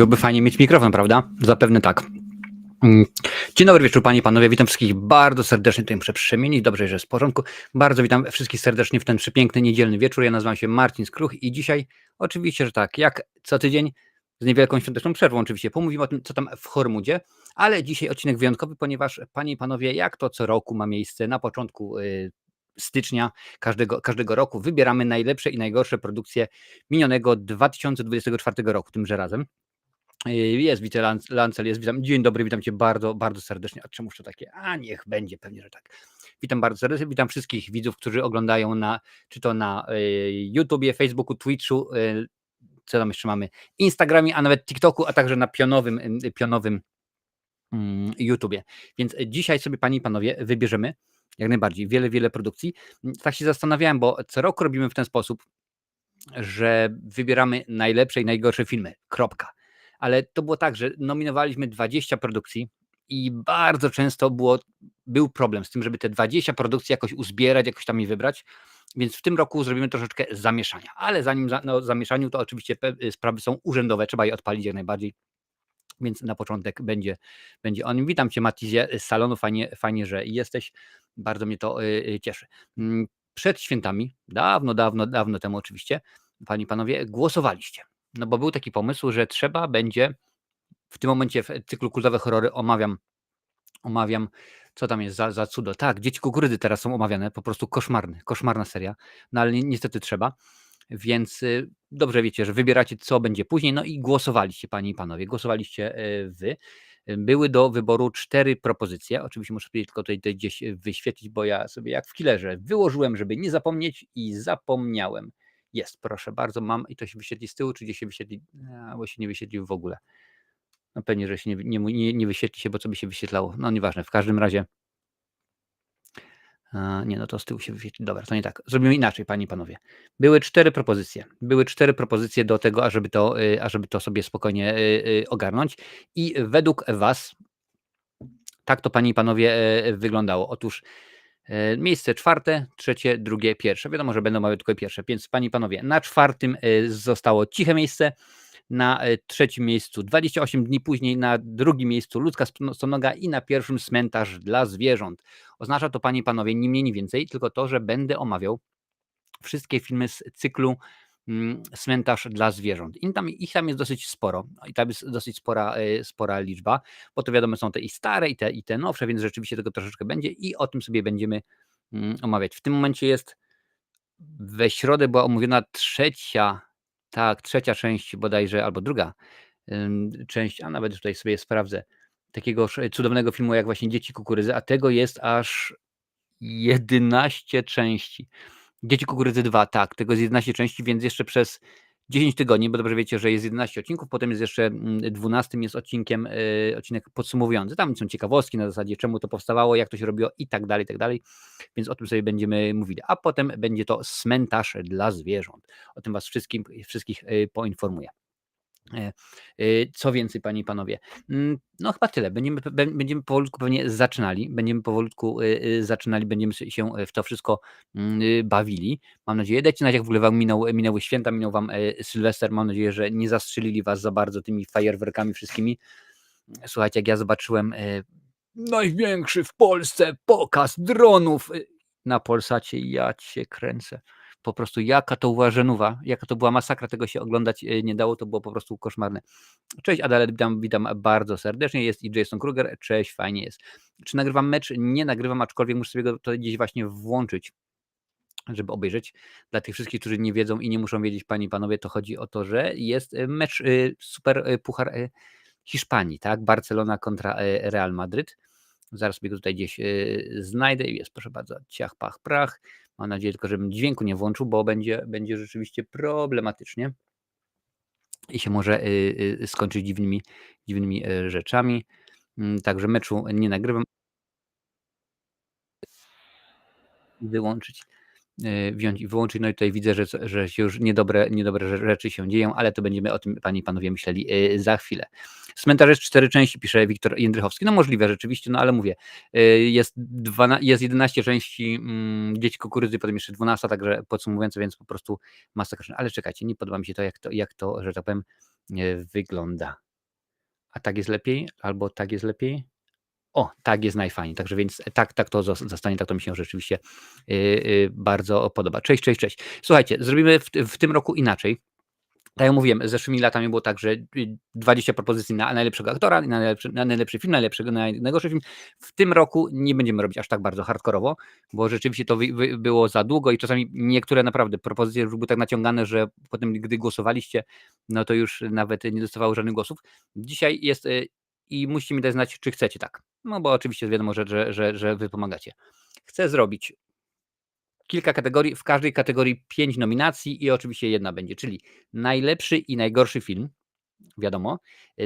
Byłoby fajnie mieć mikrofon, prawda? Zapewne tak. Dzień dobry wieczór, panie i panowie. Witam wszystkich bardzo serdecznie. Tutaj muszę przemienić. Dobrze, że jest w porządku. Bardzo witam wszystkich serdecznie w ten przepiękny niedzielny wieczór. Ja nazywam się Marcin Skruch i dzisiaj oczywiście, że tak, jak co tydzień, z niewielką świąteczną przerwą oczywiście, pomówimy o tym, co tam w Hormudzie, ale dzisiaj odcinek wyjątkowy, ponieważ panie i panowie, jak to co roku ma miejsce na początku stycznia każdego roku, wybieramy najlepsze i najgorsze produkcje minionego 2024 roku, tymże razem. Jest Witte Lancel, jest, witam. Dzień dobry, witam cię bardzo, bardzo serdecznie. A czemuż to takie? A niech będzie, pewnie, że tak. Witam bardzo serdecznie, witam wszystkich widzów, którzy oglądają czy to na YouTubie, Facebooku, Twitchu, co tam jeszcze mamy, Instagramie, a nawet TikToku, a także na pionowym YouTubie. Więc dzisiaj sobie, panie i panowie, wybierzemy jak najbardziej wiele produkcji. Tak się zastanawiałem, bo co roku robimy w ten sposób, że wybieramy najlepsze i najgorsze filmy. Kropka. Ale to było tak, że nominowaliśmy 20 produkcji i bardzo często był problem z tym, żeby te 20 produkcji jakoś uzbierać, jakoś tam je wybrać. Więc w tym roku zrobimy troszeczkę zamieszania. Ale zanim zamieszaniu, to oczywiście sprawy są urzędowe, trzeba je odpalić jak najbardziej. Więc na początek będzie o nim. Witam cię, Matizie, z salonu. Fajnie, że jesteś. Bardzo mnie to cieszy. Przed świętami, dawno temu oczywiście, panie i panowie, głosowaliście. No bo był taki pomysł, że trzeba będzie w tym momencie w cyklu Kultowe Horrory omawiam, co tam jest za cudo. Tak, Dzieci Kukurydzy teraz są omawiane, po prostu koszmarna seria, no ale niestety trzeba. Więc dobrze wiecie, że wybieracie, co będzie później, no i głosowaliście, panie i panowie, głosowaliście wy. Były do wyboru 4 propozycje. Oczywiście muszę tylko tutaj gdzieś wyświetlić, bo ja sobie jak w killerze wyłożyłem, żeby nie zapomnieć i zapomniałem. Jest, proszę bardzo, mam i to się wyświetli z tyłu, czy gdzieś się wyświetli, bo się nie wyświetlił w ogóle. No pewnie, że się nie wyświetli się, bo co by się wyświetlało. No nieważne, w każdym razie. Nie, no to z tyłu się wyświetli. Dobra, to nie tak. Zrobimy inaczej, panie i panowie. Były 4 propozycje. Były 4 propozycje do tego, ażeby to sobie spokojnie ogarnąć. I według was tak to, panie i panowie, wyglądało. Otóż miejsce 4., 3., 2., 1. Wiadomo, że będą miały tylko pierwsze. Więc, panie i panowie, na 4. zostało Ciche miejsce, na 3. miejscu 28 dni później, na 2. miejscu Ludzka stonoga i na 1. Cmentarz dla zwierząt. Oznacza to, panie i panowie, ni mniej, ni więcej, tylko to, że będę omawiał wszystkie filmy z cyklu Cmentarz dla zwierząt. Ich tam jest dosyć sporo. I tam jest dosyć spora liczba, bo to wiadomo, są te i stare, i te nowsze, więc rzeczywiście tego troszeczkę będzie i o tym sobie będziemy omawiać. W tym momencie jest, we środę była omówiona trzecia część bodajże, albo druga część, a nawet tutaj sobie sprawdzę, takiego cudownego filmu jak właśnie Dzieci Kukurydzy, a tego jest aż 11 części. Dzieci Kukurydzy 2, tak, tego jest 11 części, więc jeszcze przez 10 tygodni, bo dobrze wiecie, że jest 11 odcinków, potem jest jeszcze 12 jest odcinek podsumowujący. Tam są ciekawostki na zasadzie, czemu to powstawało, jak to się robiło i tak dalej, więc o tym sobie będziemy mówili. A potem będzie to Cmentarz dla zwierząt. O tym was wszystkich poinformuję. Co więcej, panie i panowie, no chyba tyle. Będziemy powolutku pewnie zaczynali. Będziemy się w to wszystko bawili. Mam nadzieję. Dajcie znać, jak w ogóle wam minęły święta, minął wam Sylwester. Mam nadzieję, że nie zastrzelili was za bardzo tymi fajerwerkami wszystkimi. Słuchajcie, jak ja zobaczyłem największy w Polsce pokaz dronów na Polsacie, ja cię kręcę. Po prostu jaka to była żenówa, jaka to była masakra, tego się oglądać nie dało, to było po prostu koszmarne. Cześć Adalet, witam bardzo serdecznie, jest i Jason Kruger, cześć, fajnie jest. Czy nagrywam mecz? Nie nagrywam, aczkolwiek muszę sobie go to gdzieś właśnie włączyć, żeby obejrzeć. Dla tych wszystkich, którzy nie wiedzą i nie muszą wiedzieć, panie i panowie, to chodzi o to, że jest mecz super puchar Hiszpanii, tak? Barcelona kontra Real Madryt. Zaraz sobie go tutaj gdzieś znajdę i jest, proszę bardzo, ciach, pach, prach. Mam nadzieję tylko, żebym dźwięku nie włączył, bo będzie rzeczywiście problematycznie i się może skończyć dziwnymi rzeczami. Także meczu nie nagrywam. Wziąć i wyłączyć. No i tutaj widzę, że się już niedobre rzeczy się dzieją, ale to będziemy o tym, panie i panowie, myśleli za chwilę. Cmentarz jest 4 części, pisze Wiktor Jędrychowski. No możliwe rzeczywiście, no ale mówię, jest 11 części Dzieci Kukurydzy, potem jeszcze 12, także podsumowując, więc po prostu masakryczne. Ale czekajcie, nie podoba mi się to, jak to, że tak powiem, wygląda. A tak jest lepiej, albo tak jest lepiej. O, tak jest najfajniej. Także więc tak to zostanie, tak to mi się rzeczywiście bardzo podoba. Cześć, cześć, cześć. Słuchajcie, zrobimy w tym roku inaczej. Tak jak mówiłem, zeszłymi latami było tak, że 20 propozycji na najlepszego aktora, na najlepszy film, na najgorszy film. W tym roku nie będziemy robić aż tak bardzo hardkorowo, bo rzeczywiście to było za długo i czasami niektóre naprawdę propozycje już były tak naciągane, że potem gdy głosowaliście, no to już nawet nie dostawały żadnych głosów. Dzisiaj jest i musicie mi dać znać, czy chcecie tak. No bo oczywiście wiadomo, że wy pomagacie. Chcę zrobić kilka kategorii, w każdej kategorii 5 nominacji i oczywiście jedna będzie, czyli najlepszy i najgorszy film, wiadomo,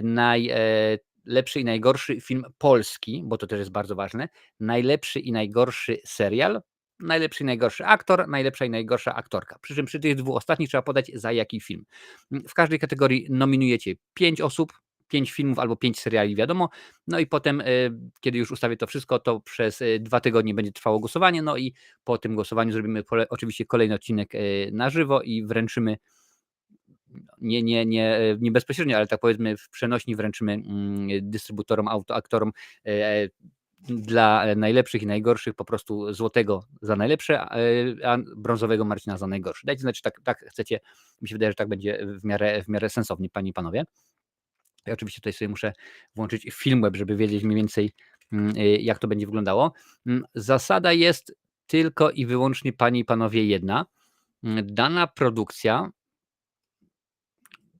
najlepszy i najgorszy film polski, bo to też jest bardzo ważne, najlepszy i najgorszy serial, najlepszy i najgorszy aktor, najlepsza i najgorsza aktorka. Przy czym przy tych dwóch ostatnich trzeba podać za jaki film. W każdej kategorii nominujecie 5 osób, 5 filmów albo 5 seriali, wiadomo. No i potem, kiedy już ustawię to wszystko, to przez 2 tygodnie będzie trwało głosowanie. No i po tym głosowaniu zrobimy oczywiście kolejny odcinek na żywo i wręczymy nie bezpośrednio, ale tak powiedzmy w przenośni wręczymy dystrybutorom, aktorom dla najlepszych i najgorszych po prostu złotego za najlepsze, a brązowego Marcina za najgorszy. Dajcie znać, czy tak chcecie. Mi się wydaje, że tak będzie w miarę sensownie, panie i panowie. Ja oczywiście tutaj sobie muszę włączyć Filmweb, żeby wiedzieć mniej więcej, jak to będzie wyglądało. Zasada jest tylko i wyłącznie, panie i panowie, jedna. Dana produkcja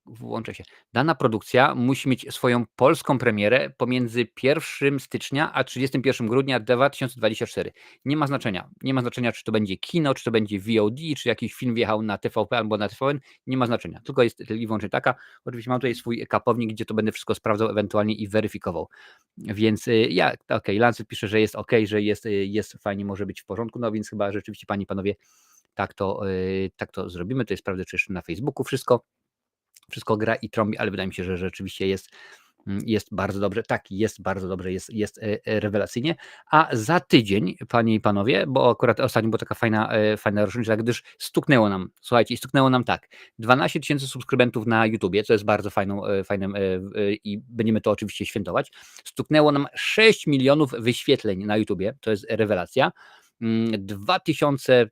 włączę się. Dana produkcja musi mieć swoją polską premierę pomiędzy 1 stycznia a 31 grudnia 2024. Nie ma znaczenia. Nie ma znaczenia, czy to będzie kino, czy to będzie VOD, czy jakiś film wjechał na TVP albo na TVN. Nie ma znaczenia. Tylko jest i wyłącznie taka. Oczywiście mam tutaj swój kapownik, gdzie to będę wszystko sprawdzał ewentualnie i weryfikował. Więc Lancet pisze, że jest że jest fajnie, może być w porządku. No więc chyba rzeczywiście, panie i panowie, tak to zrobimy. To jest sprawdzę, czy jeszcze na Facebooku wszystko gra i trąbi, ale wydaje mi się, że rzeczywiście jest bardzo dobrze. Tak, jest bardzo dobrze, jest rewelacyjnie. A za tydzień, panie i panowie, bo akurat ostatnio była taka fajna rocznica, gdyż stuknęło nam, słuchajcie, i stuknęło nam tak, 12 000 subskrybentów na YouTubie, co jest bardzo fajnym i będziemy to oczywiście świętować. Stuknęło nam 6 milionów wyświetleń na YouTubie, to jest rewelacja. 2000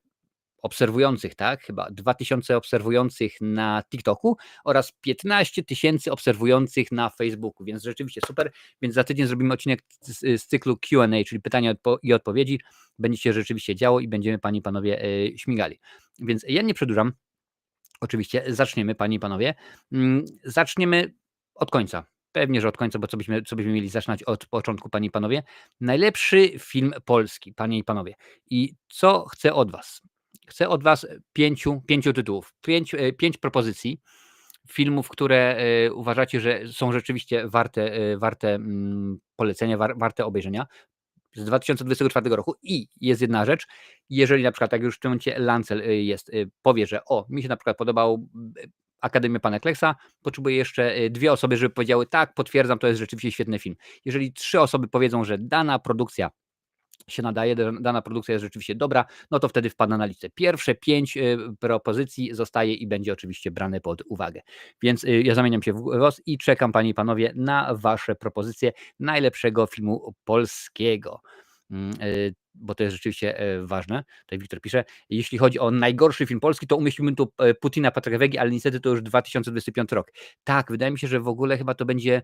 obserwujących, tak? Chyba 2000 obserwujących na TikToku oraz 15 000 obserwujących na Facebooku, więc rzeczywiście super. Więc za tydzień zrobimy odcinek z cyklu Q&A, czyli pytania i odpowiedzi. Będzie się rzeczywiście działo i będziemy, panie i panowie, śmigali. Więc ja nie przedłużam. Oczywiście zaczniemy, panie i panowie. Zaczniemy od końca. Pewnie, że od końca, bo co byśmy mieli zaczynać od początku, panie i panowie. Najlepszy film polski, panie i panowie. I co chcę od was? Chcę od was pięciu tytułów, pięć propozycji filmów, które uważacie, że są rzeczywiście warte polecenia, warte obejrzenia z 2024 roku. I jest jedna rzecz, jeżeli na przykład, jak już w tym momencie Lancel powie, że mi się na przykład podobał Akademia Pana Kleksa, potrzebuję jeszcze 2 osoby, żeby powiedziały tak, potwierdzam, to jest rzeczywiście świetny film. Jeżeli 3 osoby powiedzą, że dana produkcja się nadaje, dana produkcja jest rzeczywiście dobra, no to wtedy wpada na listę. Pierwsze 5 propozycji zostaje i będzie oczywiście brane pod uwagę. Więc ja zamieniam się w głos i czekam, panie i panowie, na wasze propozycje najlepszego filmu polskiego. Bo to jest rzeczywiście ważne. Tutaj Wiktor pisze, jeśli chodzi o najgorszy film polski, to umieściłbym tu Putina Patryka Wegi, ale niestety to już 2025 rok. Tak, wydaje mi się, że w ogóle chyba to będzie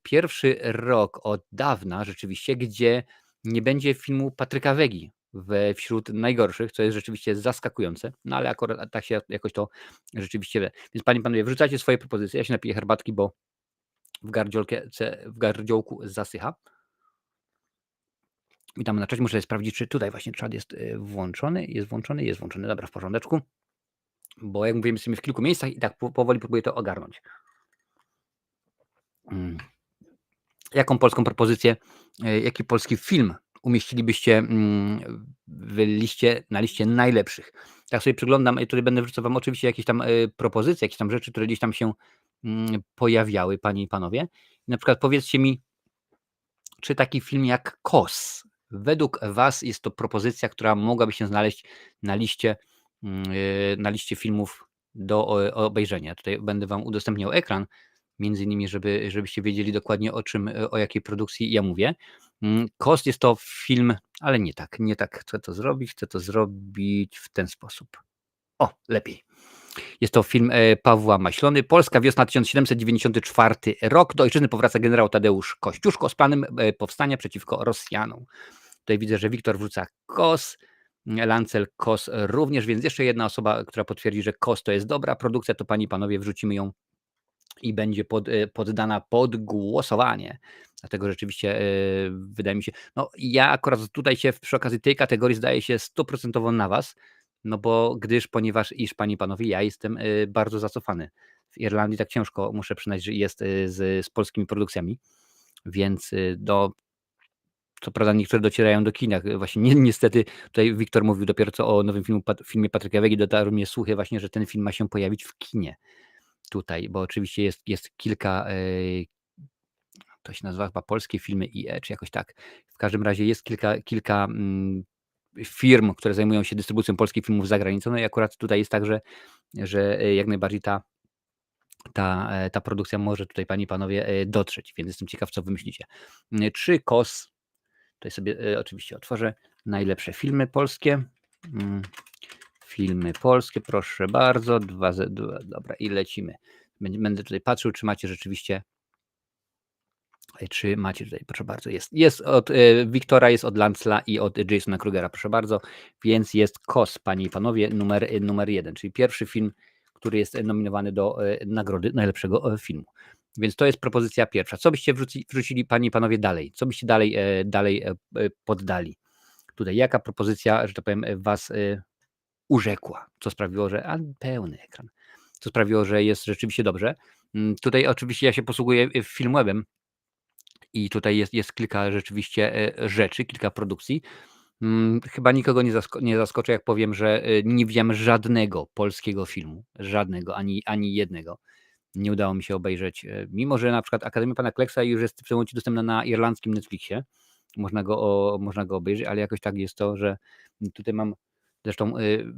pierwszy rok od dawna rzeczywiście, gdzie nie będzie filmu Patryka Wegi wśród najgorszych, co jest rzeczywiście zaskakujące, no ale akurat tak się jakoś to rzeczywiście. Więc panie i panowie, wrzucajcie swoje propozycje, ja się napiję herbatki, bo w gardziołku zasycha. Witamy na czacie, muszę sprawdzić, czy tutaj właśnie czat jest włączony. Jest włączony, dobra, w porządku. Bo jak mówiłem, jesteśmy w kilku miejscach i tak powoli próbuję to ogarnąć. Jaką polską propozycję, jaki polski film umieścilibyście na liście najlepszych? Tak sobie przyglądam i tutaj będę wrzucał wam oczywiście jakieś tam propozycje, jakieś tam rzeczy, które gdzieś tam się pojawiały, panie i panowie. Na przykład powiedzcie mi, czy taki film jak KOS, według was jest to propozycja, która mogłaby się znaleźć na liście filmów do obejrzenia. Tutaj będę wam udostępniał ekran, między innymi, żebyście wiedzieli dokładnie o jakiej produkcji ja mówię. KOS jest to film, ale nie tak chcę to zrobić w ten sposób. O, lepiej. Jest to film Pawła Maślony. Polska wiosna 1794 rok. Do ojczyzny powraca generał Tadeusz Kościuszko z planem powstania przeciwko Rosjanom. Tutaj widzę, że Wiktor wrzuca KOS, Lancel KOS również, więc jeszcze jedna osoba, która potwierdzi, że KOS to jest dobra produkcja, to pani i panowie wrzucimy ją i będzie poddana pod głosowanie. Dlatego rzeczywiście wydaje mi się, no ja akurat tutaj się przy okazji tej kategorii zdaje się 100% na was, no bo ponieważ panie i panowie, ja jestem bardzo zacofany. W Irlandii tak ciężko, muszę przyznać, że jest z polskimi produkcjami, więc co prawda niektóre docierają do kinach. Właśnie niestety tutaj Wiktor mówił dopiero co o nowym filmie Patryka Wegi, dotarły mnie słuchy właśnie, że ten film ma się pojawić w kinie tutaj, bo oczywiście jest kilka, to się nazywa chyba Polskie Filmy IE, czy jakoś tak. W każdym razie jest kilka firm, które zajmują się dystrybucją polskich filmów za granicą, no i akurat tutaj jest tak, że jak najbardziej ta produkcja może tutaj, panie i panowie, dotrzeć, więc jestem ciekaw, co wymyślicie. Czy KOS, tutaj sobie oczywiście otworzę, najlepsze filmy polskie. Filmy polskie, proszę bardzo, dobra i lecimy. Będę tutaj patrzył, czy macie rzeczywiście, proszę bardzo, jest od Wiktora, jest od Lancla i od Jasona Krugera, proszę bardzo, więc jest KOS, panie i panowie, numer 1, czyli pierwszy film, który jest nominowany do nagrody najlepszego filmu. Więc to jest propozycja pierwsza. Co byście wrzucili, panie i panowie, dalej? Co byście dalej poddali? Tutaj jaka propozycja, że tak powiem, was urzekła? Co sprawiło, że pełny ekran. Co sprawiło, że jest rzeczywiście dobrze. Tutaj oczywiście ja się posługuję Filmwebem i tutaj jest kilka rzeczywiście rzeczy, kilka produkcji. Chyba nikogo nie zaskoczę, jak powiem, że nie widziałem żadnego polskiego filmu. Żadnego, ani jednego. Nie udało mi się obejrzeć, mimo że na przykład Akademia Pana Kleksa już jest w tym momencie dostępna na irlandzkim Netflixie. Można go obejrzeć, ale jakoś tak jest to, że tutaj mam, zresztą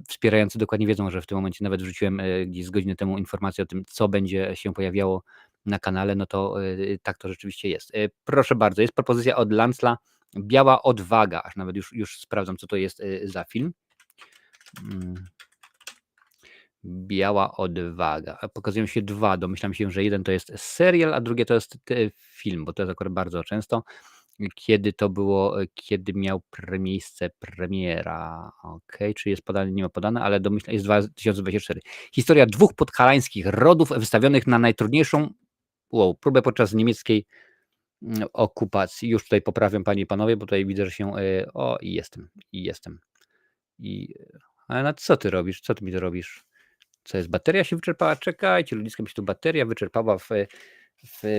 wspierający dokładnie wiedzą, że w tym momencie nawet wrzuciłem gdzieś z godziny temu informację o tym, co będzie się pojawiało na kanale, no to tak to rzeczywiście jest. Proszę bardzo, jest propozycja od Lancla, Biała Odwaga, aż nawet już sprawdzam, co to jest za film. Biała Odwaga. Pokazują się dwa, domyślam się, że jeden to jest serial, a drugie to jest film, bo to jest akurat bardzo często. Kiedy to było, kiedy miał miejsce premiera? Okej, czy jest podane? Nie ma podane, ale domyślam, jest 2024. Historia dwóch podhalańskich rodów wystawionych na najtrudniejszą próbę podczas niemieckiej okupacji. Już tutaj poprawiam, panie i panowie, bo tutaj widzę, że się... i jestem. Ale no co ty robisz? Co ty mi to robisz? Co jest? Bateria się wyczerpała? Czekajcie, ludziska mi się tu bateria wyczerpała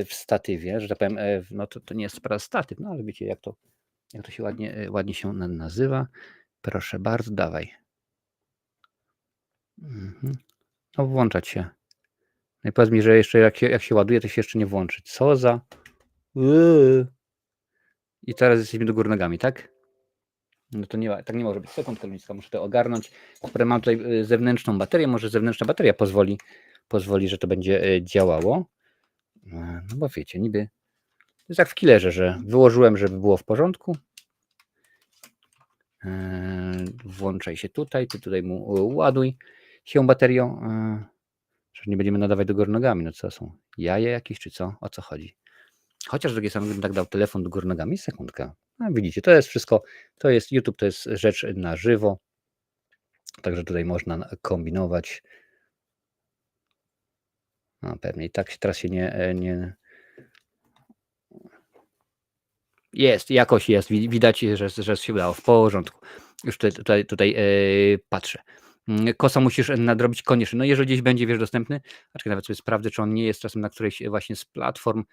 w statywie, że tak powiem, no to nie jest sprawa statyw, no ale wiecie, jak to się ładnie się nazywa. Proszę bardzo, dawaj. No włączać się. No i powiedz mi, że jeszcze jak się ładuje, to się jeszcze nie włączy. Co za... I teraz jesteśmy do góry nogami, tak? No to tak nie może być. Sekundkę, ludziska, muszę to ogarnąć. Mam tutaj zewnętrzną baterię, może zewnętrzna bateria pozwoli, że to będzie działało. No bo wiecie, niby to jest jak w killerze, że wyłożyłem, żeby było w porządku. Włączaj się tutaj, ty tutaj mu ładuj się baterią. Że nie będziemy nadawać do góry nogami. No co są? Jaje jakieś czy co? O co chodzi? Chociaż z drugiej strony bym tak dał telefon do góry nogami. Sekundka. A widzicie, to jest wszystko, to jest YouTube, to jest rzecz na żywo. Także tutaj można kombinować. No pewnie i tak się teraz się nie... Jest, jakoś jest. Widać, że się udało. W porządku. Już tutaj patrzę. KOS-a musisz nadrobić koniecznie. No jeżeli gdzieś będzie, dostępny, nawet sobie sprawdzę, czy on nie jest czasem na którejś właśnie z platform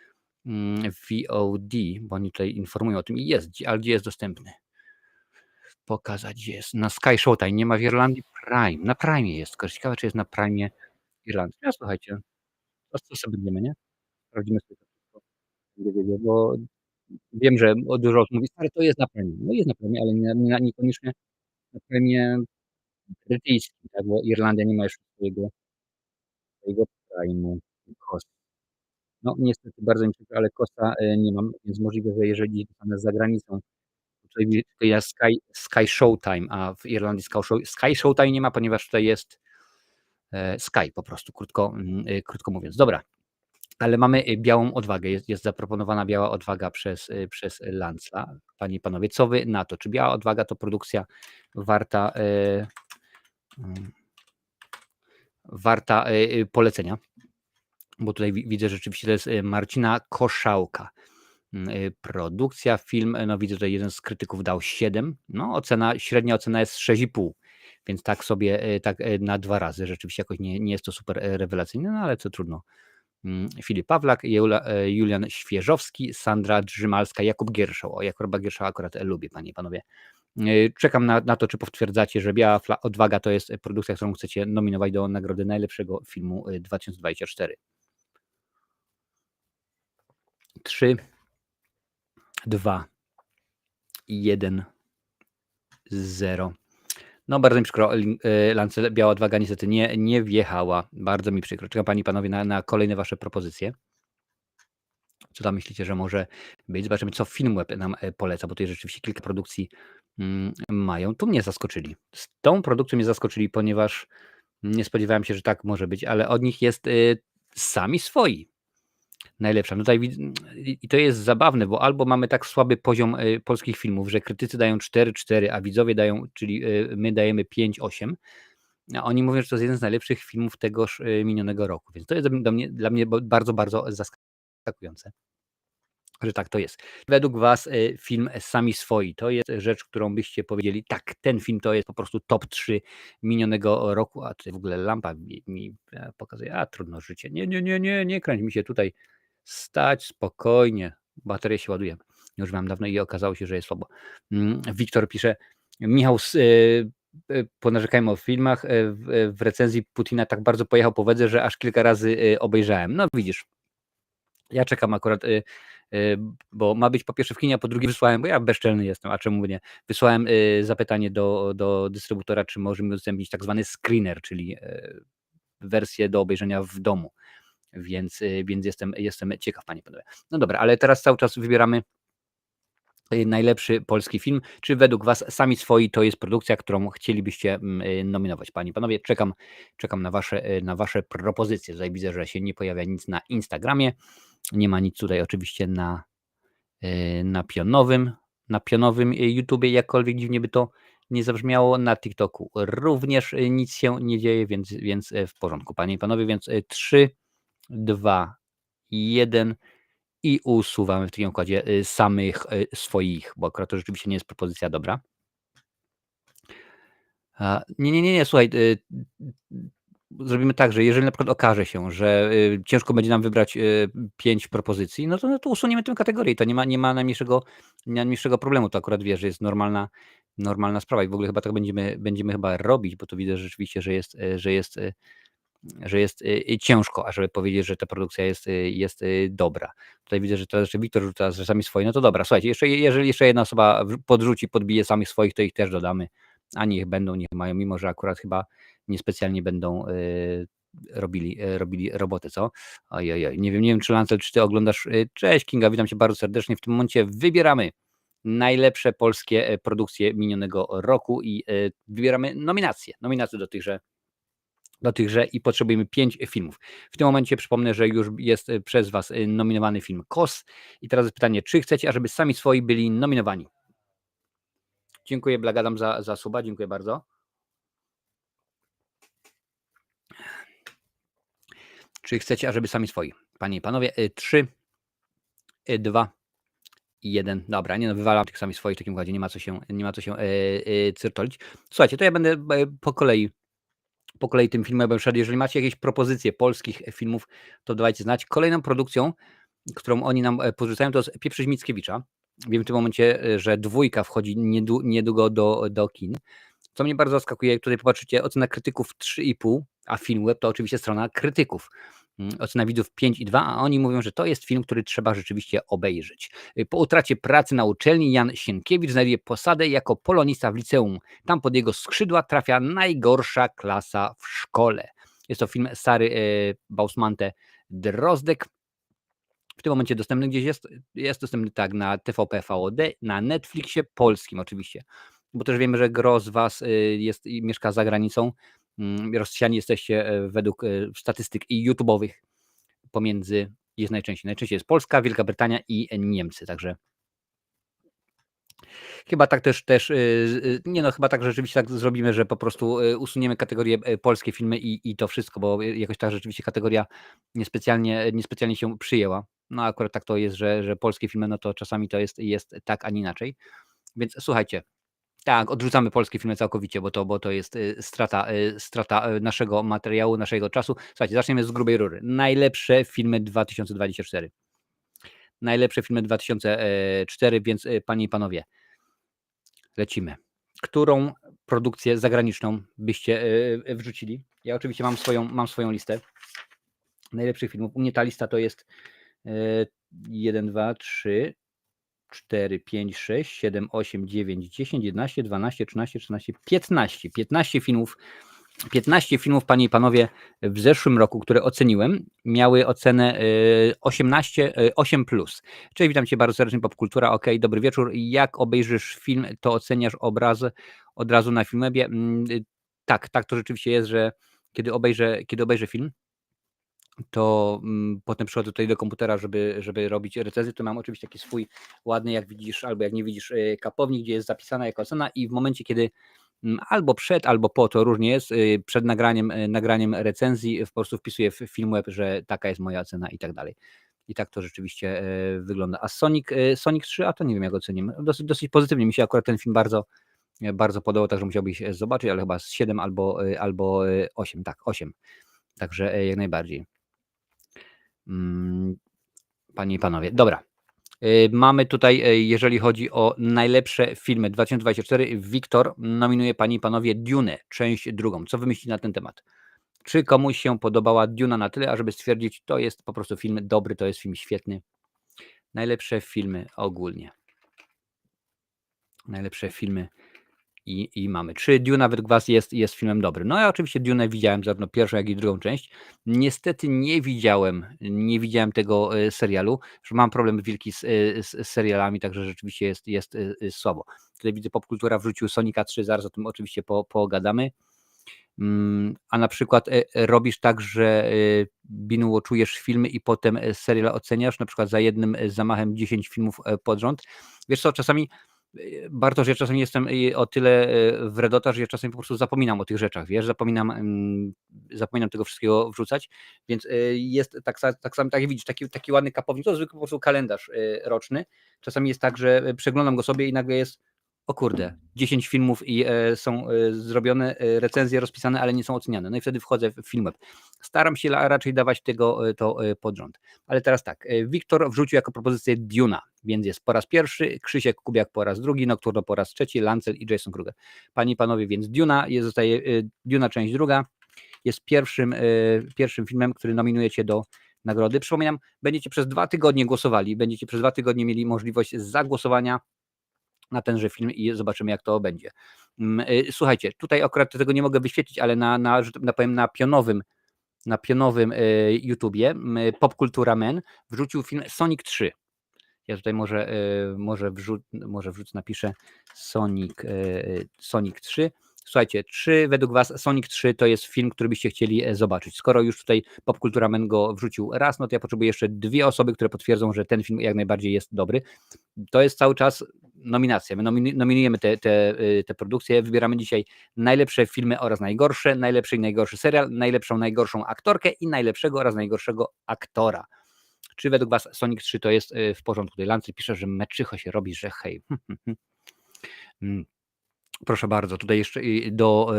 VOD, bo oni tutaj informują o tym i jest, ale gdzie jest dostępny? Pokazać, gdzie jest. Na Sky Showtime, nie ma w Irlandii Prime. Na Prime jest. Ciekawe, czy jest na Prime Irlandii. No słuchajcie, to sobie będziemy, nie? Sprawdzimy sobie to wszystko. Bo wiem, że dużo osób mówi: "Stary, to jest na Prime". No jest na Prime, ale niekoniecznie na Prime brytyjskim, tak, bo Irlandia nie ma jeszcze swojego Prime'u. KOS. No niestety bardzo mi przykro, ale Kosa, nie mam, więc możliwe, że jeżeli zostanę za granicą, tutaj jest Sky Showtime, a w Irlandii Sky Showtime nie ma, ponieważ tutaj jest, Sky po prostu, krótko mówiąc. Dobra, ale mamy, Białą Odwagę. Jest zaproponowana Biała Odwaga przez Lanza. Panie i panowie, co wy na to? Czy Biała Odwaga to produkcja warta, mm, polecenia? Bo tutaj widzę, że rzeczywiście to jest, Marcina Koszałka. Produkcja, film, no widzę, że jeden z krytyków dał 7. No średnia ocena jest 6,5, więc tak sobie, tak, na 2 razy. Rzeczywiście jakoś nie jest to super, rewelacyjne, no ale co trudno. Filip Pawlak, Julian Świeżowski, Sandra Drzymalska, Jakub Gierszoł. O, Jakuba Gierszoła akurat lubię, panie i panowie. Czekam na to, czy potwierdzacie, że Biała Odwaga to jest produkcja, którą chcecie nominować do nagrody najlepszego filmu 2024. 3, 2, 1, 0. No bardzo mi przykro, Lance, Biała Odwaga niestety nie wjechała. Bardzo mi przykro. Czekam, panie i panowie, na kolejne wasze propozycje. Co tam myślicie, że może być? Zobaczymy, co Filmweb nam, poleca, bo tutaj rzeczywiście kilka produkcji, mają. Tu mnie zaskoczyli. Z tą produkcją mnie zaskoczyli, ponieważ nie spodziewałem się, że tak może być, ale od nich jest, Sami Swoi najlepsza. No tutaj i to jest zabawne, bo albo mamy tak słaby poziom, polskich filmów, że krytycy dają 4,4, a widzowie dają, czyli, my dajemy 5,8, a oni mówią, że to jest jeden z najlepszych filmów tegoż, minionego roku. Więc to jest dla mnie bardzo, bardzo zaskakujące, że tak to jest. Według was, film Sami Swoi to jest rzecz, którą byście powiedzieli: "Tak, ten film to jest po prostu top 3 minionego roku", a tutaj w ogóle lampa mi pokazuje, a trudno, życie. Nie kręć mi się tutaj. Stać, spokojnie, bateria się ładuje. Nie używałem dawno i okazało się, że jest słabo. Wiktor pisze: "Michał, ponarzekajmy o filmach, w recenzji Putina tak bardzo pojechał po Wedze, że aż kilka razy, obejrzałem". No widzisz, ja czekam akurat, bo ma być po pierwsze w kinie, a po drugie wysłałem, bo ja bezczelny jestem, a czemu nie, wysłałem, zapytanie do dystrybutora, czy może mi udostępnić tak zwany screener, czyli, wersję do obejrzenia w domu. Więc jestem ciekaw, panie i panowie. No dobra, ale teraz cały czas wybieramy, najlepszy polski film. Czy według was Sami Swoi to jest produkcja, którą chcielibyście, nominować? Panie i panowie, czekam na wasze propozycje. Tutaj widzę, że się nie pojawia nic na Instagramie. Nie ma nic tutaj oczywiście na pionowym YouTubie, jakkolwiek dziwnie by to nie zabrzmiało. Na TikToku również, nic się nie dzieje, więc w porządku, panie i panowie. Więc, 3, 2, 1 i usuwamy w takim układzie, Samych, Swoich, bo akurat to rzeczywiście nie jest propozycja dobra. Nie, słuchaj, zrobimy tak, że jeżeli na przykład okaże się, że, ciężko będzie nam wybrać, 5 propozycji, no to usuniemy tę kategorię i to nie ma najmniejszego problemu. To akurat wiesz, że jest normalna sprawa i w ogóle chyba tak będziemy chyba robić, bo to widzę rzeczywiście, że jest ciężko, ażeby powiedzieć, że ta produkcja jest dobra. Tutaj widzę, że teraz jeszcze Wiktor rzuca, że Sami Swoi, no to dobra, słuchajcie, jeżeli jeszcze jedna osoba podbije Samych Swoich, to ich też dodamy, a niech mają, mimo że akurat chyba niespecjalnie będą robili robotę, co? Ojej, nie wiem, czy Lancel, czy ty oglądasz? Cześć Kinga, witam cię bardzo serdecznie. W tym momencie wybieramy najlepsze polskie, produkcje minionego roku i, wybieramy nominacje do tychże i potrzebujemy 5 filmów. W tym momencie przypomnę, że już jest, przez was, nominowany film KOS i teraz jest pytanie, czy chcecie, ażeby Sami Swoi byli nominowani? Dziękuję Blagadam za suba, dziękuję bardzo. Czy chcecie, ażeby Sami Swoi? Panie i panowie, 3, 2, 1. Dobra, nie no, wywalam tych Sami Swoich w takim układzie, nie ma co się cyrtolić. Słuchajcie, to ja będę, po kolei tym filmem szedł. Jeżeli macie jakieś propozycje polskich filmów, to dawajcie znać. Kolejną produkcją, którą oni nam, podrzucają, to jest Pieprzyć Mickiewicza. Wiem w tym momencie, że 2 wchodzi niedługo do kin. Co mnie bardzo zaskakuje, jak tutaj popatrzycie, ocena krytyków 3,5, a Filmweb to oczywiście strona krytyków. Ocena widzów 5,2, a oni mówią, że to jest film, który trzeba rzeczywiście obejrzeć. Po utracie pracy na uczelni Jan Sienkiewicz znajduje posadę jako polonista w liceum. Tam pod jego skrzydła trafia najgorsza klasa w szkole. Jest to film Sary Bausmante-Drozdek. w tym momencie dostępny gdzieś jest dostępny tak na TVP VOD, na Netflixie polskim oczywiście, bo też wiemy, że gros z Was jest i mieszka za granicą. Rozsiani jesteście według statystyk i YouTube'owych pomiędzy, jest najczęściej jest Polska, Wielka Brytania i Niemcy, także chyba tak też, nie no, chyba tak rzeczywiście tak zrobimy, że po prostu usuniemy kategorię polskie filmy i to wszystko, bo jakoś ta rzeczywiście kategoria niespecjalnie się przyjęła. No akurat tak to jest, że polskie filmy, no to czasami to jest tak, a nie inaczej. Więc słuchajcie, tak, odrzucamy polskie filmy całkowicie, bo to jest strata naszego materiału, naszego czasu. Słuchajcie, zaczniemy z grubej rury. Najlepsze filmy 2024. Najlepsze filmy 2004, więc panie i panowie, lecimy. Którą produkcję zagraniczną byście wrzucili? Ja oczywiście mam swoją listę najlepszych filmów. U mnie ta lista to jest 1, 2, 3, 4, 5, 6, 7, 8, 9, 10, 11, 12, 13, 14, 15. 15 filmów, panie i panowie, w zeszłym roku, które oceniłem, miały ocenę 8+. Cześć, witam Cię bardzo serdecznie, Popkultura, ok, dobry wieczór. Jak obejrzysz film, to oceniasz obraz od razu na Filmwebie? Tak, to rzeczywiście jest, że kiedy obejrzę film, to potem przychodzę tutaj do komputera, żeby robić recenzję, to mam oczywiście taki swój ładny, jak widzisz, albo jak nie widzisz, kapownik, gdzie jest zapisana jako ocena i w momencie, kiedy albo przed, albo po, to różnie jest, przed nagraniem recenzji po prostu wpisuję w Filmweb, że taka jest moja ocena i tak dalej. I tak to rzeczywiście wygląda. A Sonic 3, a to nie wiem, jak ocenimy. Dosyć pozytywnie mi się akurat ten film bardzo podobał, także musiałbyś zobaczyć, ale chyba z 7 albo 8, tak, 8. Także jak najbardziej. Panie i panowie, dobra. Mamy tutaj, jeżeli chodzi o najlepsze filmy 2024, Wiktor nominuje, panie i panowie, Dune, część drugą. Co wy myślicie na ten temat? Czy komuś się podobała Duna na tyle, ażeby stwierdzić, to jest po prostu film dobry, to jest film świetny? Najlepsze filmy ogólnie. Najlepsze filmy i mamy. Czy Duna według was jest filmem dobrym? No ja oczywiście Dune widziałem zarówno pierwszą, jak i drugą część. Niestety nie widziałem tego serialu, że mam problem wielki z serialami, także rzeczywiście jest słabo. Tutaj widzę, Popkultura wrzucił Sonika 3, zaraz o tym oczywiście pogadamy. A na przykład robisz tak, że binge-watchujesz filmy i potem serial oceniasz, na przykład za jednym zamachem 10 filmów pod rząd. Wiesz co, czasami Bartosz, ja czasami jestem o tyle wredota, że ja czasami po prostu zapominam o tych rzeczach, wiesz, zapominam tego wszystkiego wrzucać, więc jest tak samo, tak jak widzisz, taki ładny kapownik, to zwykły po prostu kalendarz roczny. Czasami jest tak, że przeglądam go sobie i nagle jest, o kurde, 10 filmów i są zrobione recenzje rozpisane, ale nie są oceniane. No i wtedy wchodzę w Filmweb. Staram się raczej dawać to pod rząd. Ale teraz tak, Wiktor wrzucił jako propozycję Duna, więc jest po raz pierwszy, Krzysiek Kubiak po raz drugi, Nocturno po raz trzeci, Lancel i Jason Kruger. Panie i panowie, więc Duna zostaje Duna część druga, jest pierwszym filmem, który nominujecie do nagrody. Przypominam, będziecie przez 2 tygodnie głosowali, będziecie przez 2 tygodnie mieli możliwość zagłosowania na tenże film i zobaczymy, jak to będzie. Słuchajcie, tutaj akurat tego nie mogę wyświetlić, ale na pionowym YouTubie Popkultura Men wrzucił film Sonic 3. Ja tutaj może wrzucę, napiszę Sonic 3. Słuchajcie, czy według was Sonic 3 to jest film, który byście chcieli zobaczyć? Skoro już tutaj Popkultura Men go wrzucił raz, no to ja potrzebuję jeszcze 2 osoby, które potwierdzą, że ten film jak najbardziej jest dobry. To jest cały czas nominacja. My nominujemy te produkcje, wybieramy dzisiaj najlepsze filmy oraz najgorsze, najlepszy i najgorszy serial, najgorszą aktorkę i najlepszego oraz najgorszego aktora. Czy według was Sonic 3 to jest w porządku? Tutaj Lancy pisze, że meczycho się robi, że hej. Proszę bardzo, tutaj jeszcze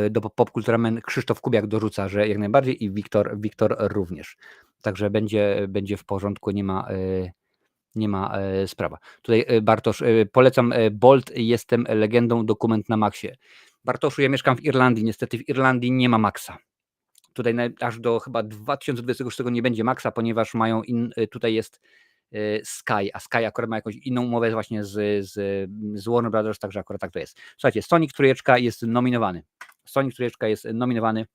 do Popkultura Men Krzysztof Kubiak dorzuca, że jak najbardziej i Wiktor również. Także będzie w porządku, nie ma sprawa. Tutaj Bartosz, polecam Bolt, jestem legendą, dokument na Maxie. Bartoszu, ja mieszkam w Irlandii, niestety w Irlandii nie ma Maxa. Tutaj aż do chyba 2026 nie będzie Maxa, ponieważ tutaj jest Sky, a Sky akurat ma jakąś inną umowę właśnie z Warner Brothers, także akurat tak to jest. Słuchajcie, Sonic 3 jest nominowany.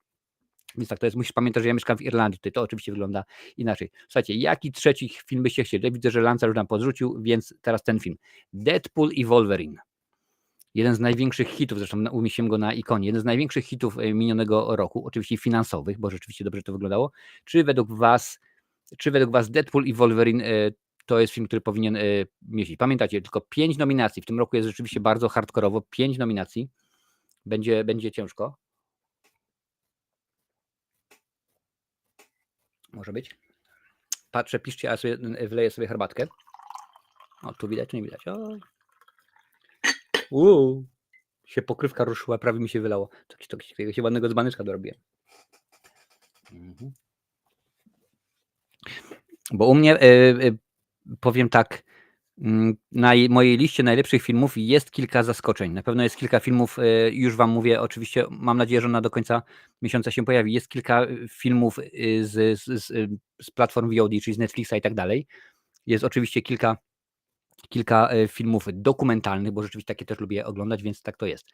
Więc tak to jest. Musisz pamiętać, że ja mieszkam w Irlandii. Tutaj to oczywiście wygląda inaczej. Słuchajcie, jaki trzeci film byście chcieli? Ja widzę, że Lancer już nam podrzucił, więc teraz ten film. Deadpool i Wolverine. Jeden z największych hitów, zresztą umieściłem go na ikonie, jeden z największych hitów minionego roku, oczywiście finansowych, bo rzeczywiście dobrze to wyglądało. Czy według was Deadpool i Wolverine to jest film, który powinien mieścić? Pamiętajcie, tylko 5 nominacji. W tym roku jest rzeczywiście bardzo hardkorowo. 5 nominacji. Będzie ciężko. Może być. Patrzę, piszcie, a ja sobie wleję sobie herbatkę. O, tu widać, czy nie widać? Się pokrywka ruszyła, prawie mi się wylało. Takiego się ładnego dzbanyczka dorobiłem. Bo u mnie, powiem tak, na mojej liście najlepszych filmów jest kilka zaskoczeń. Na pewno jest kilka filmów, już wam mówię, oczywiście mam nadzieję, że ona do końca miesiąca się pojawi. Jest kilka filmów z platform VOD, czyli z Netflixa i tak dalej. Jest oczywiście kilka filmów dokumentalnych, bo rzeczywiście takie też lubię oglądać, więc tak to jest.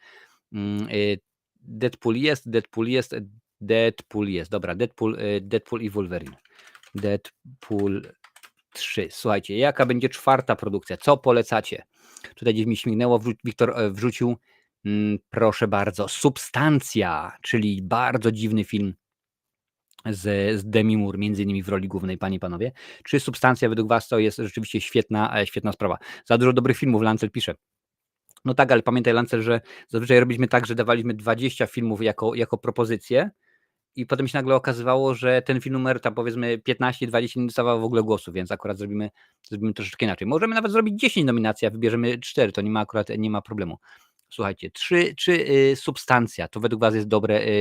Deadpool jest. Dobra, Deadpool i Wolverine. Deadpool 3. Słuchajcie, jaka będzie czwarta produkcja? Co polecacie? Tutaj gdzieś mi śmignęło, Wiktor wrzucił, proszę bardzo, Substancja, czyli bardzo dziwny film z Demi Moore, między innymi w roli głównej, panie i panowie. Czy Substancja według was to jest rzeczywiście świetna sprawa? Za dużo dobrych filmów, Lancel pisze. No tak, ale pamiętaj, Lancel, że zazwyczaj robiliśmy tak, że dawaliśmy 20 filmów jako propozycję i potem się nagle okazywało, że ten film numer tam powiedzmy 15-20 nie dostawał w ogóle głosu, więc akurat zrobimy troszeczkę inaczej. Możemy nawet zrobić 10 nominacji, a wybierzemy 4, to nie ma problemu. Słuchajcie, czy Substancja to według was jest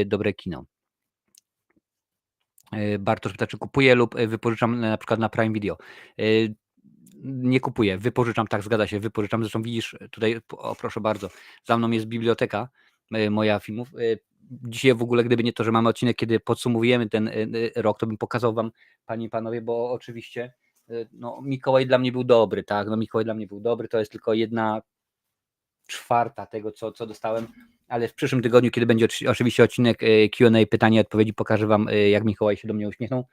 dobre kino? Bartosz pyta, czy kupuję lub wypożyczam na przykład na Prime Video. Nie kupuję, wypożyczam, tak, zgadza się, wypożyczam. Zresztą widzisz tutaj, o proszę bardzo, za mną jest biblioteka moja filmów. Dzisiaj w ogóle, gdyby nie to, że mamy odcinek, kiedy podsumowujemy ten rok, to bym pokazał wam, panie i panowie, bo oczywiście no, Mikołaj dla mnie był dobry, tak, no Mikołaj dla mnie był dobry, to jest tylko 1/4 tego, co dostałem, ale w przyszłym tygodniu, kiedy będzie oczywiście odcinek Q&A, pytania i odpowiedzi, pokażę wam, jak Mikołaj się do mnie uśmiechnął.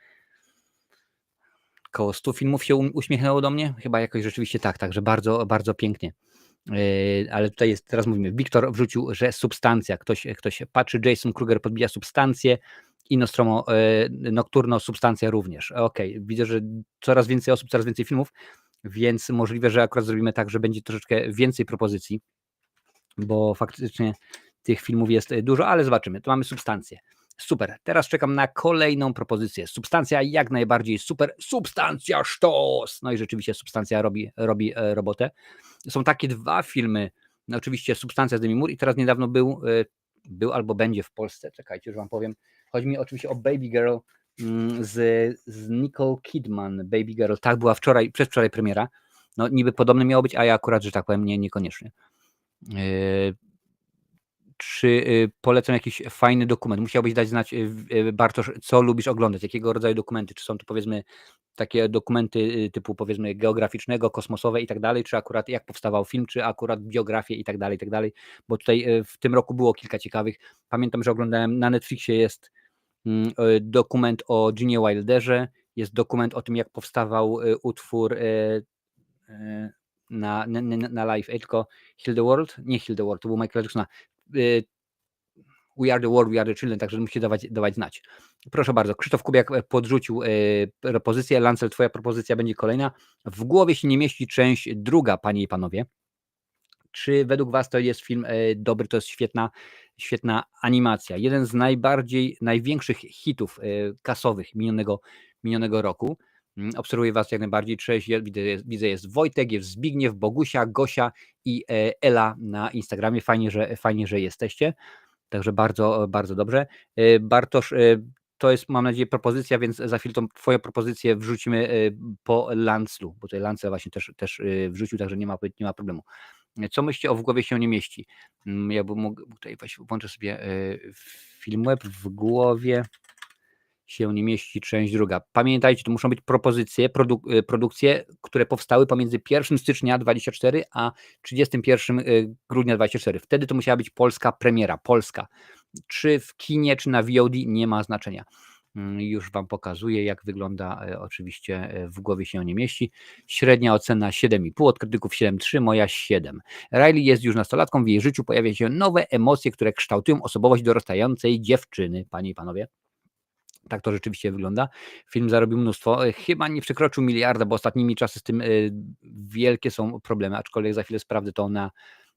Koło 100 filmów się uśmiechnęło do mnie? Chyba jakoś rzeczywiście tak, także bardzo, bardzo pięknie. Ale tutaj jest, teraz mówimy, Wiktor wrzucił, że Substancja, ktoś patrzy, Jason Kruger podbija Substancję i Nostromo Nocturno, Substancja również. Okej, widzę, że coraz więcej osób, coraz więcej filmów, więc możliwe, że akurat zrobimy tak, że będzie troszeczkę więcej propozycji, bo faktycznie tych filmów jest dużo, ale zobaczymy. Tu mamy Substancję. Super, teraz czekam na kolejną propozycję. Substancja jak najbardziej super. Substancja sztos! No i rzeczywiście Substancja robi robotę. Są takie 2 filmy, no oczywiście Substancja z Demi Moore i teraz niedawno był albo będzie w Polsce, czekajcie, już wam powiem. Chodzi mi oczywiście o Baby Girl z Nicole Kidman. Baby Girl, tak, była przedwczoraj premiera. No niby podobne miało być, a ja akurat, że tak powiem, niekoniecznie. Czy polecam jakiś fajny dokument? Musiałbyś dać znać, Bartosz, co lubisz oglądać, jakiego rodzaju dokumenty, czy są to powiedzmy takie dokumenty typu powiedzmy geograficznego, kosmosowe i tak dalej, czy akurat jak powstawał film, czy akurat biografie i tak dalej, bo tutaj w tym roku było kilka ciekawych. Pamiętam, że oglądałem na Netflixie jest dokument o Ginie Wilderze, jest dokument o tym, jak powstawał utwór na Live, tylko Heal the World, nie Heal the World, to był Michael Jacksona. We are the world, we are the children, także musicie dawać znać. Proszę bardzo, Krzysztof Kubiak podrzucił propozycję. Lancel, twoja propozycja będzie kolejna. W głowie się nie mieści część druga, panie i panowie. Czy według was to jest film dobry, to jest świetna animacja. Jeden z największych hitów kasowych minionego roku. Obserwuję was jak najbardziej. Cześć, widzę jest Wojtek, jest Zbigniew, Bogusia, Gosia i Ela na Instagramie. Fajnie, że jesteście. Także bardzo, bardzo dobrze. Bartosz, to jest, mam nadzieję, propozycja, więc za chwilę tą twoją propozycję wrzucimy po Lanclu, bo tutaj Lancel właśnie też wrzucił, także nie ma problemu. Co myślicie o W głowie się nie mieści? Ja bym mógł tutaj włączę sobie Filmweb, W głowie się nie mieści część druga. Pamiętajcie, to muszą być propozycje, produkcje, które powstały pomiędzy 1 stycznia 24 a 31 grudnia 24. Wtedy to musiała być polska premiera, polska. Czy w kinie, czy na VOD, nie ma znaczenia. Już Wam pokazuję, jak wygląda, oczywiście w głowie się nie mieści. Średnia ocena 7,5, od krytyków 7,3, moja 7. Riley jest już nastolatką, w jej życiu pojawiają się nowe emocje, które kształtują osobowość dorastającej dziewczyny, panie i panowie. Tak to rzeczywiście wygląda. Film zarobił mnóstwo. Chyba nie przekroczył miliarda, bo ostatnimi czasy z tym wielkie są problemy, aczkolwiek za chwilę sprawdzę to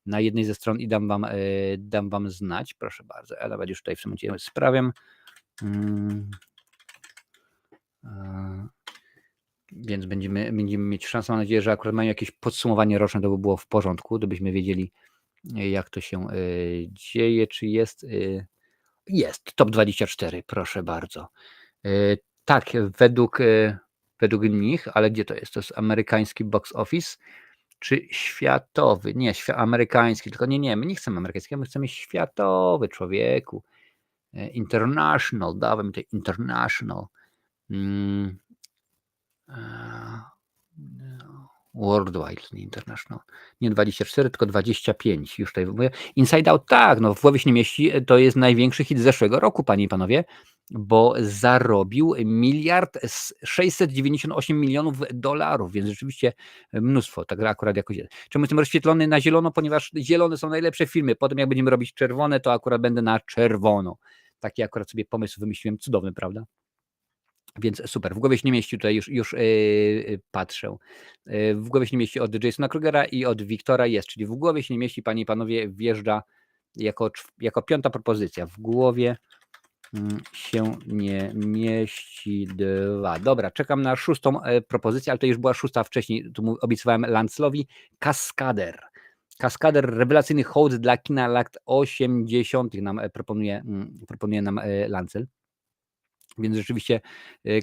na jednej ze stron i dam wam znać. Proszę bardzo, ja nawet już tutaj w tym momencie sprawiam. Więc będziemy mieć szansę. Mam nadzieję, że akurat mają jakieś podsumowanie roczne, to by było w porządku, gdybyśmy wiedzieli, jak to się dzieje. Czy jest? Jest, top 24, proszę bardzo. Tak, według nich, ale gdzie to jest? To jest amerykański box office, czy światowy? Nie, amerykański, tylko nie, my nie chcemy amerykańskiego, my chcemy światowy, człowieku. International, dawaj mi to international. Worldwide, nie international. Nie 24, tylko 25. Już tutaj mówię. Inside Out, tak, no w głowie się nie mieści. To jest największy hit zeszłego roku, panie i panowie, bo zarobił 1,698 mld $, więc rzeczywiście mnóstwo. Tak akurat jakoś. Czemu jestem rozświetlony na zielono? Ponieważ zielone są najlepsze filmy. Potem jak będziemy robić czerwone, to akurat będę na czerwono. Taki akurat sobie pomysł wymyśliłem, cudowny, prawda? Więc super, w głowie się nie mieści, tutaj już patrzę. W głowie się nie mieści od Jasona Krugera i od Wiktora jest, czyli w głowie się nie mieści, panie i panowie, wjeżdża jako piąta propozycja. W głowie się nie mieści 2. Dobra, czekam na szóstą propozycję, ale to już była szósta wcześniej, tu obiecywałem Lancelowi. Kaskader. Kaskader, rewelacyjny hołd dla kina lat 80. nam proponuje nam Lancel. Więc rzeczywiście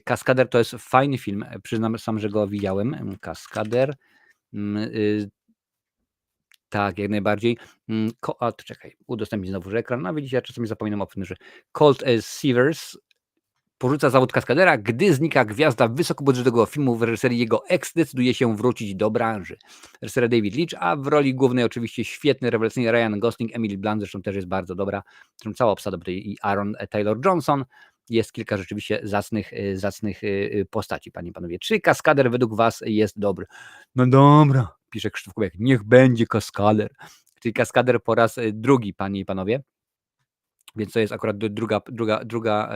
Kaskader to jest fajny film, przyznam sam, że go widziałem. Kaskader. Tak, jak najbardziej. To czekaj, udostępnić znowu ekran. No widzicie, ja czasami zapominam o tym, że Colt Seavers porzuca zawód kaskadera, gdy znika gwiazda wysokobudżetowego filmu. W reżyserii jego ex decyduje się wrócić do branży. Reżyser David Leitch, a w roli głównej oczywiście świetny, rewelacyjny Ryan Gosling, Emily Blunt zresztą też jest bardzo dobra, zresztą cała obsada i Aaron Taylor-Johnson. Jest kilka rzeczywiście zacnych postaci, panie i panowie. Czy Kaskader według was jest dobry? No dobra, pisze Krzysztof Kubiak, niech będzie Kaskader. Czyli Kaskader po raz drugi, panie i panowie. Więc to jest akurat druga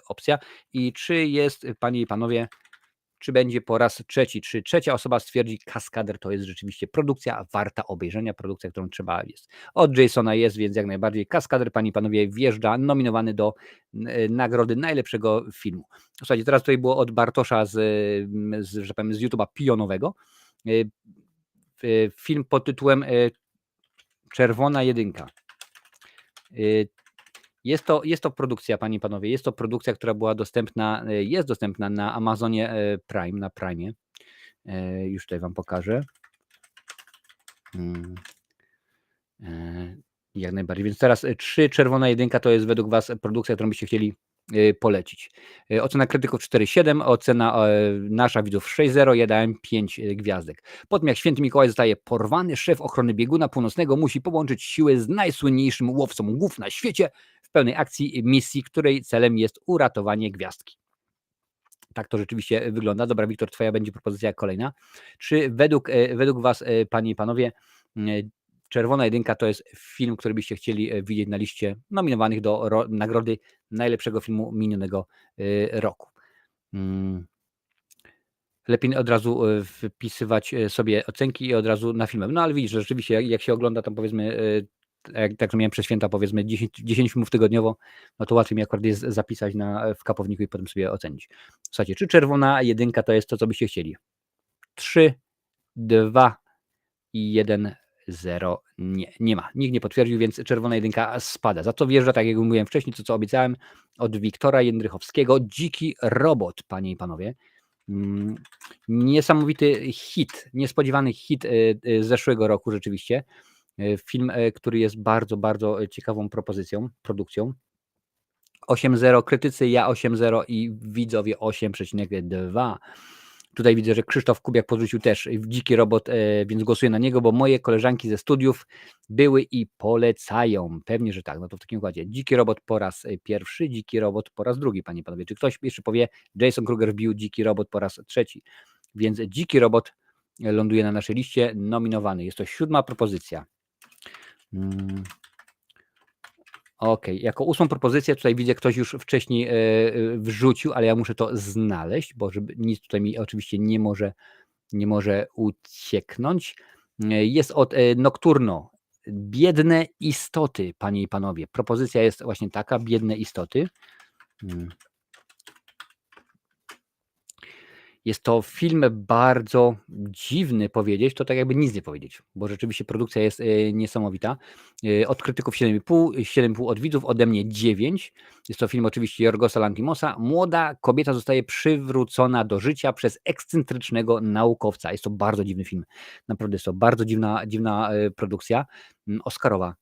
opcja. I czy jest, panie i panowie, czy będzie po raz trzeci, czy trzecia osoba stwierdzi, Kaskader to jest rzeczywiście produkcja warta obejrzenia, produkcja, którą trzeba jest. Od Jasona jest, więc jak najbardziej Kaskader, panie i panowie, wjeżdża, nominowany do nagrody najlepszego filmu. Słuchajcie, teraz tutaj było od Bartosza że powiem, z YouTube'a pionowego. Film pod tytułem Czerwona jedynka. Jest to produkcja, panie i panowie, jest to produkcja, która była jest dostępna na Amazonie Prime, na Prime. Już tutaj wam pokażę. Jak najbardziej. Więc teraz 3 Czerwona jedynka to jest według was produkcja, którą byście chcieli polecić. Ocena krytyków 4,7, ocena nasza widzów 6,0, ja dałem 5 gwiazdek. Po tym jak Święty Mikołaj zostaje porwany, szef ochrony bieguna północnego musi połączyć siły z najsłynniejszym łowcą głów na świecie w pełnej akcji misji, której celem jest uratowanie gwiazdki. Tak to rzeczywiście wygląda. Dobra, Wiktor, twoja będzie propozycja kolejna. Czy według was, panie i panowie, Czerwona jedynka to jest film, który byście chcieli widzieć na liście nominowanych do nagrody najlepszego filmu minionego roku? Lepiej od razu wpisywać sobie ocenki i od razu na filmem. No ale widzisz, że rzeczywiście jak się ogląda tam powiedzmy, tak miałem przez święta powiedzmy 10 filmów tygodniowo, no to łatwiej mi akurat jest zapisać w kapowniku i potem sobie ocenić. Słuchajcie, czy Czerwona jedynka to jest to, co byście chcieli? 3, 2 i 1, 0. Nie ma. Nikt nie potwierdził, więc Czerwona jedynka spada. Za co wjeżdża, tak jak mówiłem wcześniej, co obiecałem, od Wiktora Jędrychowskiego, Dziki Robot, panie i panowie. Niesamowity hit, niespodziewany hit z zeszłego roku rzeczywiście. Film, który jest bardzo, bardzo ciekawą produkcją. 8,0 krytycy, ja 8,0 i widzowie 8,2. Tutaj widzę, że Krzysztof Kubiak podrzucił też Dziki Robot, więc głosuję na niego, bo moje koleżanki ze studiów były i polecają. Pewnie, że tak. No to w takim układzie Dziki Robot po raz pierwszy, Dziki Robot po raz drugi, panie i panowie. Czy ktoś jeszcze powie, Jason Kruger wbił Dziki Robot po raz trzeci? Więc Dziki Robot ląduje na naszej liście nominowany. Jest to 7. propozycja. Okej, jako 8. propozycję tutaj widzę, ktoś już wcześniej wrzucił, ale ja muszę to znaleźć, bo żeby nic tutaj mi oczywiście nie może ucieknąć. Jest od Nocturno. Biedne istoty, panie i panowie. Propozycja jest właśnie taka, biedne istoty. Jest to film bardzo dziwny powiedzieć, to tak jakby nic nie powiedzieć, bo rzeczywiście produkcja jest niesamowita. Od krytyków 7,5, 7,5 od widzów, ode mnie 9. Jest to film oczywiście Jorgosa Lanthimosa. Młoda kobieta zostaje przywrócona do życia przez ekscentrycznego naukowca. Jest to bardzo dziwny film. Naprawdę jest to bardzo dziwna produkcja. Oscarowa.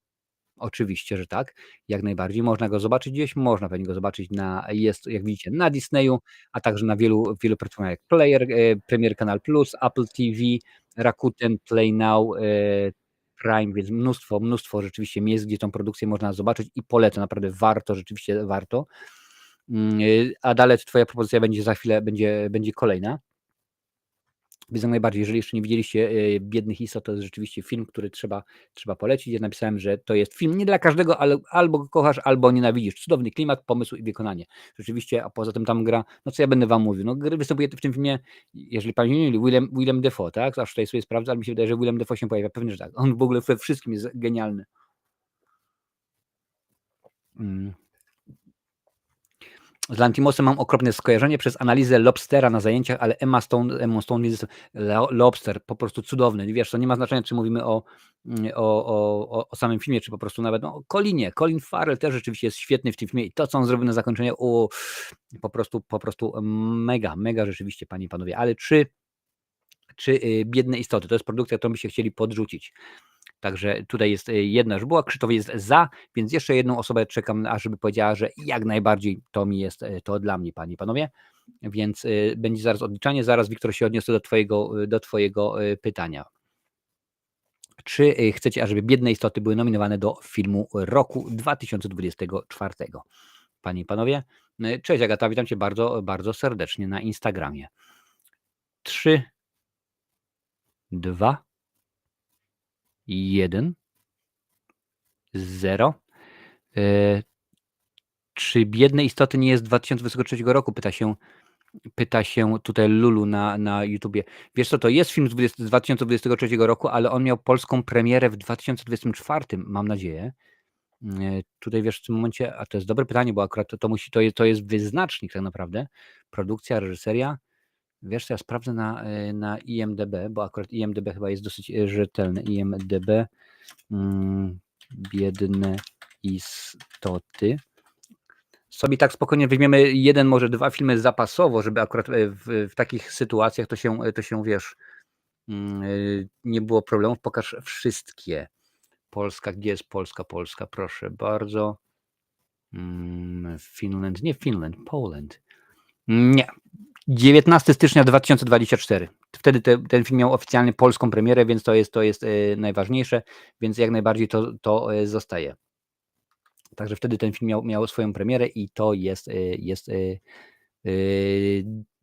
Oczywiście, że tak, jak najbardziej. Można go zobaczyć gdzieś, można pewnie go zobaczyć jest, jak widzicie, na Disneyu, a także na wielu platformach jak Player, Premier Canal Plus, Apple TV, Rakuten, Play Now, Prime, więc mnóstwo rzeczywiście miejsc, gdzie tą produkcję można zobaczyć i polecam, naprawdę warto, rzeczywiście warto. A dalej twoja propozycja będzie za chwilę, będzie kolejna. Więc jak najbardziej, jeżeli jeszcze nie widzieliście Biednych Istot, to jest rzeczywiście film, który trzeba polecić. Ja napisałem, że to jest film nie dla każdego, ale albo go kochasz, albo nienawidzisz. Cudowny klimat, pomysł i wykonanie. Rzeczywiście, a poza tym tam gra, no co ja będę wam mówił, no występuje w tym filmie, jeżeli pamiętam, nie mieli, Willem Dafoe, tak? Aż tutaj sobie sprawdzę, ale mi się wydaje, że Willem Dafoe się pojawia. Pewnie, że tak. On w ogóle we wszystkim jest genialny. Z Lanthimosem mam okropne skojarzenie przez analizę Lobstera na zajęciach, ale Emma Stone jest Lobster, po prostu cudowny. Wiesz, to nie ma znaczenia, czy mówimy o samym filmie, czy po prostu nawet o Colinie. Colin Farrell też rzeczywiście jest świetny w tym filmie i to, co on zrobił na zakończenie, po prostu mega rzeczywiście, panie i panowie. Ale czy Biedne Istoty, to jest produkcja, którą byście chcieli podrzucić. Także tutaj jest jedna już była, Krzysztof jest za, więc jeszcze jedną osobę czekam, ażeby powiedziała, że jak najbardziej to dla mnie, panie i panowie. Więc będzie zaraz odliczanie, zaraz Wiktor się odniosę do twojego pytania. Czy chcecie, ażeby Biedne Istoty były nominowane do filmu roku 2024? Panie i panowie, cześć Agata, witam cię bardzo serdecznie na Instagramie. 3, 2, 1, 0. Czy Biedne Istoty nie jest z 2023 roku? Pyta się tutaj Lulu na YouTubie. Wiesz co, to jest film z 2023 roku, ale on miał polską premierę w 2024, mam nadzieję. Tutaj wiesz, w tym momencie, a to jest dobre pytanie, bo akurat to jest wyznacznik tak naprawdę. Produkcja, reżyseria. Wiesz co, ja sprawdzę na IMDb, bo akurat IMDb chyba jest dosyć rzetelny. IMDb, Biedne Istoty. Sobie tak spokojnie weźmiemy 1, może 2 filmy zapasowo, żeby akurat w takich sytuacjach to się wiesz, nie było problemów. Pokaż wszystkie. Polska, gdzie jest Polska? Proszę bardzo. Finland, nie Finland, Poland. Nie. 19 stycznia 2024. Wtedy ten film miał oficjalnie polską premierę, więc to jest najważniejsze, więc jak najbardziej to zostaje. Także wtedy ten film miał swoją premierę i to jest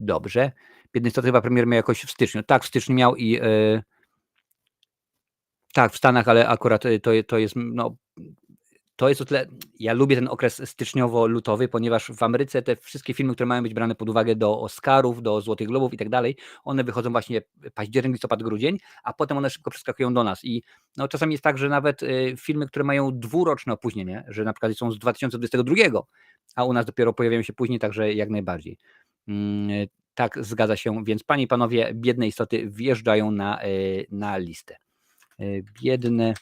dobrze. Biedny Istoty chyba premier miał jakoś w styczniu. Tak, w styczniu miał i tak, w Stanach, ale akurat to jest, no, to jest o tyle, ja lubię ten okres styczniowo-lutowy, ponieważ w Ameryce te wszystkie filmy, które mają być brane pod uwagę do Oscarów, do Złotych Globów i tak dalej, one wychodzą właśnie październik, listopad, grudzień, a potem one szybko przeskakują do nas i no, czasami jest tak, że nawet filmy, które mają dwuroczne opóźnienie, że na przykład są z 2022, a u nas dopiero pojawiają się później, także jak najbardziej. Tak, zgadza się, więc panie i panowie, Biedne Istoty wjeżdżają na listę. Biedne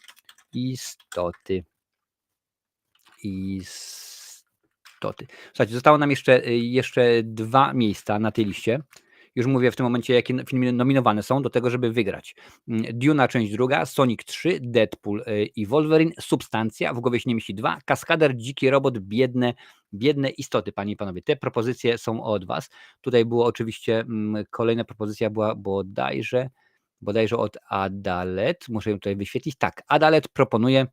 Istoty. Słuchajcie, zostało nam jeszcze 2 miejsca na tej liście. już mówię w tym momencie, jakie filmy nominowane są do tego, żeby wygrać. Duna część druga, Sonic 3, Deadpool i Wolverine, Substancja, W głowie się nie mieści 2, Kaskader, Dziki robot, Biedne istoty, panie i panowie. Te propozycje są od was. Tutaj było oczywiście, kolejna propozycja była bodajże od Adalet. Muszę ją tutaj wyświetlić. Tak, Adalet proponuje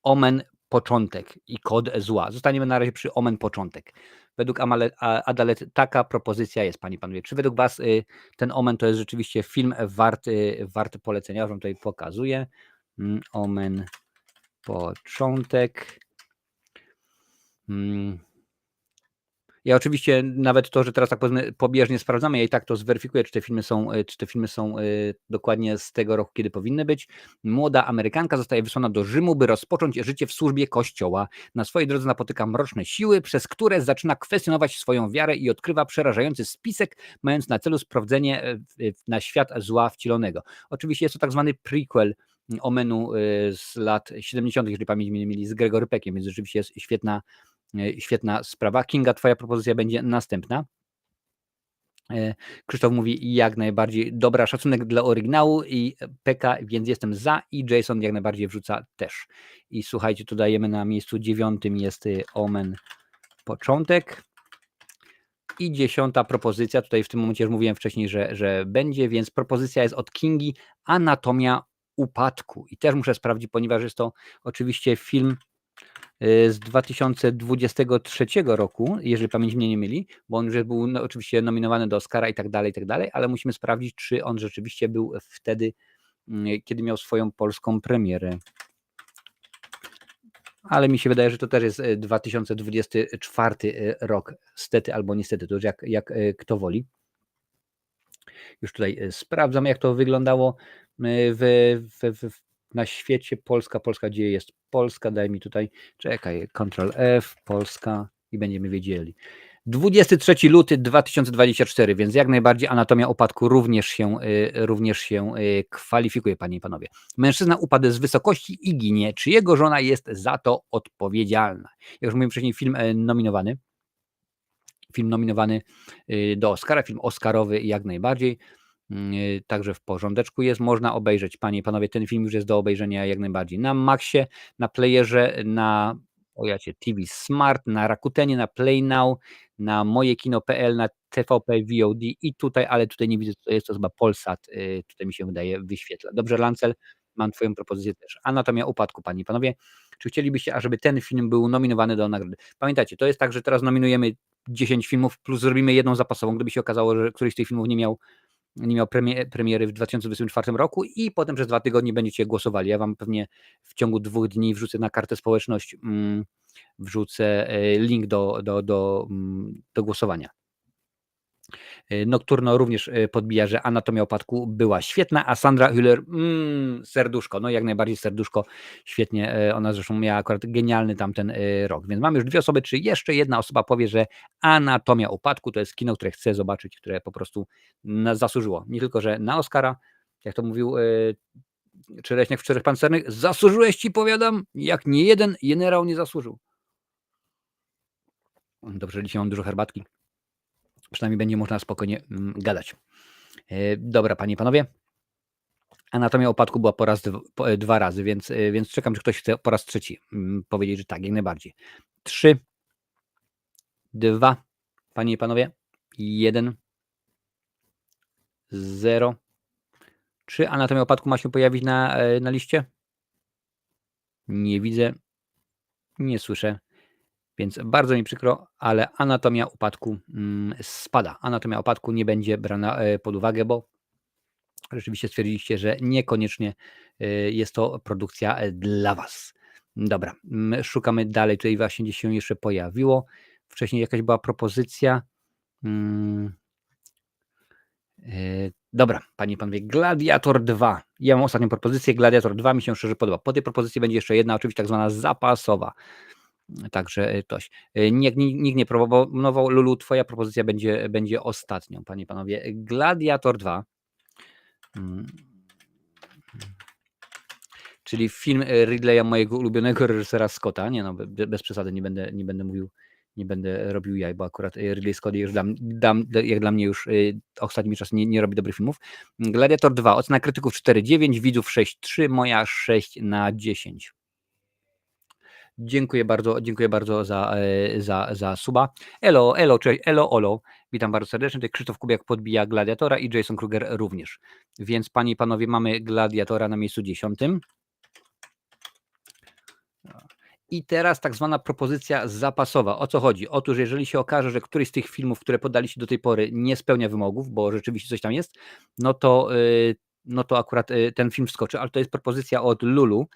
Omen Początek i Kod Zła. Zostaniemy na razie przy Omen Początek. Według Adalet taka propozycja jest, panie i panowie. Czy według was ten Omen to jest rzeczywiście film warty polecenia? Ja wam tutaj pokazuję. Omen Początek. Ja oczywiście nawet to, że teraz tak powiedzmy pobieżnie sprawdzamy, ja i tak to zweryfikuję, czy te filmy są dokładnie z tego roku, kiedy powinny być. Młoda Amerykanka zostaje wysłana do Rzymu, by rozpocząć życie w służbie Kościoła. Na swojej drodze napotyka mroczne siły, przez które zaczyna kwestionować swoją wiarę i odkrywa przerażający spisek, mając na celu sprowadzenie na świat zła wcielonego. Oczywiście jest to tak zwany prequel Omenu z lat 70., jeżeli pamięć mnie nie myli, z Gregory Peckiem, więc rzeczywiście jest świetna sprawa. Kinga, twoja propozycja będzie następna. Krzysztof mówi jak najbardziej dobra, szacunek dla oryginału i PK, więc jestem za i Jason jak najbardziej wrzuca też. I słuchajcie, tu dajemy na miejscu 9 jest Omen Początek i 10 propozycja, tutaj w tym momencie już mówiłem wcześniej, że będzie, więc propozycja jest od Kingi Anatomia Upadku i też muszę sprawdzić, ponieważ jest to oczywiście film z 2023 roku, jeżeli pamięć mnie nie myli, bo on już był oczywiście nominowany do Oscara i tak dalej, ale musimy sprawdzić, czy on rzeczywiście był wtedy, kiedy miał swoją polską premierę. Ale mi się wydaje, że to też jest 2024 rok, stety albo niestety, to już jak kto woli. Już tutaj sprawdzam, jak to wyglądało na świecie. Polska, gdzie jest Polska? Daj mi tutaj, czekaj, Ctrl F, Polska i będziemy wiedzieli. 23 luty 2024, więc jak najbardziej Anatomia Upadku również się kwalifikuje, panie i panowie. Mężczyzna upadł z wysokości i ginie. Czy jego żona jest za to odpowiedzialna? Jak już mówiłem wcześniej, film nominowany do Oscara, film oscarowy jak najbardziej. Także w porządeczku jest, można obejrzeć, panie i panowie, ten film już jest do obejrzenia jak najbardziej na Maxie, na playerze, na TV Smart, na Rakutenie, na Play Now, na mojekino.pl, na TVP VOD i tutaj, ale tutaj nie widzę, co to jest, to chyba Polsat, tutaj mi się wydaje wyświetla. Dobrze, Lancel, mam twoją propozycję też. Anatomia Upadku, panie i panowie. Czy chcielibyście, ażeby ten film był nominowany do nagrody? Pamiętajcie, to jest tak, że teraz nominujemy 10 filmów plus zrobimy jedną zapasową, gdyby się okazało, że któryś z tych filmów nie miał premiery w 2024 roku i potem przez 2 tygodnie będziecie głosowali. Ja wam pewnie w ciągu 2 dni wrzucę na kartę społeczność, wrzucę link do głosowania. Nocturno również podbija, że Anatomia Upadku była świetna, a Sandra Hüller, serduszko, no jak najbardziej serduszko, świetnie, ona zresztą miała akurat genialny tamten rok, więc mamy już 2 osoby, czy jeszcze jedna osoba powie, że Anatomia Upadku to jest kino, które chce zobaczyć, które po prostu zasłużyło, nie tylko, że na Oscara, jak to mówił Czereśniak w Czterech Pancernych, zasłużyłeś ci, powiadam, jak nie jeden generał nie zasłużył. Dobrze, dzisiaj mam dużo herbatki. Przynajmniej będzie można spokojnie gadać. Dobra, panie i panowie. Anatomia Upadku była 2 razy, więc czekam, czy ktoś chce po raz 3 powiedzieć, że tak, jak najbardziej. 3, 2, panie i panowie, 1, 0. Czy Anatomia Upadku ma się pojawić na liście? Nie widzę, nie słyszę. Więc bardzo mi przykro, ale Anatomia Upadku spada. Anatomia Upadku nie będzie brana pod uwagę, bo rzeczywiście stwierdziliście, że niekoniecznie jest to produkcja dla was. Dobra, szukamy dalej. Tutaj właśnie gdzieś się jeszcze pojawiło. Wcześniej jakaś była propozycja. Dobra, panie i panowie, Gladiator 2. Ja mam ostatnią propozycję. Gladiator 2 mi się szczerze podoba. Po tej propozycji będzie jeszcze jedna, oczywiście tak zwana zapasowa. Także ktoś. Nikt nie proponował. Lulu, twoja propozycja będzie ostatnią, panie i panowie. Gladiator 2. Czyli film Ridleya, mojego ulubionego reżysera Scotta. Nie no, bez przesady, nie będę nie będę robił jaj, bo akurat Ridley Scott już jak dla mnie już ostatnimi czasy nie robi dobrych filmów. Gladiator 2, ocena krytyków 4,9, widzów 6,3, moja 6/10. Dziękuję bardzo za suba. Elo, cześć, olo. Witam bardzo serdecznie. Tutaj Krzysztof Kubiak podbija Gladiatora i Jason Kruger również. Więc panie i panowie, mamy Gladiatora na miejscu 10. I teraz tak zwana propozycja zapasowa. O co chodzi? Otóż jeżeli się okaże, że któryś z tych filmów, które podaliście do tej pory, nie spełnia wymogów, bo rzeczywiście coś tam jest, no to akurat ten film wskoczy, ale to jest propozycja od Lulu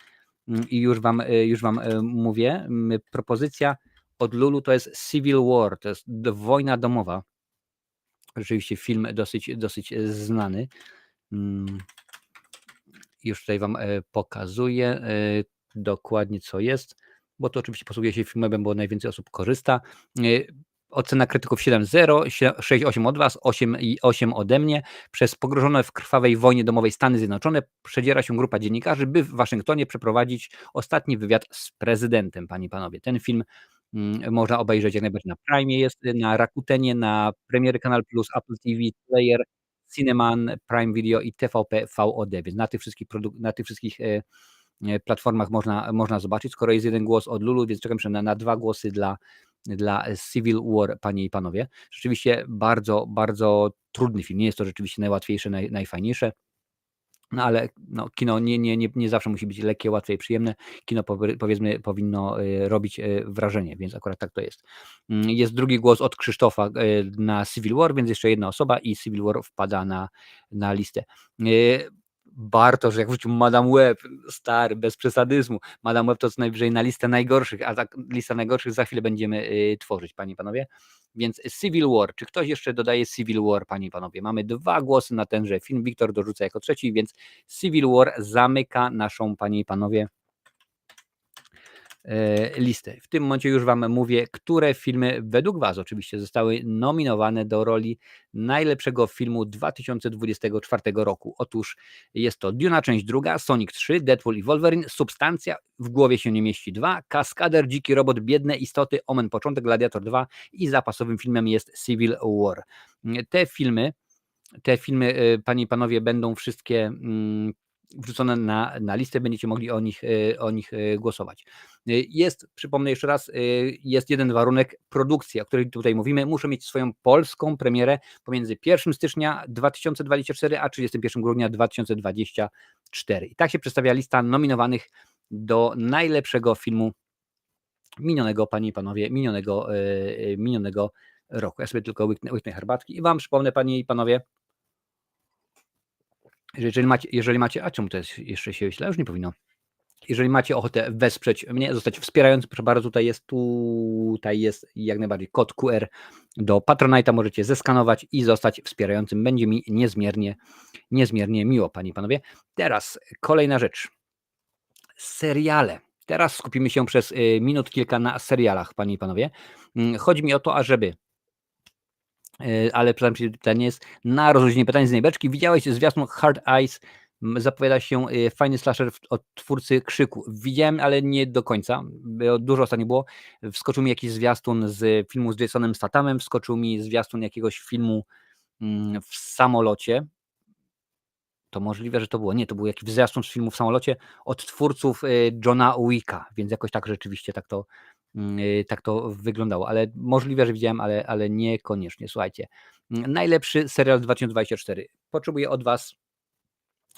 i już wam mówię. Propozycja od Lulu to jest Civil War, to jest wojna domowa. Rzeczywiście film dosyć znany. Już tutaj wam pokazuję dokładnie co jest, bo to oczywiście posługuje się filmem, bo najwięcej osób korzysta. Ocena krytyków 7,0, 6,8 od was, 8,8 ode mnie. Przez pogrążone w krwawej wojnie domowej Stany Zjednoczone przedziera się grupa dziennikarzy, by w Waszyngtonie przeprowadzić ostatni wywiad z prezydentem, panie i panowie. Ten film można obejrzeć jak najbardziej na Prime, jest na Rakutenie, na Premiery Kanal Plus, Apple TV, Player, Cineman, Prime Video i TVP VOD, więc na tych wszystkich platformach można zobaczyć. Skoro jest jeden głos od Lulu, więc czekam jeszcze na 2 głosy dla Civil War, panie i panowie. Rzeczywiście bardzo, bardzo trudny film. Nie jest to rzeczywiście najłatwiejsze, najfajniejsze. No ale kino nie zawsze musi być lekkie, łatwe i przyjemne. Kino powiedzmy powinno robić wrażenie, więc akurat tak to jest. Jest drugi głos od Krzysztofa na Civil War, więc jeszcze jedna osoba i Civil War wpada na listę. Bartosz, jak wrzucił Madame Web, stary, bez przesadyzmu. Madame Web to co najwyżej na listę najgorszych, a tak lista najgorszych za chwilę będziemy tworzyć, panie i panowie. Więc Civil War, czy ktoś jeszcze dodaje Civil War, panie i panowie? Mamy 2 głosy na tenże film, Wiktor dorzuca jako trzeci, więc Civil War zamyka naszą, panie i panowie, listę. W tym momencie już wam mówię, które filmy według was oczywiście zostały nominowane do roli najlepszego filmu 2024 roku. Otóż jest to Duna część 2, Sonic 3, Deadpool i Wolverine, Substancja, W głowie się nie mieści 2, Kaskader, Dziki robot, Biedne istoty, Omen początek, Gladiator 2 i zapasowym filmem jest Civil War. Te filmy, panie i panowie, będą wszystkie wrzucone na listę, będziecie mogli o nich głosować. Przypomnę jeszcze raz, jest jeden warunek, produkcja, o której tutaj mówimy, muszą mieć swoją polską premierę pomiędzy 1 stycznia 2024 a 31 grudnia 2024. I tak się przedstawia lista nominowanych do najlepszego filmu minionego, panie i panowie, minionego roku. Ja sobie tylko łyknę herbatki i wam przypomnę, panie i panowie, jeżeli macie, a czemu to jest jeszcze się wyśla? Już nie powinno. Jeżeli macie ochotę wesprzeć mnie, zostać wspierającym, proszę bardzo, tutaj jest jak najbardziej kod QR do Patronite'a, możecie zeskanować i zostać wspierającym. Będzie mi niezmiernie miło, panie i panowie. Teraz kolejna rzecz. Seriale. Teraz skupimy się przez minut kilka na serialach, panie i panowie. Chodzi mi o to, ażeby ale pytanie jest na rozluźnienie pytań z najbeczki. Widziałeś zwiastun Hard Eyes? Zapowiada się fajny slasher od twórcy Krzyku. Widziałem, ale nie do końca. Dużo ostatnio było. Wskoczył mi jakiś zwiastun z filmu z Jasonem Stathamem, wskoczył mi zwiastun jakiegoś filmu w samolocie. To możliwe, że to było. Nie, to był jakiś zwiastun z filmu w samolocie od twórców Johna Wicka, więc jakoś tak rzeczywiście tak to wyglądało, ale możliwe, że widziałem, ale niekoniecznie. Słuchajcie, najlepszy serial 2024. Potrzebuję od was,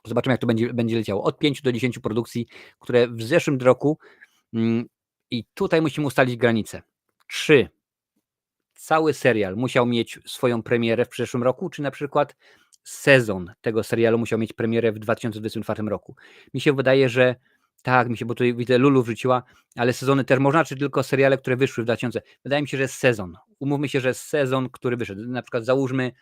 zobaczymy jak to będzie leciało, od 5 do 10 produkcji, które w zeszłym roku i tutaj musimy ustalić granicę. 3. Cały serial musiał mieć swoją premierę w przyszłym roku, czy na przykład sezon tego serialu musiał mieć premierę w 2024 roku. Mi się wydaje, że tak, bo tutaj widzę Lulu wrzuciła, ale sezony też można, czy tylko seriale, które wyszły w 2000. Wydaje mi się, że sezon. Umówmy się, że sezon, który wyszedł. Na przykład załóżmy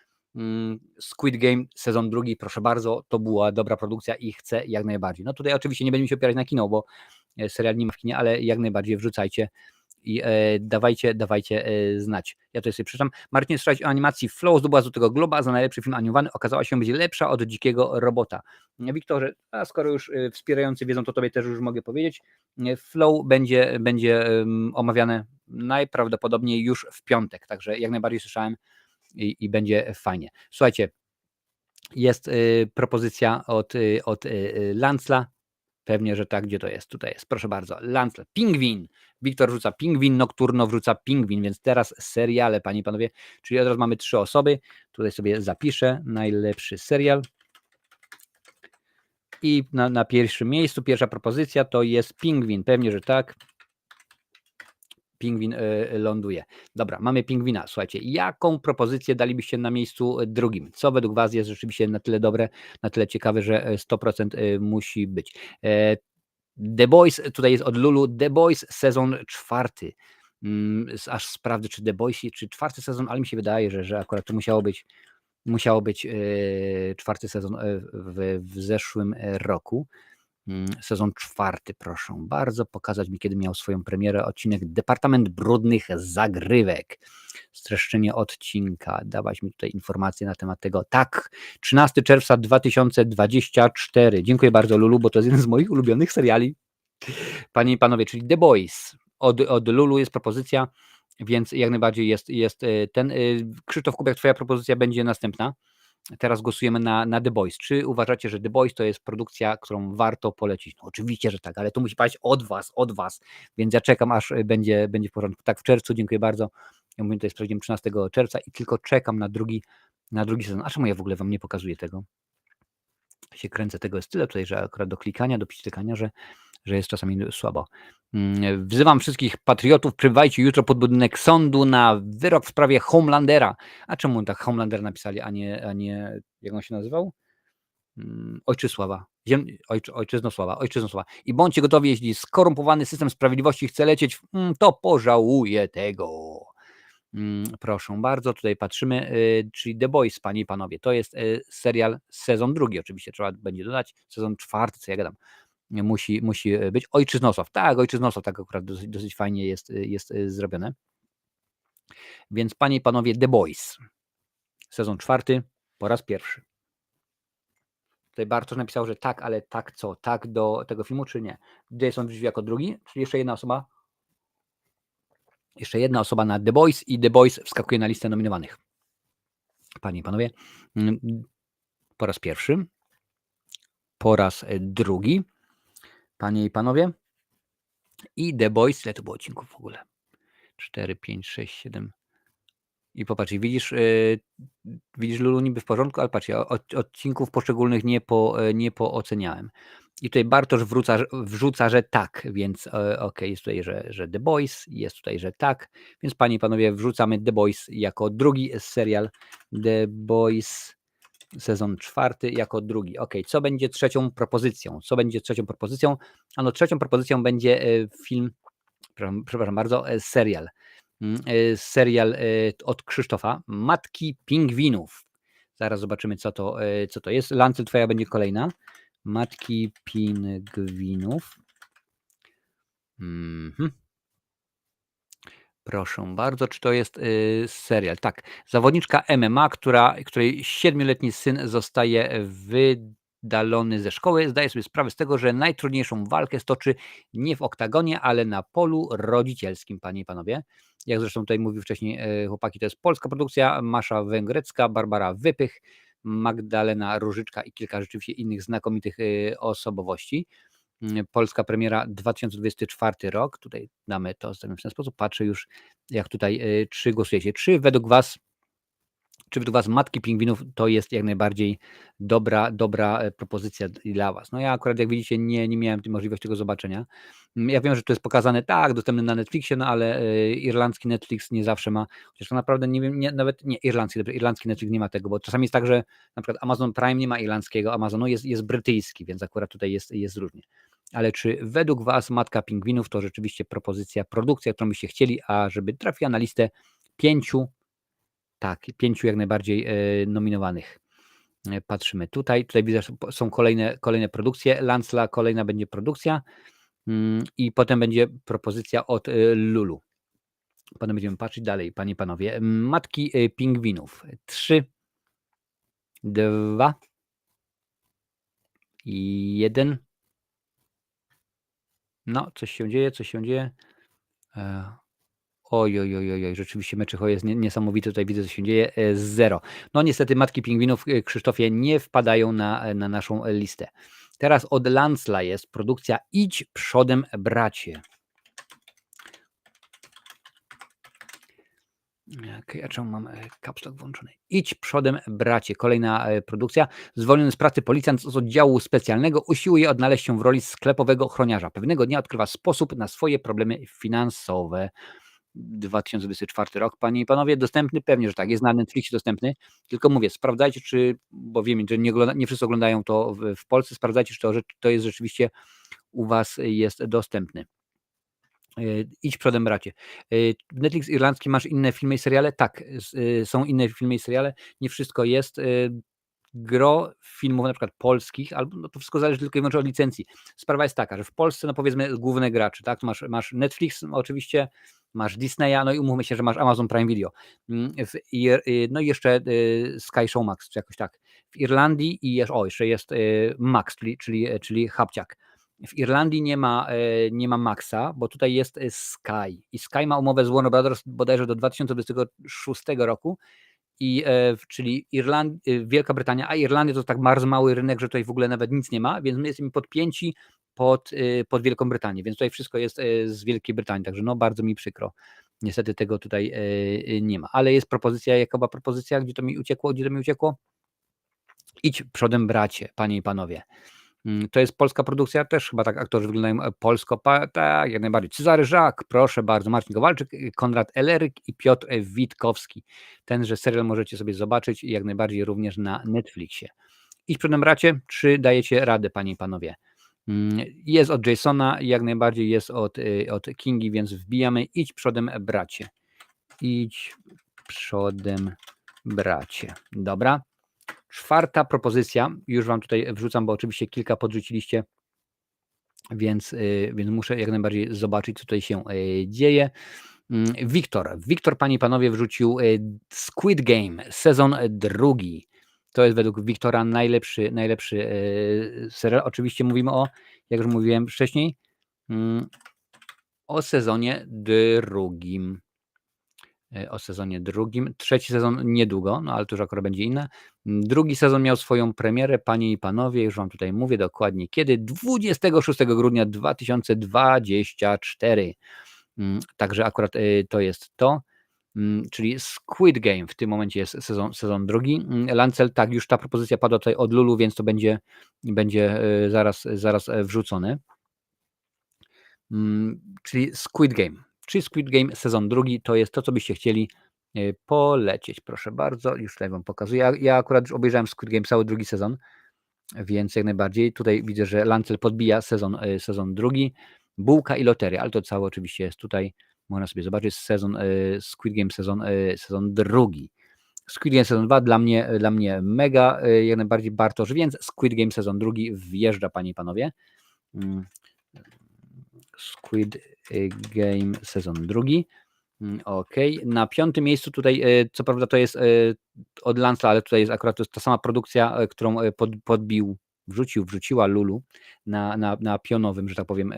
Squid Game, sezon 2, proszę bardzo, to była dobra produkcja i chcę jak najbardziej. No tutaj oczywiście nie będziemy się opierać na kino, bo serial nie ma w kinie, ale jak najbardziej wrzucajcie i dawajcie znać. Ja tutaj sobie przeczytam. Marcin Strzelać o animacji Flow zdobyła Złotego Globa za najlepszy film animowany. Okazała się być lepsza od Dzikiego Robota. Wiktorze, a skoro już wspierający wiedzą, to tobie też już mogę powiedzieć. Flow będzie omawiane najprawdopodobniej już w piątek, także jak najbardziej słyszałem i będzie fajnie. Słuchajcie, jest propozycja od Lancla. Pewnie, że tak, gdzie to jest? Tutaj jest, proszę bardzo. Lancel, Pingwin. Wiktor wrzuca Pingwin, Nocturno wrzuca Pingwin, więc teraz seriale, panie i panowie, czyli od razu mamy 3 osoby. Tutaj sobie zapiszę najlepszy serial. I na pierwszym miejscu, pierwsza propozycja to jest Pingwin, pewnie, że tak. Pingwin ląduje. Dobra, mamy Pingwina. Słuchajcie, jaką propozycję dalibyście na miejscu drugim? Co według was jest rzeczywiście na tyle dobre, na tyle ciekawe, że 100% musi być? The Boys, tutaj jest od Lulu, The Boys sezon 4. Aż sprawdzę, czy The Boys, czy 4. sezon, ale mi się wydaje, że akurat to musiało być 4. sezon w zeszłym roku. Sezon 4, proszę bardzo, pokazać mi, kiedy miał swoją premierę odcinek Departament Brudnych Zagrywek. Streszczenie odcinka, dawać mi tutaj informacje na temat tego. Tak, 13 czerwca 2024. Dziękuję bardzo, Lulu, bo to jest jeden z moich ulubionych seriali. Panie i panowie, czyli The Boys. Od Lulu jest propozycja, więc jak najbardziej jest ten. Krzysztof Kubiak, twoja propozycja będzie następna. Teraz głosujemy na The Boys. Czy uważacie, że The Boys to jest produkcja, którą warto polecić? No, oczywiście, że tak, ale to musi paść od was, więc ja czekam, aż będzie w porządku. Tak, w czerwcu, dziękuję bardzo. Ja mówię, to jest 13 czerwca i tylko czekam na drugi sezon. A czemu ja w ogóle wam nie pokazuję tego? Się kręcę, tego jest tyle tutaj, że akurat do klikania, do przytykania, że jest czasami słabo. Wzywam wszystkich patriotów, przybywajcie jutro pod budynek sądu na wyrok w sprawie Homelandera. A czemu tak Homelander napisali, a nie jak on się nazywał? Ojczysława. Ojczyznosława. I bądźcie gotowi, jeśli skorumpowany system sprawiedliwości chce lecieć, to pożałuje tego. Proszę bardzo, tutaj patrzymy, czyli The Boys, panie i panowie, to jest serial sezon 2, oczywiście trzeba będzie dodać, sezon 4, co ja gadam, musi być. Ojczyznosław, tak akurat dosyć fajnie jest zrobione. Więc panie i panowie, The Boys, sezon 4, po raz pierwszy. Tutaj Bartosz napisał, że tak, ale tak co? Tak do tego filmu, czy nie? Jason wrzucił jako drugi, czyli jeszcze jedna osoba? Jeszcze jedna osoba na The Boys i The Boys wskakuje na listę nominowanych. Panie i panowie, po raz pierwszy, po raz drugi, panie i panowie, i The Boys, ile to było odcinków w ogóle? 4, 5, 6, 7. I popatrz, widzisz Lulu, niby w porządku, ale patrz, ja odcinków poszczególnych nie pooceniałem. I tutaj Bartosz wrzuca, że tak, więc okej, jest tutaj, że The Boys, jest tutaj, że tak, więc panie i panowie, wrzucamy The Boys jako drugi serial, The Boys sezon 4 jako drugi. Okej, co będzie trzecią propozycją? Ano trzecią propozycją będzie film, przepraszam bardzo, serial. Serial od Krzysztofa, Matki Pingwinów. Zaraz zobaczymy, co to jest. Lancel, twoja będzie kolejna. Matki Pingwinów. Proszę bardzo, czy to jest serial? Tak. Zawodniczka MMA, której 7-letni syn zostaje wydalony ze szkoły, zdaje sobie sprawę z tego, że najtrudniejszą walkę stoczy nie w oktagonie, ale na polu rodzicielskim, panie i panowie. Jak zresztą tutaj mówił wcześniej chłopaki, to jest polska produkcja, Masza Węgrecka, Barbara Wypych, Magdalena Różyczka i kilka rzeczywiście innych znakomitych osobowości. Polska premiera 2024 rok. Tutaj damy to w ten sposób. Patrzę już, jak tutaj, czy głosujecie. Czy według was Matki Pingwinów to jest jak najbardziej dobra propozycja dla was? No ja akurat, jak widzicie, nie miałem możliwości tego zobaczenia. Ja wiem, że to jest pokazane tak, dostępne na Netflixie, no ale irlandzki Netflix nie zawsze ma, chociaż to naprawdę nie wiem, nawet nie irlandzki Netflix nie ma tego, bo czasami jest tak, że na przykład Amazon Prime nie ma irlandzkiego Amazonu, jest brytyjski, więc akurat tutaj jest różnie. Ale czy według was Matka Pingwinów to rzeczywiście produkcja, którą byście chcieli, a żeby trafiła na listę 5 jak najbardziej nominowanych. Patrzymy tutaj widzę, że są kolejne produkcje. Lancla kolejna będzie produkcja i potem będzie propozycja od Lulu. Potem będziemy patrzeć dalej, panie i panowie. Matki pingwinów. 3, 2 i 1. No, coś się dzieje, coś się dzieje. Oj, oj, oj, oj, oj, rzeczywiście Meczycho jest niesamowity, tutaj widzę, co się dzieje. 0. No niestety matki pingwinów, Krzysztofie, nie wpadają na naszą listę. Teraz od Landsla jest produkcja Idź przodem, bracie. A czemu mam caps lock włączony? Idź przodem, bracie. Kolejna produkcja. Zwolniony z pracy policjant z oddziału specjalnego usiłuje odnaleźć się w roli sklepowego ochroniarza. Pewnego dnia odkrywa sposób na swoje problemy finansowe. 2024 rok, panie i panowie, dostępny? Pewnie, że tak, jest na Netflixie dostępny, tylko mówię, sprawdzajcie, czy, bo wiem, że nie wszyscy oglądają to w Polsce, sprawdzajcie, czy to jest rzeczywiście u was jest dostępny. Idź przodem, bracie. Netflix irlandzki, masz inne filmy i seriale? Tak, są inne filmy i seriale, nie wszystko jest. Gro filmów na przykład polskich, albo no to wszystko zależy tylko i wyłącznie od licencji. Sprawa jest taka, że w Polsce, no powiedzmy, główne gracze, tak? Masz Netflix oczywiście, masz Disneya, no i umówmy się, że masz Amazon Prime Video. No i jeszcze Sky Showmax, czy jakoś tak. W Irlandii jeszcze jest Max, czyli Hapciak. W Irlandii nie ma Maxa, bo tutaj jest Sky. I Sky ma umowę z Warner Brothers bodajże do 2026 roku. Czyli Wielka Brytania, a Irlandia to tak bardzo mały rynek, że tutaj w ogóle nawet nic nie ma, więc my jesteśmy podpięci pod Wielką Brytanię, więc tutaj wszystko jest z Wielkiej Brytanii, także no bardzo mi przykro. Niestety tego tutaj nie ma, ale jest propozycja, jaka była propozycja, gdzie to mi uciekło? Idź przodem, bracie, panie i panowie. To jest polska produkcja, też chyba tak aktorzy wyglądają polsko, tak, jak najbardziej. Cezary Żak, proszę bardzo, Marcin Kowalczyk, Konrad Eleryk i Piotr Witkowski. Tenże serial możecie sobie zobaczyć jak najbardziej również na Netflixie. Idź przodem, bracie, czy dajecie radę, panie i panowie? Jest od Jasona, jak najbardziej jest od Kingi, więc wbijamy. Idź przodem, bracie. Idź przodem, bracie. Dobra. 4. propozycja, już wam tutaj wrzucam, bo oczywiście kilka podrzuciliście, więc muszę jak najbardziej zobaczyć, co tutaj się dzieje. Wiktor, panie i panowie, wrzucił Squid Game, sezon 2. To jest według Wiktora najlepszy serial. Oczywiście mówimy jak już mówiłem wcześniej, o sezonie 2. O sezonie 2. 3. sezon niedługo, no ale to już akurat będzie inne. 2. sezon miał swoją premierę, panie i panowie, już wam tutaj mówię dokładnie kiedy, 26 grudnia 2024. Także akurat to jest to, czyli Squid Game w tym momencie jest sezon 2. Lancel, tak, już ta propozycja padła tutaj od Lulu, więc to będzie zaraz wrzucone. Czyli Squid Game. Czyli Squid Game sezon 2 to jest to, co byście chcieli polecieć. Proszę bardzo, już tutaj wam pokazuję. Ja akurat już obejrzałem Squid Game cały 2. sezon, więc jak najbardziej. Tutaj widzę, że Lancel podbija sezon 2. Bułka i loteria, ale to całe oczywiście jest tutaj. Można sobie zobaczyć Squid Game sezon 2. Squid Game sezon 2 dla mnie mega, jak najbardziej Bartosz, więc Squid Game sezon 2 wjeżdża, panie i panowie. Squid Game sezon 2. Ok. Na 5. miejscu tutaj, co prawda to jest od Lansa, ale tutaj jest akurat to jest ta sama produkcja, którą wrzuciła Lulu na pionowym, że tak powiem,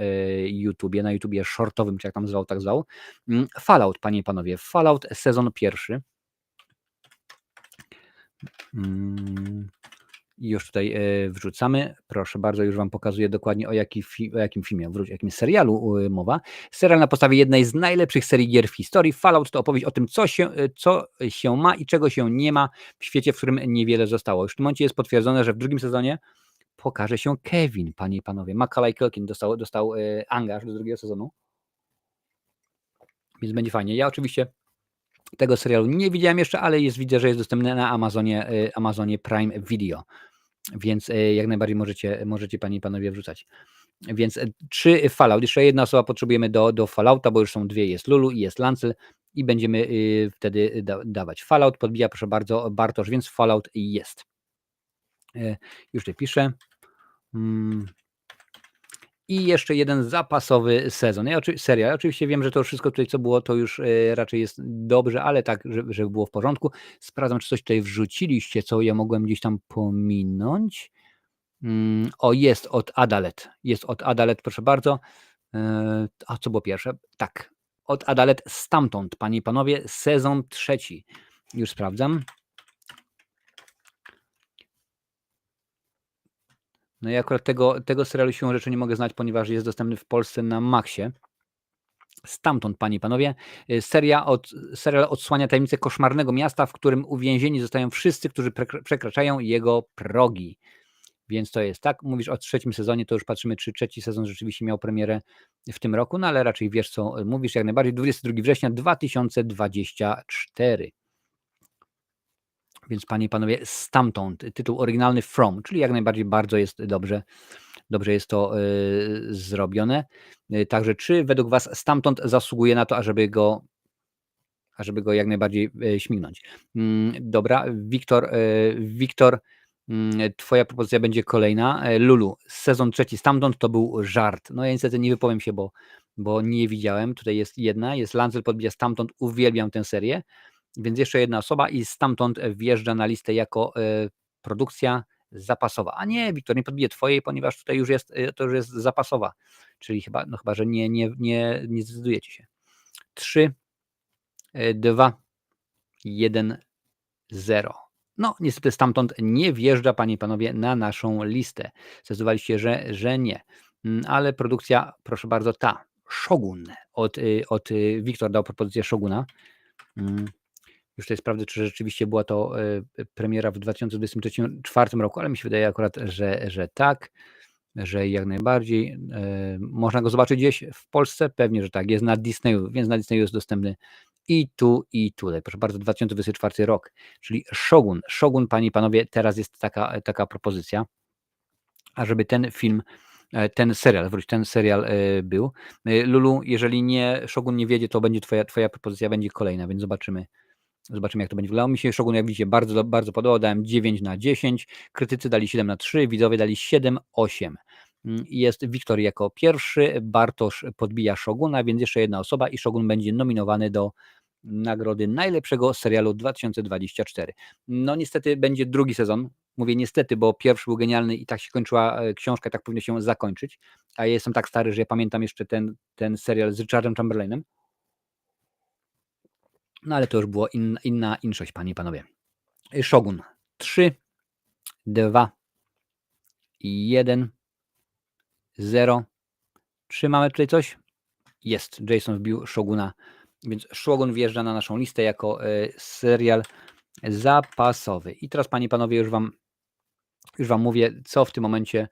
YouTubie, na YouTubie shortowym, czy jak tam zwał, tak zwał. Fallout, panie i panowie, Fallout sezon 1. I już tutaj wrzucamy. Proszę bardzo, już wam pokazuję dokładnie o jakim filmie, o jakim serialu mowa. Serial na podstawie jednej z najlepszych serii gier w historii. Fallout to opowieść o tym, co się ma i czego się nie ma w świecie, w którym niewiele zostało. Już w tym momencie jest potwierdzone, że w 2. sezonie pokaże się Kevin, panie i panowie. Macaulay Culkin dostał angaż do 2. sezonu. Więc będzie fajnie. Ja oczywiście tego serialu nie widziałem jeszcze, ale widzę, że jest dostępny na Amazonie Prime Video. Więc jak najbardziej możecie panie i panowie wrzucać. Więc 3 Fallout. Jeszcze jedna osoba potrzebujemy do Fallouta, bo już są 2. Jest Lulu i jest Lancel i będziemy wtedy dawać. Fallout podbija, proszę bardzo, Bartosz, więc Fallout jest. Już tutaj piszę. I jeszcze jeden zapasowy sezon. Serial. Ja oczywiście wiem, że to wszystko tutaj, co było, to już raczej jest dobrze, ale tak, żeby było w porządku. Sprawdzam, czy coś tutaj wrzuciliście, co ja mogłem gdzieś tam pominąć. O, jest od Adalet. Jest od Adalet, proszę bardzo. A co było pierwsze? Tak, od Adalet Stamtąd, panie i panowie, sezon 3. Już sprawdzam. No i akurat tego serialu siłą rzeczy nie mogę znać, ponieważ jest dostępny w Polsce na Maxie. Stamtąd, panie i panowie, serial odsłania tajemnicę koszmarnego miasta, w którym uwięzieni zostają wszyscy, którzy przekraczają jego progi. Więc to jest tak. Mówisz o 3. sezonie, to już patrzymy, czy 3. sezon rzeczywiście miał premierę w tym roku, no ale raczej wiesz, co mówisz, jak najbardziej. 22 września 2024. Więc panie i panowie, Stamtąd, tytuł oryginalny From, czyli jak najbardziej bardzo jest dobrze jest to zrobione. Także czy według was Stamtąd zasługuje na to, ażeby go jak najbardziej śmignąć? Dobra, Wiktor, twoja propozycja będzie kolejna. Lulu, sezon 3 Stamtąd to był żart. No ja niestety nie wypowiem się, bo nie widziałem. Tutaj jest jedna, jest Lancel podbija Stamtąd, uwielbiam tę serię. Więc jeszcze jedna osoba i Stamtąd wjeżdża na listę jako produkcja zapasowa. A nie, Wiktor, nie podbije twojej, ponieważ tutaj to już jest zapasowa. Czyli chyba że nie zdecydujecie się. 3, 2, 1, 0. No, niestety Stamtąd nie wjeżdża, panie i panowie, na naszą listę. Zdecydowaliście, że nie. Ale produkcja, proszę bardzo, ta Shogun od Wiktor dał propozycję Shoguna. Już tutaj sprawdzę, czy rzeczywiście była to premiera w 2024 roku, ale mi się wydaje akurat, że tak, że jak najbardziej. Można go zobaczyć gdzieś w Polsce? Pewnie, że tak. Jest na Disneyu, więc na Disneyu jest dostępny i tu, i tutaj. Proszę bardzo, 2024 rok, czyli Shogun. Shogun, panie i panowie, teraz jest taka propozycja, ażeby ten film, ten serial był. Lulu, jeżeli Shogun nie wiedzie, to będzie twoja propozycja będzie kolejna, więc zobaczymy, jak to będzie wyglądało. Mi się Shogun, jak widzicie, bardzo, bardzo podobał. Dałem 9/10. Krytycy dali 7/3, widzowie dali 7/8. Jest Wiktor jako pierwszy, Bartosz podbija Shoguna, więc jeszcze jedna osoba i Shogun będzie nominowany do nagrody najlepszego serialu 2024. No niestety będzie drugi sezon. Mówię niestety, bo pierwszy był genialny i tak się kończyła książka, tak powinno się zakończyć. A ja jestem tak stary, że ja pamiętam jeszcze ten serial z Richardem Chamberlainem. No ale to już było inna inszość, panie i panowie. Shogun. 3, 2, 1, 0. Czy mamy tutaj coś? Jest. Jason wbił Shoguna, więc Shogun wjeżdża na naszą listę jako serial zapasowy. I teraz, panie i panowie, już wam mówię, co w tym momencie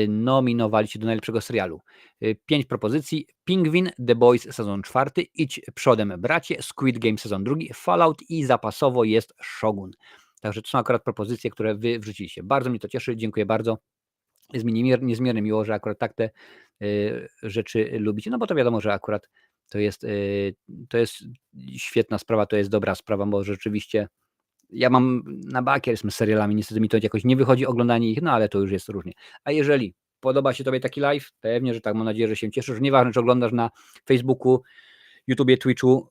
nominowaliście do najlepszego serialu. 5 propozycji. Pingwin, The Boys sezon 4, Idź przodem bracie, Squid Game sezon 2, Fallout i zapasowo jest Shogun. Także to są akurat propozycje, które wy wrzuciliście. Bardzo mnie to cieszy, dziękuję bardzo. Jest mi niezmiernie miło, że akurat tak te rzeczy lubicie, no bo to wiadomo, że akurat to jest świetna sprawa, to jest dobra sprawa, bo rzeczywiście ja mam na bakier z serialami, niestety mi to jakoś nie wychodzi oglądanie ich, no ale to już jest różnie. A jeżeli podoba się tobie taki live, pewnie, że tak, mam nadzieję, że się cieszysz. Nieważne, czy oglądasz na Facebooku, YouTubie, Twitchu,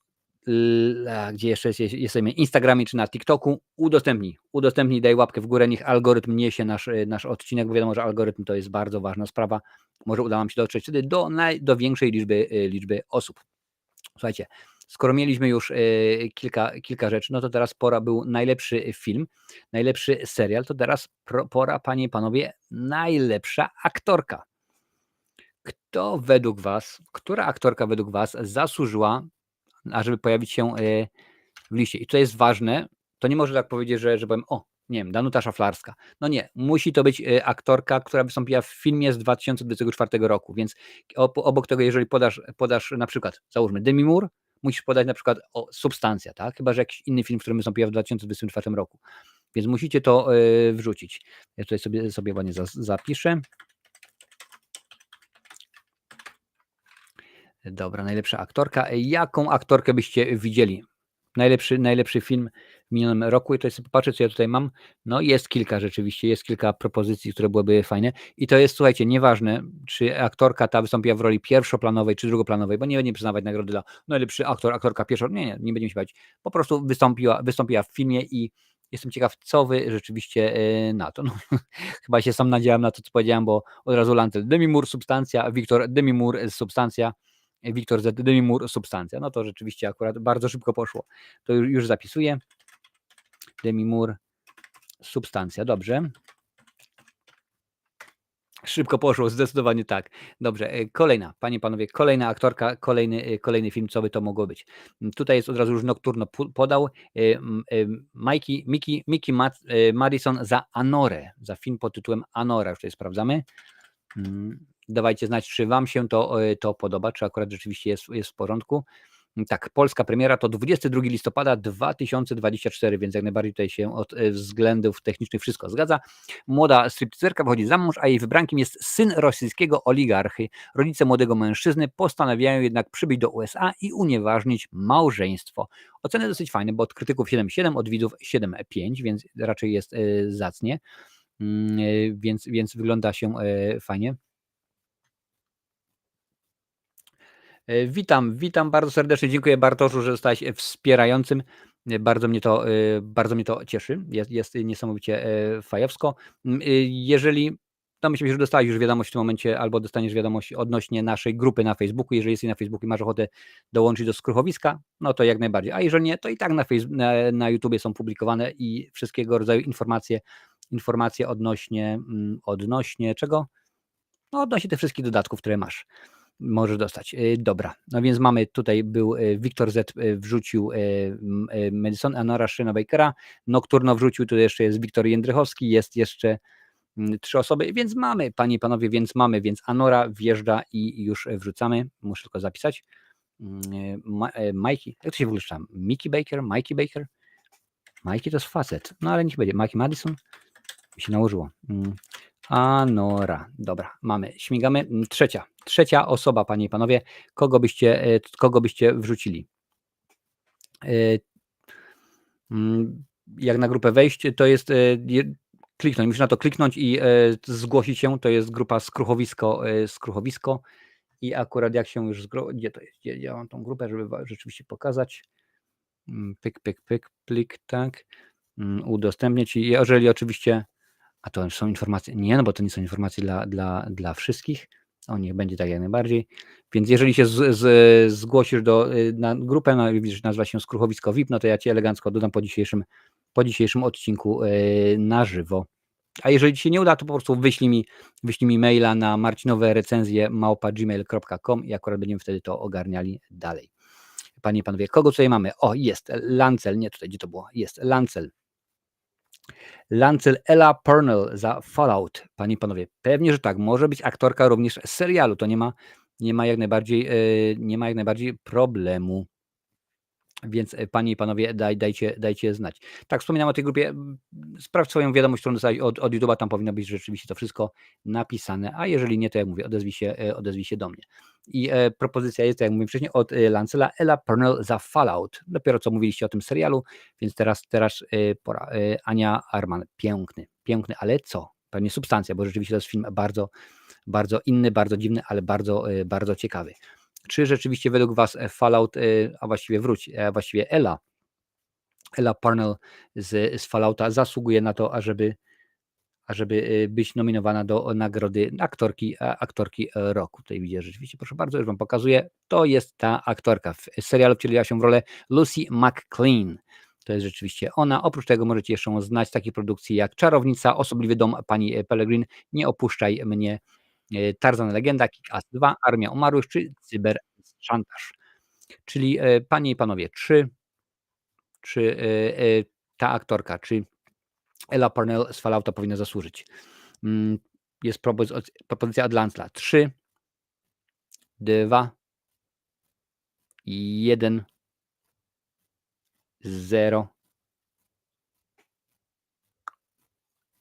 gdzie jeszcze jesteśmy, Instagramie czy na TikToku, udostępnij, daj łapkę w górę, niech algorytm niesie nasz odcinek, bo wiadomo, że algorytm to jest bardzo ważna sprawa. Może uda nam się dotrzeć wtedy do większej liczby osób. Słuchajcie, skoro mieliśmy już kilka rzeczy, no to teraz pora był najlepszy film, najlepszy serial, to teraz pora, panie i panowie, najlepsza aktorka. Która aktorka według was zasłużyła, ażeby pojawić się w liście? I to jest ważne, to nie może tak powiedzieć, że powiem, nie wiem, Danuta Szaflarska. No nie, musi to być aktorka, która wystąpiła w filmie z 2024 roku, więc obok tego, jeżeli podasz na przykład, załóżmy Demi Moore, musisz podać na przykład Substancja, tak? Chyba że jakiś inny film, w którym wystąpiła w 2024 roku. Więc musicie to wrzucić. Ja tutaj sobie ładnie zapiszę. Dobra, najlepsza aktorka. Jaką aktorkę byście widzieli Najlepszy film w minionym roku i to sobie popatrzę, co ja tutaj mam. No jest kilka rzeczywiście, jest kilka propozycji, które byłyby fajne i to jest, słuchajcie, nieważne, czy aktorka ta wystąpiła w roli pierwszoplanowej, czy drugoplanowej, bo nie będziemy przyznawać nagrody dla najlepszy aktor, aktorka nie będziemy się bać. Po prostu wystąpiła w filmie i jestem ciekaw, co wy rzeczywiście na to. No, chyba się sam nadziałem na to, co powiedziałem, bo od razu Lancel Demi Moore, Substancja, Wiktor Demi Moore, Substancja, Wiktor Z. Demi Moore, Substancja. No to rzeczywiście akurat bardzo szybko poszło. To już zapisuję. Demi Moore, Substancja. Dobrze. Szybko poszło, zdecydowanie tak. Dobrze, kolejna, panie i panowie, kolejna aktorka, kolejny film, co by to mogło być. Tutaj jest od razu już Nocturno podał. Mickey Madison za Anorę, za film pod tytułem Anora, już tutaj sprawdzamy. Dawajcie znać, czy wam się to podoba, czy akurat rzeczywiście jest w porządku. Tak, polska premiera to 22 listopada 2024, więc jak najbardziej tutaj się od względów technicznych wszystko zgadza. Młoda stripteaserka wychodzi za mąż, a jej wybrankiem jest syn rosyjskiego oligarchy. Rodzice młodego mężczyzny postanawiają jednak przybyć do USA i unieważnić małżeństwo. Oceny dosyć fajne, bo od krytyków 7,7, od widzów 7,5, więc raczej jest zacnie, więc wygląda się fajnie. Witam bardzo serdecznie. Dziękuję Bartoszu, że zostałeś wspierającym. Bardzo mnie to cieszy. Jest niesamowicie fajowsko. Jeżeli, no myślę, że dostałeś już wiadomość w tym momencie, albo dostaniesz wiadomość odnośnie naszej grupy na Facebooku. Jeżeli jesteś na Facebooku i masz ochotę dołączyć do skruchowiska, no to jak najbardziej. A jeżeli nie, to i tak na YouTubie są publikowane i wszystkiego rodzaju informacje odnośnie czego? No odnośnie tych wszystkich dodatków, które możesz dostać. Dobra, no więc mamy tutaj Wiktor Z wrzucił Madison, Anora Schönebakera, Nocturno wrzucił, tutaj jeszcze jest Wiktor Jędrychowski, jest jeszcze 3 osoby, więc mamy, panie i panowie, więc Anora wjeżdża i już wrzucamy, muszę tylko zapisać. Mikey, jak to się w ogóle czyta? Mikey Baker? Mikey to jest facet, no ale niech będzie, Mikey Madison mi się nałożyło. Anora. Dobra, mamy. Śmigamy. Trzecia osoba, panie i panowie. Kogo byście wrzucili? Jak na grupę wejść, to jest kliknąć. Musisz na to kliknąć i zgłosić się. To jest grupa Skruchowisko. I akurat jak się już gdzie to jest? Gdzie ja mam tą grupę, żeby rzeczywiście pokazać. Pyk, plik, tak. Udostępniać. I jeżeli oczywiście. A to są informacje. Nie, no bo to nie są informacje dla wszystkich. O, niech będzie tak jak najbardziej. Więc jeżeli się zgłosisz na grupę, no, widzisz, nazywa się Skruchowisko VIP, no to ja cię elegancko dodam po dzisiejszym odcinku na żywo. A jeżeli ci się nie uda, to po prostu wyślij mi maila na marcinowerecenzje@gmail.com i akurat będziemy wtedy to ogarniali dalej. Panie i panowie, kogo tutaj mamy? O, jest Lancel, nie tutaj, gdzie to było? Jest Lancel. Ella Purnell za Fallout. Panie i panowie, pewnie, że tak. Może być aktorka również z serialu. To nie ma jak najbardziej problemu. Więc panie i panowie, dajcie znać. Tak, wspominam o tej grupie. Sprawdź swoją wiadomość, którą dostałeś od YouTube'a, tam powinno być rzeczywiście to wszystko napisane, a jeżeli nie, to jak mówię, odezwij się do mnie. I propozycja jest, tak jak mówiłem wcześniej, od Lancela, Ella Purnell za Fallout. Dopiero co mówiliście o tym serialu, więc teraz pora. Ania Arman, piękny, ale co? Pewnie substancja, bo rzeczywiście to jest film bardzo, bardzo inny, bardzo dziwny, ale bardzo, bardzo ciekawy. Czy rzeczywiście według was Fallout, a właściwie Ella Purnell z Fallouta zasługuje na to, ażeby być nominowana do nagrody aktorki roku. Tutaj widzę rzeczywiście, proszę bardzo, już wam pokazuję. To jest ta aktorka. W serialu wcieliła się w rolę Lucy McClean. To jest rzeczywiście ona. Oprócz tego możecie jeszcze ją znać z takich produkcji jak Czarownica, Osobliwy dom pani Pellegrin, Nie opuszczaj mnie, Tarzan Legenda, Kick-Ass 2, Armia Umarłych czy Cyberszantaż. Czyli panie i panowie, czy ta aktorka, czy Ella Purnell z Fallouta powinna zasłużyć? Jest propozycja od Lancela. 3, 2, 1, 0.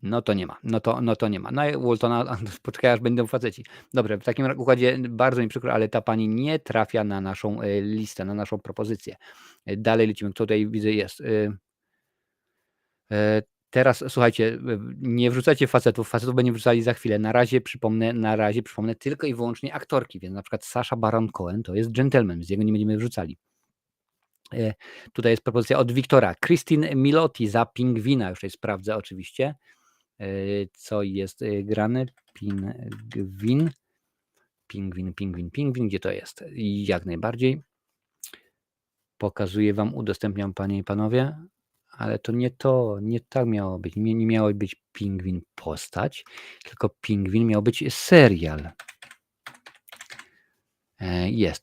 No to nie ma. No to nie ma. No i Waltona poczekaj, aż będą faceci. Dobrze, w takim układzie bardzo mi przykro, ale ta pani nie trafia na naszą, listę, na naszą propozycję. Dalej lecimy. Kto tutaj widzę jest? Teraz słuchajcie, nie wrzucajcie facetów będziemy wrzucali za chwilę. Na razie przypomnę tylko i wyłącznie aktorki, więc na przykład Sacha Baron Cohen to jest gentleman, z jego nie będziemy wrzucali. Tutaj jest propozycja od Wiktora. Christine Milotti za Pingwina, już tutaj sprawdzę oczywiście, co jest grane. Pingwin, gdzie to jest? Jak najbardziej. Pokazuję wam, udostępniam panie i panowie, ale to nie tak miało być. Nie miało być Pingwin postać, tylko Pingwin miał być serial.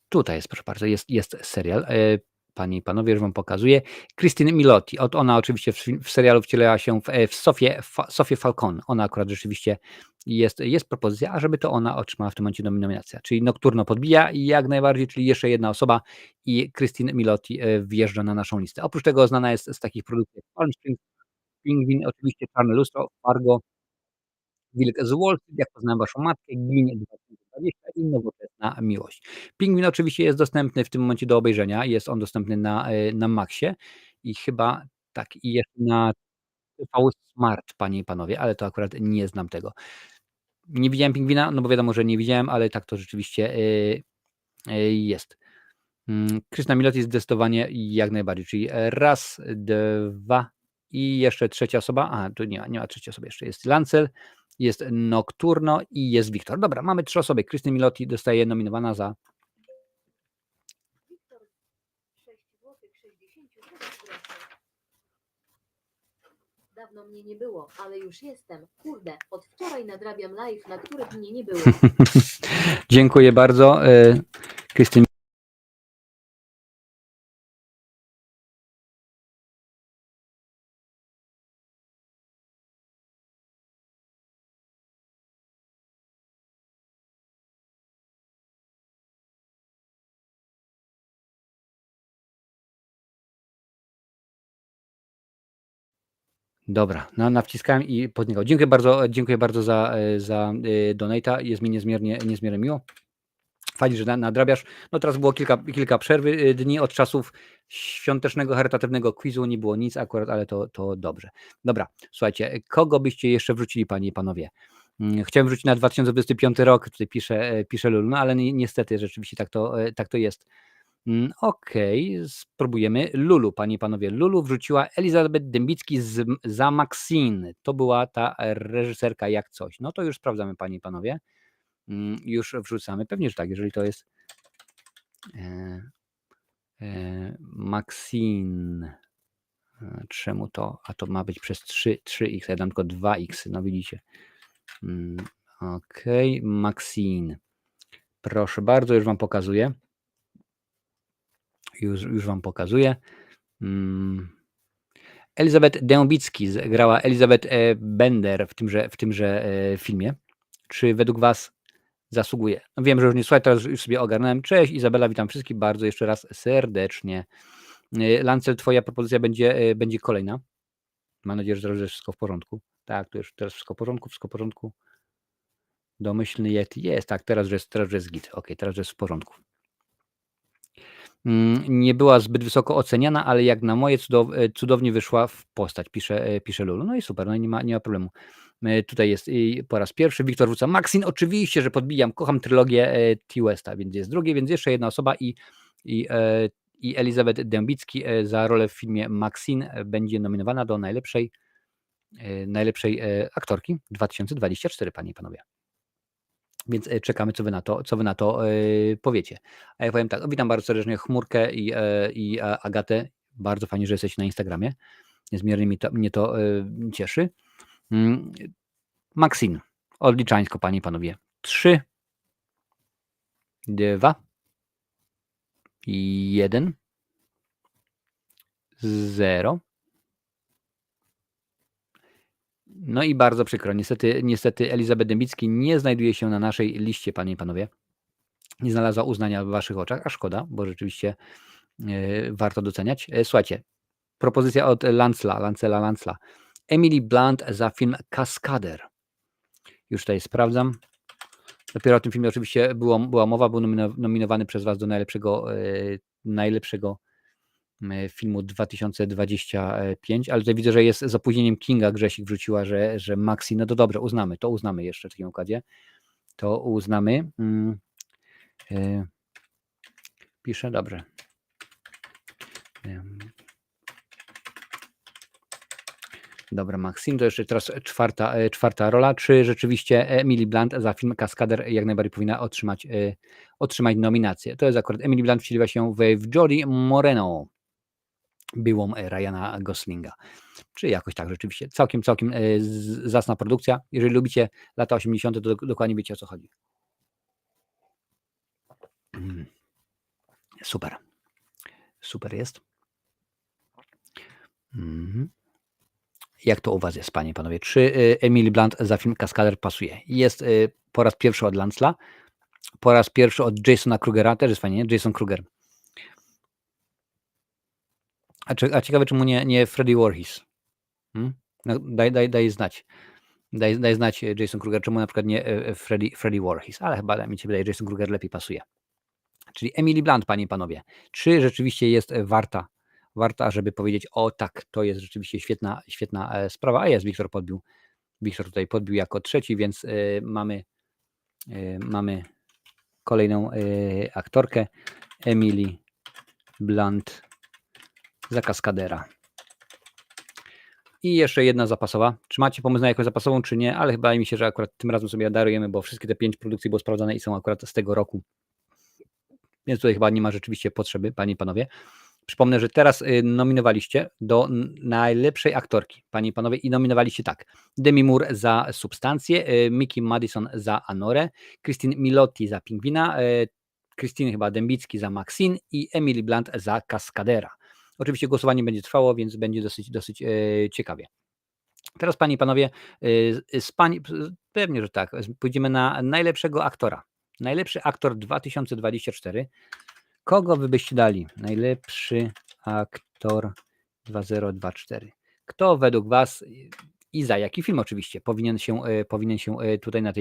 Tutaj jest, proszę bardzo, jest serial. Panie i panowie, już wam pokazuję. Christine Milotti. Ona oczywiście w serialu wcielała się w Sofię Falcon. Ona akurat rzeczywiście jest propozycja, ażeby to ona otrzymała w tym momencie nominację. Czyli Nocturno podbija i jak najbardziej, czyli jeszcze jedna osoba i Christine Milotti wjeżdża na naszą listę. Oprócz tego znana jest z takich produkcji jak Palm Springs, Pingwin, oczywiście Czarne Lustro, Fargo, Wilk z Wall Street, Jak poznałem waszą matkę, Ginie 2020 i Nowoczesna miłość. Pingwin oczywiście jest dostępny w tym momencie do obejrzenia. Jest on dostępny na Maxie i chyba tak, i jeszcze na TV Smart, panie i panowie, ale to akurat nie znam tego. Nie widziałem Pingwina, no bo wiadomo, że nie widziałem, ale tak to rzeczywiście jest. Krystyna Milotti zdecydowanie jak najbardziej, czyli raz, dwa i jeszcze trzecia osoba. Tu nie ma trzeciej osoby, jeszcze jest Lancel, jest Nocturno i jest Wiktor. Dobra, mamy 3 osoby. Krystyna Milotti dostaje nominowana za. Dawno mnie nie było, ale już jestem. Kurde, od wczoraj nadrabiam live, na których mnie nie było. Dziękuję bardzo, Krystyna. Dobra, nawciskałem i podnikał. Dziękuję bardzo za donata. Jest mi niezmiernie miło. Fajnie, że nadrabiasz. No teraz było kilka przerwy dni od czasów świątecznego, charytatywnego quizu. Nie było nic akurat, ale to dobrze. Dobra, słuchajcie, kogo byście jeszcze wrzucili, panie i panowie? Chciałem wrzucić na 2025 rok, tutaj pisze Lulu, no ale niestety rzeczywiście tak to jest. Okej, spróbujemy. Lulu, panie i panowie. Lulu wrzuciła Elizabeth Dębicki za Maxine. To była ta reżyserka jak coś. No to już sprawdzamy, panie i panowie. Już wrzucamy. Pewnie, że tak, jeżeli to jest Maxine. Czemu to? A to ma być przez 3x, ja dam tylko 2x, no widzicie. Okej, Maxine. Proszę bardzo, już wam pokazuję. Już wam pokazuję. Elizabeth Dębicki grała Elizabeth Bender w tymże filmie. Czy według was zasługuje? No wiem, że już nie słuchaj, teraz już sobie ogarnąłem. Cześć Izabela, witam wszystkich bardzo jeszcze raz serdecznie. Lancel, twoja propozycja będzie kolejna. Mam nadzieję, że teraz jest wszystko w porządku. Tak, to już teraz wszystko w porządku. Domyślny jest, tak, teraz jest git. Okej, teraz jest w porządku. Nie była zbyt wysoko oceniana, ale jak na moje cudownie wyszła w postać, pisze Lulu. No i super, no i nie ma problemu. Tutaj jest po raz pierwszy Wiktor wrzuca Maxine, oczywiście, że podbijam, kocham trylogię T. Westa, więc jest drugie, więc jeszcze jedna osoba i Elizabeth Dębicki za rolę w filmie Maxine będzie nominowana do najlepszej aktorki 2024, panie i panowie. Więc czekamy, co wy na to powiecie. A ja powiem tak, witam bardzo serdecznie Chmurkę i Agatę. Bardzo fajnie, że jesteście na Instagramie. Niezmiernie mnie to cieszy. Maxine, odliczańsko, panie i panowie. 3, 2, 1, 0. No i bardzo przykro. Niestety Elizabeth Dębicki nie znajduje się na naszej liście, panie i panowie. Nie znalazła uznania w waszych oczach, a szkoda, bo rzeczywiście warto doceniać. Słuchajcie, propozycja od Lancela. Emily Blunt za film Kaskader. Już tutaj sprawdzam. Dopiero o tym filmie oczywiście była mowa, był nominowany przez Was do najlepszego filmu 2025, ale tutaj widzę, że jest z opóźnieniem Kinga. Grzesik wrzuciła, że Maxi, no to dobrze, to uznamy jeszcze w takim układzie. To uznamy. Piszę, dobrze. Dobra, Maxim, to jeszcze teraz czwarta rola. Czy rzeczywiście Emily Blunt za film Kaskader jak najbardziej powinna otrzymać nominację? To jest akurat Emily Blunt wcieliła się w Jory Moreno, byłą Ryana Goslinga. Czy jakoś tak rzeczywiście. Całkiem zacna produkcja. Jeżeli lubicie lata 80., to dokładnie wiecie, o co chodzi. Super. Super jest. Jak to u Was jest, panie i panowie? Czy Emily Blunt za film Kaskader pasuje? Jest po raz pierwszy od Lancela, po raz pierwszy od Jasona Krugera, też jest fajnie, nie? Jason Kruger. A ciekawe, czemu nie Freddie Voorhees? No, daj znać. Daj znać Jason Kruger, czemu na przykład nie Freddie Voorhees, ale chyba mi się wydaje, że Jason Kruger lepiej pasuje. Czyli Emily Blunt, panie i panowie, czy rzeczywiście jest warta, żeby powiedzieć, o tak, to jest rzeczywiście świetna sprawa, a jest, Wiktor tutaj podbił jako trzeci, więc mamy kolejną aktorkę, Emily Blunt za Kaskadera. I jeszcze jedna zapasowa. Czy macie pomysł na jakąś zapasową, czy nie? Ale chyba mi się, że akurat tym razem sobie darujemy, bo wszystkie te 5 produkcji było sprawdzone i są akurat z tego roku. Więc tutaj chyba nie ma rzeczywiście potrzeby, panie i panowie. Przypomnę, że teraz nominowaliście do najlepszej aktorki, panie i panowie, i nominowaliście tak. Demi Moore za Substancję, Mickey Madison za Anorę, Christine Milioti za Pingwina, Christine chyba Dębicki za Maxine i Emily Blunt za Kaskadera. Oczywiście głosowanie będzie trwało, więc będzie dosyć ciekawie. Teraz, panie i panowie, pewnie, że tak, pójdziemy na najlepszego aktora. Najlepszy aktor 2024. Kogo wy byście dali? Najlepszy aktor 2024. Kto według was i za jaki film oczywiście powinien się tutaj na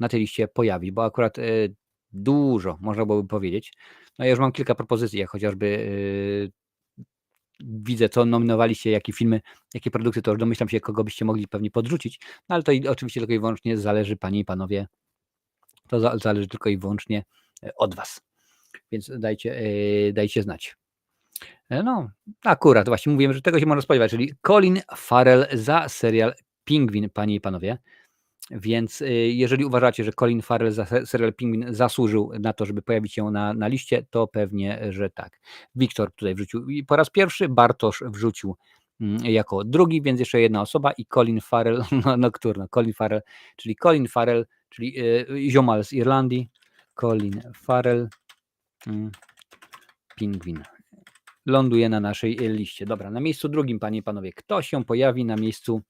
tej liście pojawić, bo akurat dużo można byłoby powiedzieć. No ja już mam kilka propozycji, jak chociażby widzę, co nominowaliście, jakie filmy, jakie produkcje, to już domyślam się, kogo byście mogli pewnie podrzucić, no ale to oczywiście tylko i wyłącznie zależy, panie i panowie, to zależy tylko i wyłącznie od was. Więc dajcie znać. No, akurat właśnie mówiłem, że tego się można spodziewać, czyli Colin Farrell za serial Pingwin, panie i panowie. Więc jeżeli uważacie, że Colin Farrell za serial Pingwin zasłużył na to, żeby pojawić się na liście, to pewnie, że tak. Wiktor tutaj wrzucił po raz pierwszy, Bartosz wrzucił jako drugi, więc jeszcze jedna osoba i Colin Farrell, Colin Farrell, czyli ziomal z Irlandii, Colin Farrell, Pingwin. Ląduje na naszej liście. Dobra, na miejscu drugim, panie i panowie, kto się pojawi na miejscu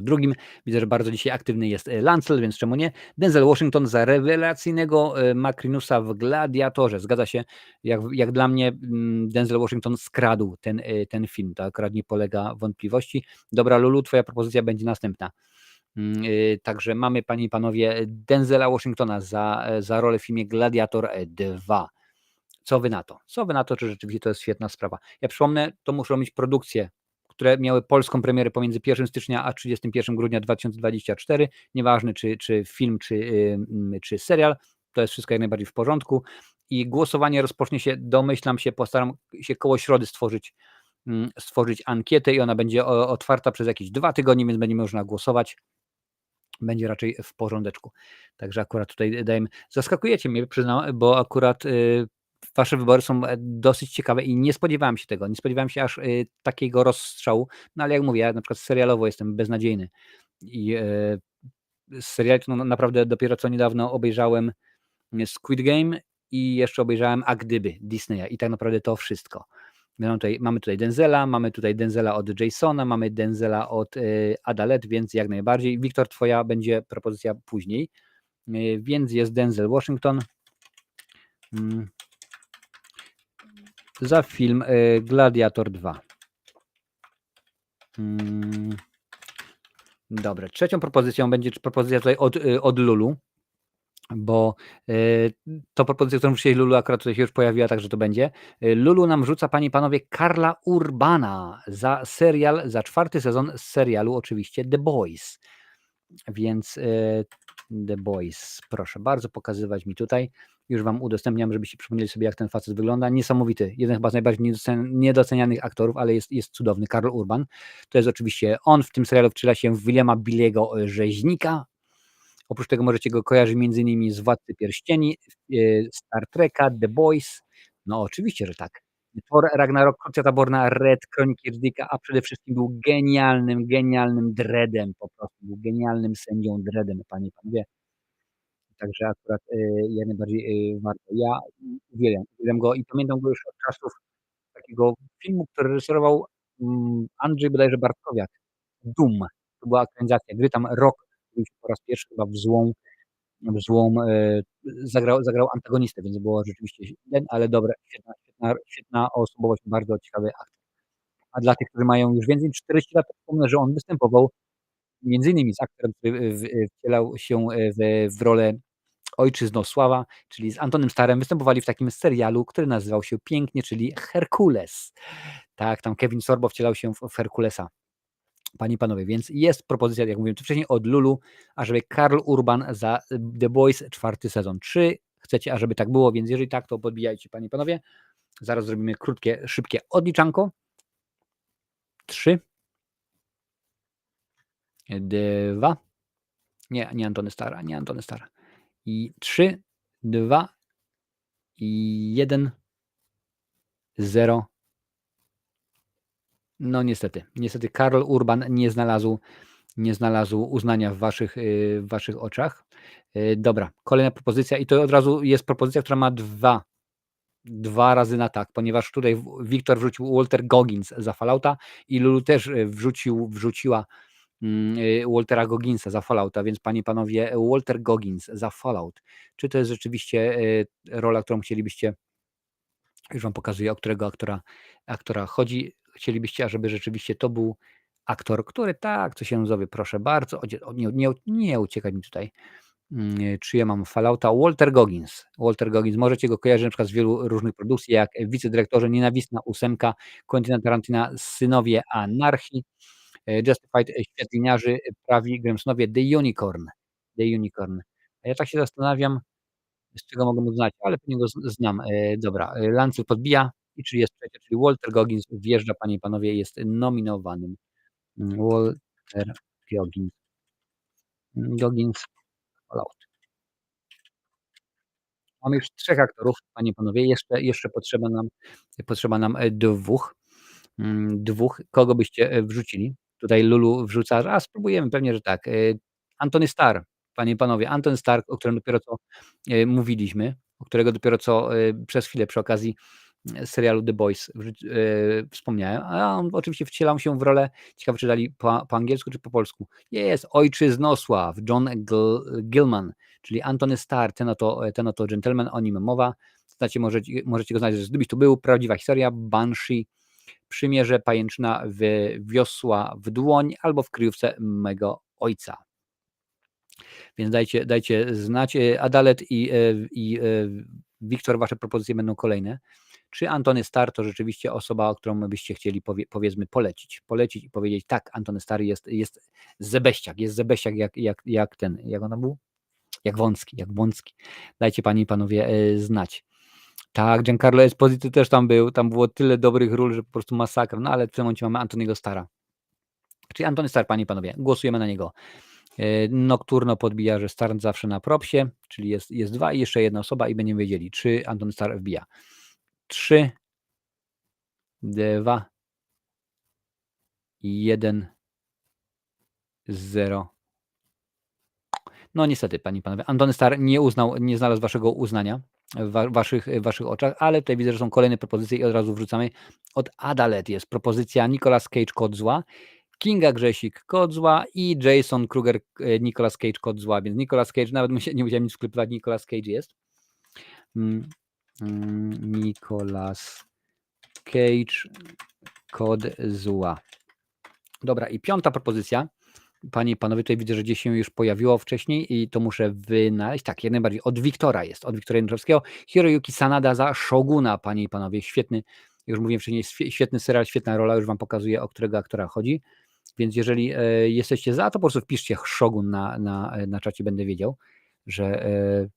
drugim? Widzę, że bardzo dzisiaj aktywny jest Lancel, więc czemu nie? Denzel Washington za rewelacyjnego Macrinusa w Gladiatorze. Zgadza się, jak dla mnie Denzel Washington skradł ten film. To akurat nie polega wątpliwości. Dobra, Lulu, twoja propozycja będzie następna. Także mamy, panie i panowie, Denzela Washingtona za rolę w filmie Gladiator 2. Co wy na to? Czy rzeczywiście to jest świetna sprawa? Ja przypomnę, to muszą mieć produkcje, które miały polską premierę pomiędzy 1 stycznia a 31 grudnia 2024. Nieważne czy film, czy serial, to jest wszystko jak najbardziej w porządku. I głosowanie rozpocznie się, domyślam się, postaram się koło środy stworzyć ankietę i ona będzie otwarta przez jakieś 2 tygodnie, więc będzie można głosować. Będzie raczej w porządeczku. Także akurat tutaj dajemy. Zaskakujecie mnie, przyznam, bo akurat wasze wybory są dosyć ciekawe i nie spodziewałem się tego. Nie spodziewałem się aż takiego rozstrzału. No ale jak mówię, ja na przykład serialowo jestem beznadziejny. I z seriali to naprawdę dopiero co niedawno obejrzałem Squid Game i jeszcze obejrzałem A Gdyby Disneya i tak naprawdę to wszystko. Mamy tutaj Denzela, mamy tutaj Denzela od Jasona, mamy Denzela od Adalet, więc jak najbardziej. Wiktor, twoja będzie propozycja później. Więc jest Denzel Washington za film Gladiator 2. Dobra, trzecią propozycją będzie propozycja tutaj od Lulu, bo to propozycja, którą dzisiaj Lulu akurat tutaj się już pojawiła, także to będzie. Lulu nam rzuca, panie i panowie, Karla Urbana za serial, za 4. sezon z serialu oczywiście The Boys. Więc The Boys, proszę bardzo pokazywać mi tutaj. Już wam udostępniam, żebyście przypomnieli sobie, jak ten facet wygląda. Niesamowity, jeden chyba z najbardziej niedocenianych aktorów, ale jest cudowny, Karl Urban. To jest oczywiście on, w tym serialu wciela się w Williama Billiego Rzeźnika. Oprócz tego możecie go kojarzyć m.in. z Władcy Pierścieni, Star Treka, The Boys. No oczywiście, że tak. Thor, Ragnarok, Krocia Taborna, Red, Kroniki Riddicka, a przede wszystkim był genialnym Dreadem, po prostu był genialnym sędzią Dreadem, panie i panowie. Także akurat jak najbardziej warto. Ja uwielbiam go i pamiętam go już od czasów takiego filmu, który reżyserował Andrzej bodajże Bartkowiak. Doom. To była ekranizacja gry, tam Rock po raz pierwszy chyba w złą zagrał antagonistę, więc było rzeczywiście źle, ale dobre, świetna osobowość, bardzo ciekawy aktor. A dla tych, którzy mają już więcej niż 40 lat, to przypomnę, że on występował między innymi z aktorem, który wcielał się w rolę Ojczyznosława, czyli z Antonem Starem, występowali w takim serialu, który nazywał się pięknie, czyli Herkules. Tak, tam Kevin Sorbo wcielał się w Herkulesa. Panie i panowie, więc jest propozycja, jak mówiłem wcześniej, od Lulu, ażeby Karl Urban za The Boys 4. sezon. Czy chcecie, ażeby tak było? Więc jeżeli tak, to podbijajcie, panie i panowie. Zaraz zrobimy krótkie, szybkie odliczanko. 3, 2, nie Antony Stara, nie Antony Stara. I 3, 2 i 1, 0. No niestety Karol Urban nie znalazł uznania w waszych oczach. Dobra, kolejna propozycja i to od razu jest propozycja, która ma dwa razy na tak, ponieważ tutaj Wiktor wrzucił Walter Goggins za Fallouta i Lulu też wrzuciła Waltera Gogginsa za Fallouta, więc panie i panowie, Walter Goggins za Fallout. Czy to jest rzeczywiście rola, którą chcielibyście, już wam pokazuję, o którego aktora chodzi, chcielibyście, ażeby rzeczywiście to był aktor, który tak, co się zowie, proszę bardzo, nie uciekać mi tutaj. Czy ja mam Fallouta? Walter Goggins, możecie go kojarzyć na przykład z wielu różnych produkcji, jak wicedyrektorze Nienawistna 8, Quentina Tarantina, Synowie Anarchii, Justified, Świetliniarzy, Prawi Grimsonowie, The Unicorn. A ja tak się zastanawiam, z czego mogę mu znać, ale pewnie go znam. Dobra, Lancel podbija i czyli jest trzecia, czyli Walter Goggins wjeżdża, panie i panowie, jest nominowanym. Walter Goggins, Fallout. Mamy już 3 aktorów, panie i panowie, jeszcze potrzeba nam 2. Kogo byście wrzucili? Tutaj Lulu wrzuca, a spróbujemy, pewnie, że tak. Antony Starr, panie i panowie, Antony Starr, o którym dopiero co mówiliśmy, o którego dopiero co przez chwilę przy okazji serialu The Boys wspomniałem, a on oczywiście wcielał się w rolę, ciekawe czy dali po angielsku czy po polsku, jest Ojczyznosław, John Gilman, czyli Antony Starr, ten oto gentleman, o nim mowa, znacie, możecie go znać, że gdybyś tu był, prawdziwa historia, Banshee, Przymierze, Pajęczyna, Wiosła w dłoń albo w kryjówce mego ojca. Więc dajcie znać. Adalet i Wiktor, wasze propozycje będą kolejne. Czy Antony Starr to rzeczywiście osoba, o którą byście chcieli, powiedzmy, polecić i powiedzieć, tak, Antony Starr jest zebeściak, jak on tam był? Jak Wącki. Dajcie, panie i panowie, znać. Tak, Giancarlo Esposito też tam był, tam było tyle dobrych ról, że po prostu masakra, no ale w tym momencie mamy Antoniego Starra. Czyli Antony Starr, panie i panowie, głosujemy na niego. Nocturno podbija, że Starr zawsze na propsie, czyli jest 2 i jeszcze jedna osoba i będziemy wiedzieli, czy Antony Starr wbija. 3, 2, 1, 0. No niestety, panie i panowie, Antony Starr nie znalazł waszego uznania w waszych oczach, ale tutaj widzę, że są kolejne propozycje i od razu wrzucamy. Od Adalet jest propozycja Nicolas Cage, Kod Zła, Kinga Grzesik, Kod Zła i Jason Kruger, Nicolas Cage, Kod Zła, więc Nicolas Cage, nawet nie musiałem nic sklepywać, Nicolas Cage jest. Nicolas Cage, Kod Zła. Dobra, i 5. propozycja. Panie i panowie, tutaj widzę, że gdzieś się już pojawiło wcześniej i to muszę wynaleźć. Tak, jak najbardziej. Od Wiktora jest, od Wiktora Jędrzejewskiego. Hiroyuki Sanada za Shoguna, panie i panowie. Świetny, już mówiłem wcześniej, świetny serial, świetna rola, już wam pokazuję, o którego aktora chodzi. Więc jeżeli jesteście za, to po prostu wpiszcie Shogun na czacie, będę wiedział, że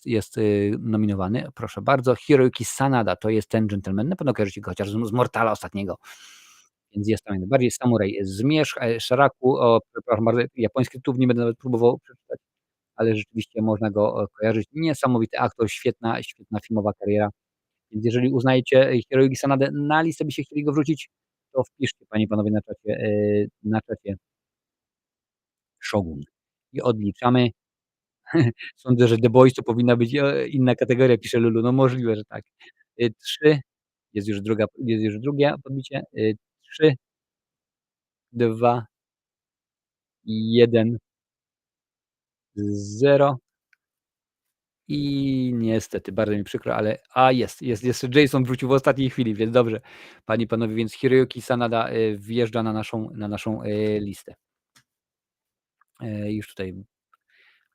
jest nominowany. Proszę bardzo, Hiroyuki Sanada, to jest ten gentleman, na pewno kojarzycie go chociaż z Mortala ostatniego. Więc jest tam najbardziej samuraj Zmierzch, Sharaku, przepraszam bardzo, japoński tytuł nie będę nawet próbował przeczytać, ale rzeczywiście można go kojarzyć. Niesamowity aktor, świetna filmowa kariera. Więc jeżeli uznajecie Hiroyuki Sanadę na listę, byście chcieli go wrzucić, to wpiszcie, panie i panowie, na czacie Shogun i odliczamy. Sądzę, że The Boys to powinna być inna kategoria, pisze Lulu. No możliwe, że tak. 3, jest już drugie podbicie. 3, 2, 1, 0 i niestety, bardzo mi przykro, ale jest. Jason wrócił w ostatniej chwili, więc dobrze. Panie i panowie, więc Hiroyuki Sanada wjeżdża na naszą listę. Już tutaj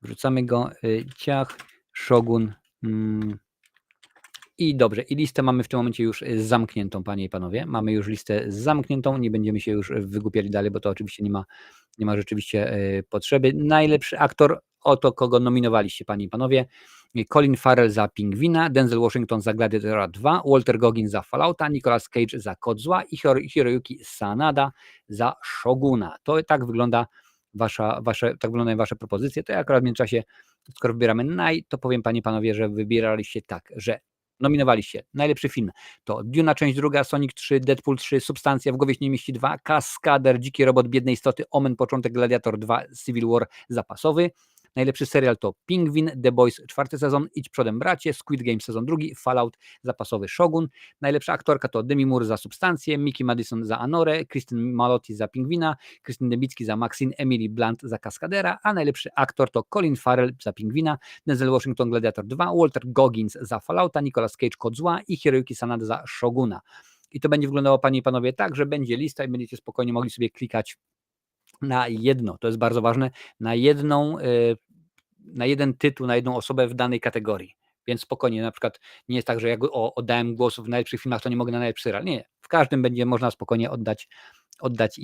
wrzucamy go. Ciach, Shogun. I dobrze, i listę mamy w tym momencie już zamkniętą, panie i panowie. Mamy już listę zamkniętą, nie będziemy się już wygłupiali dalej, bo to oczywiście nie ma rzeczywiście potrzeby. Najlepszy aktor, oto kogo nominowaliście, panie i panowie. Colin Farrell za Pingwina, Denzel Washington za Gladiatora 2, Walter Goggins za Fallouta, Nicolas Cage za Kod Zła i Hiroyuki Sanada za Shoguna. To tak wygląda tak wyglądają wasze propozycje. To ja akurat w międzyczasie, skoro wybieramy to powiem, panie i panowie, że wybieraliście tak, że nominowaliście najlepszy film to Duna część 2, Sonic 3, Deadpool 3, Substancja, W głowie się nie mieści 2, Kaskader, Dziki robot, Biedne istoty, Omen, Początek, Gladiator 2, Civil War zapasowy. Najlepszy serial to Pingwin, The Boys 4. sezon, Idź przodem bracie, Squid Game sezon 2, Fallout zapasowy, Shogun. Najlepsza aktorka to Demi Moore za Substancję, Mickey Madison za Anorę, Kristen Malotti za Pingwina, Krystyn Debicki za Maxine, Emily Blunt za Kaskadera, a najlepszy aktor to Colin Farrell za Pingwina, Denzel Washington Gladiator 2, Walter Goggins za Fallouta, Nicolas Cage Kod Zła i Hiroyuki Sanada za Shoguna. I to będzie wyglądało, panie i panowie, tak, że będzie lista i będziecie spokojnie mogli sobie klikać na jedno, to jest bardzo ważne, na jeden tytuł, na jedną osobę w danej kategorii. Więc spokojnie, na przykład nie jest tak, że jak oddałem głos w najlepszych filmach, to nie mogę na najlepszy serial. Nie, w każdym będzie można spokojnie oddać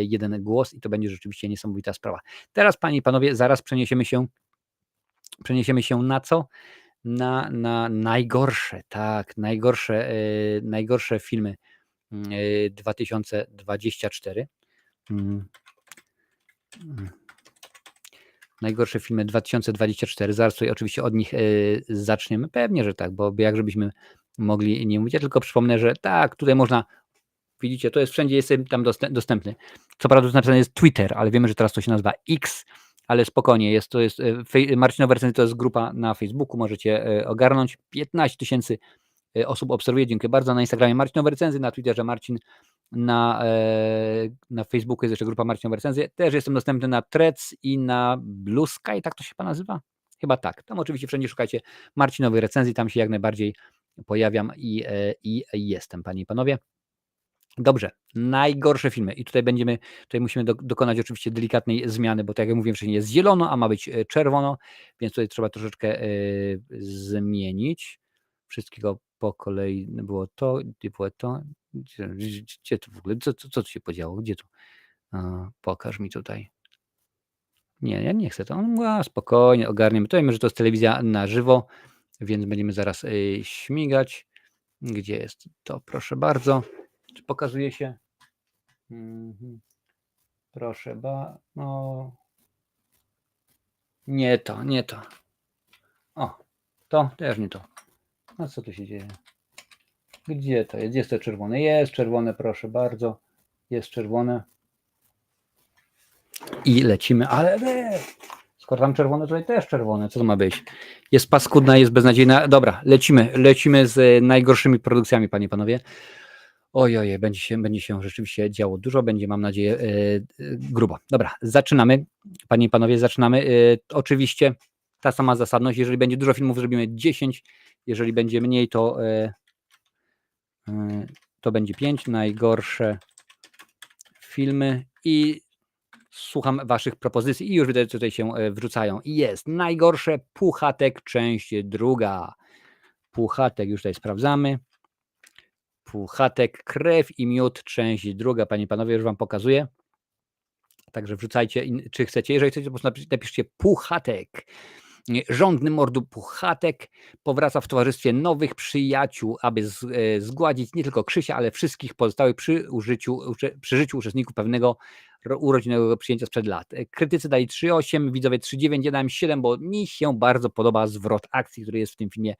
jeden głos i to będzie rzeczywiście niesamowita sprawa. Teraz, panie i panowie, zaraz przeniesiemy się na co? Na najgorsze, tak, najgorsze filmy 2024. Najgorsze filmy 2024. Zaraz tutaj oczywiście od nich zaczniemy. Pewnie, że tak, bo jak żebyśmy mogli nie mówić. Ja tylko przypomnę, że tak, tutaj można, widzicie, to jest wszędzie, jest tam dostępny. Co prawda napisane jest Twitter, ale wiemy, że teraz to się nazywa X, ale spokojnie, to jest Marcinowe Recenzje, to jest grupa na Facebooku, możecie ogarnąć. 15 000 osób obserwuje, dziękuję bardzo. Na Instagramie Marcinowe Recenzje, na Twitterze Marcin, na Facebooku jest jeszcze grupa Marcinowe Recenzje. Też jestem dostępny na Threads i na Blue Sky, tak to się chyba nazywa? Chyba tak. Tam oczywiście wszędzie szukajcie Marcinowej Recenzji, tam się jak najbardziej pojawiam i jestem, panie i panowie. Dobrze, najgorsze filmy i tutaj musimy dokonać oczywiście delikatnej zmiany, bo tak jak mówiłem wcześniej, jest zielono, a ma być czerwono, więc tutaj trzeba troszeczkę zmienić. Wszystkiego po kolei było to, gdzie to w ogóle, co tu się podziało, gdzie tu? Pokaż mi tutaj. Nie, ja nie chcę to. Spokojnie, ogarniemy. To wiemy, że to jest telewizja na żywo, więc będziemy zaraz śmigać. Gdzie jest to? Proszę bardzo. Czy pokazuje się? Proszę no. Nie to. O, to też nie to. A co tu się dzieje? Gdzie to jest? Jest to czerwone? Jest czerwone, proszę bardzo. Jest czerwone. I lecimy, ale skoro tam czerwone, tutaj też czerwone. Co to ma być? Jest paskudna, jest beznadziejna. Dobra, lecimy z najgorszymi produkcjami, panie i panowie. Ojej, będzie się rzeczywiście działo dużo, będzie, mam nadzieję, grubo. Dobra, zaczynamy, panie i panowie, zaczynamy. Oczywiście ta sama zasadność, jeżeli będzie dużo filmów, zrobimy 10, jeżeli będzie mniej, to będzie 5. Najgorsze filmy i słucham waszych propozycji i już widać, co tutaj się wrzucają. I jest Najgorsze Puchatek, część druga. Puchatek, już tutaj sprawdzamy. Puchatek, Krew i Miód, część druga. Panie i panowie, już wam pokazuję. Także wrzucajcie, czy chcecie. Jeżeli chcecie, po prostu napiszcie Puchatek. Żądny mordu Puchatek powraca w towarzystwie nowych przyjaciół, aby zgładzić nie tylko Krzysia, ale wszystkich pozostałych przy życiu uczestników pewnego urodzinowego przyjęcia sprzed lat. Krytycy dali 3,8, widzowie 3,9, ja dałem 7, bo mi się bardzo podoba zwrot akcji, który jest w tym filmie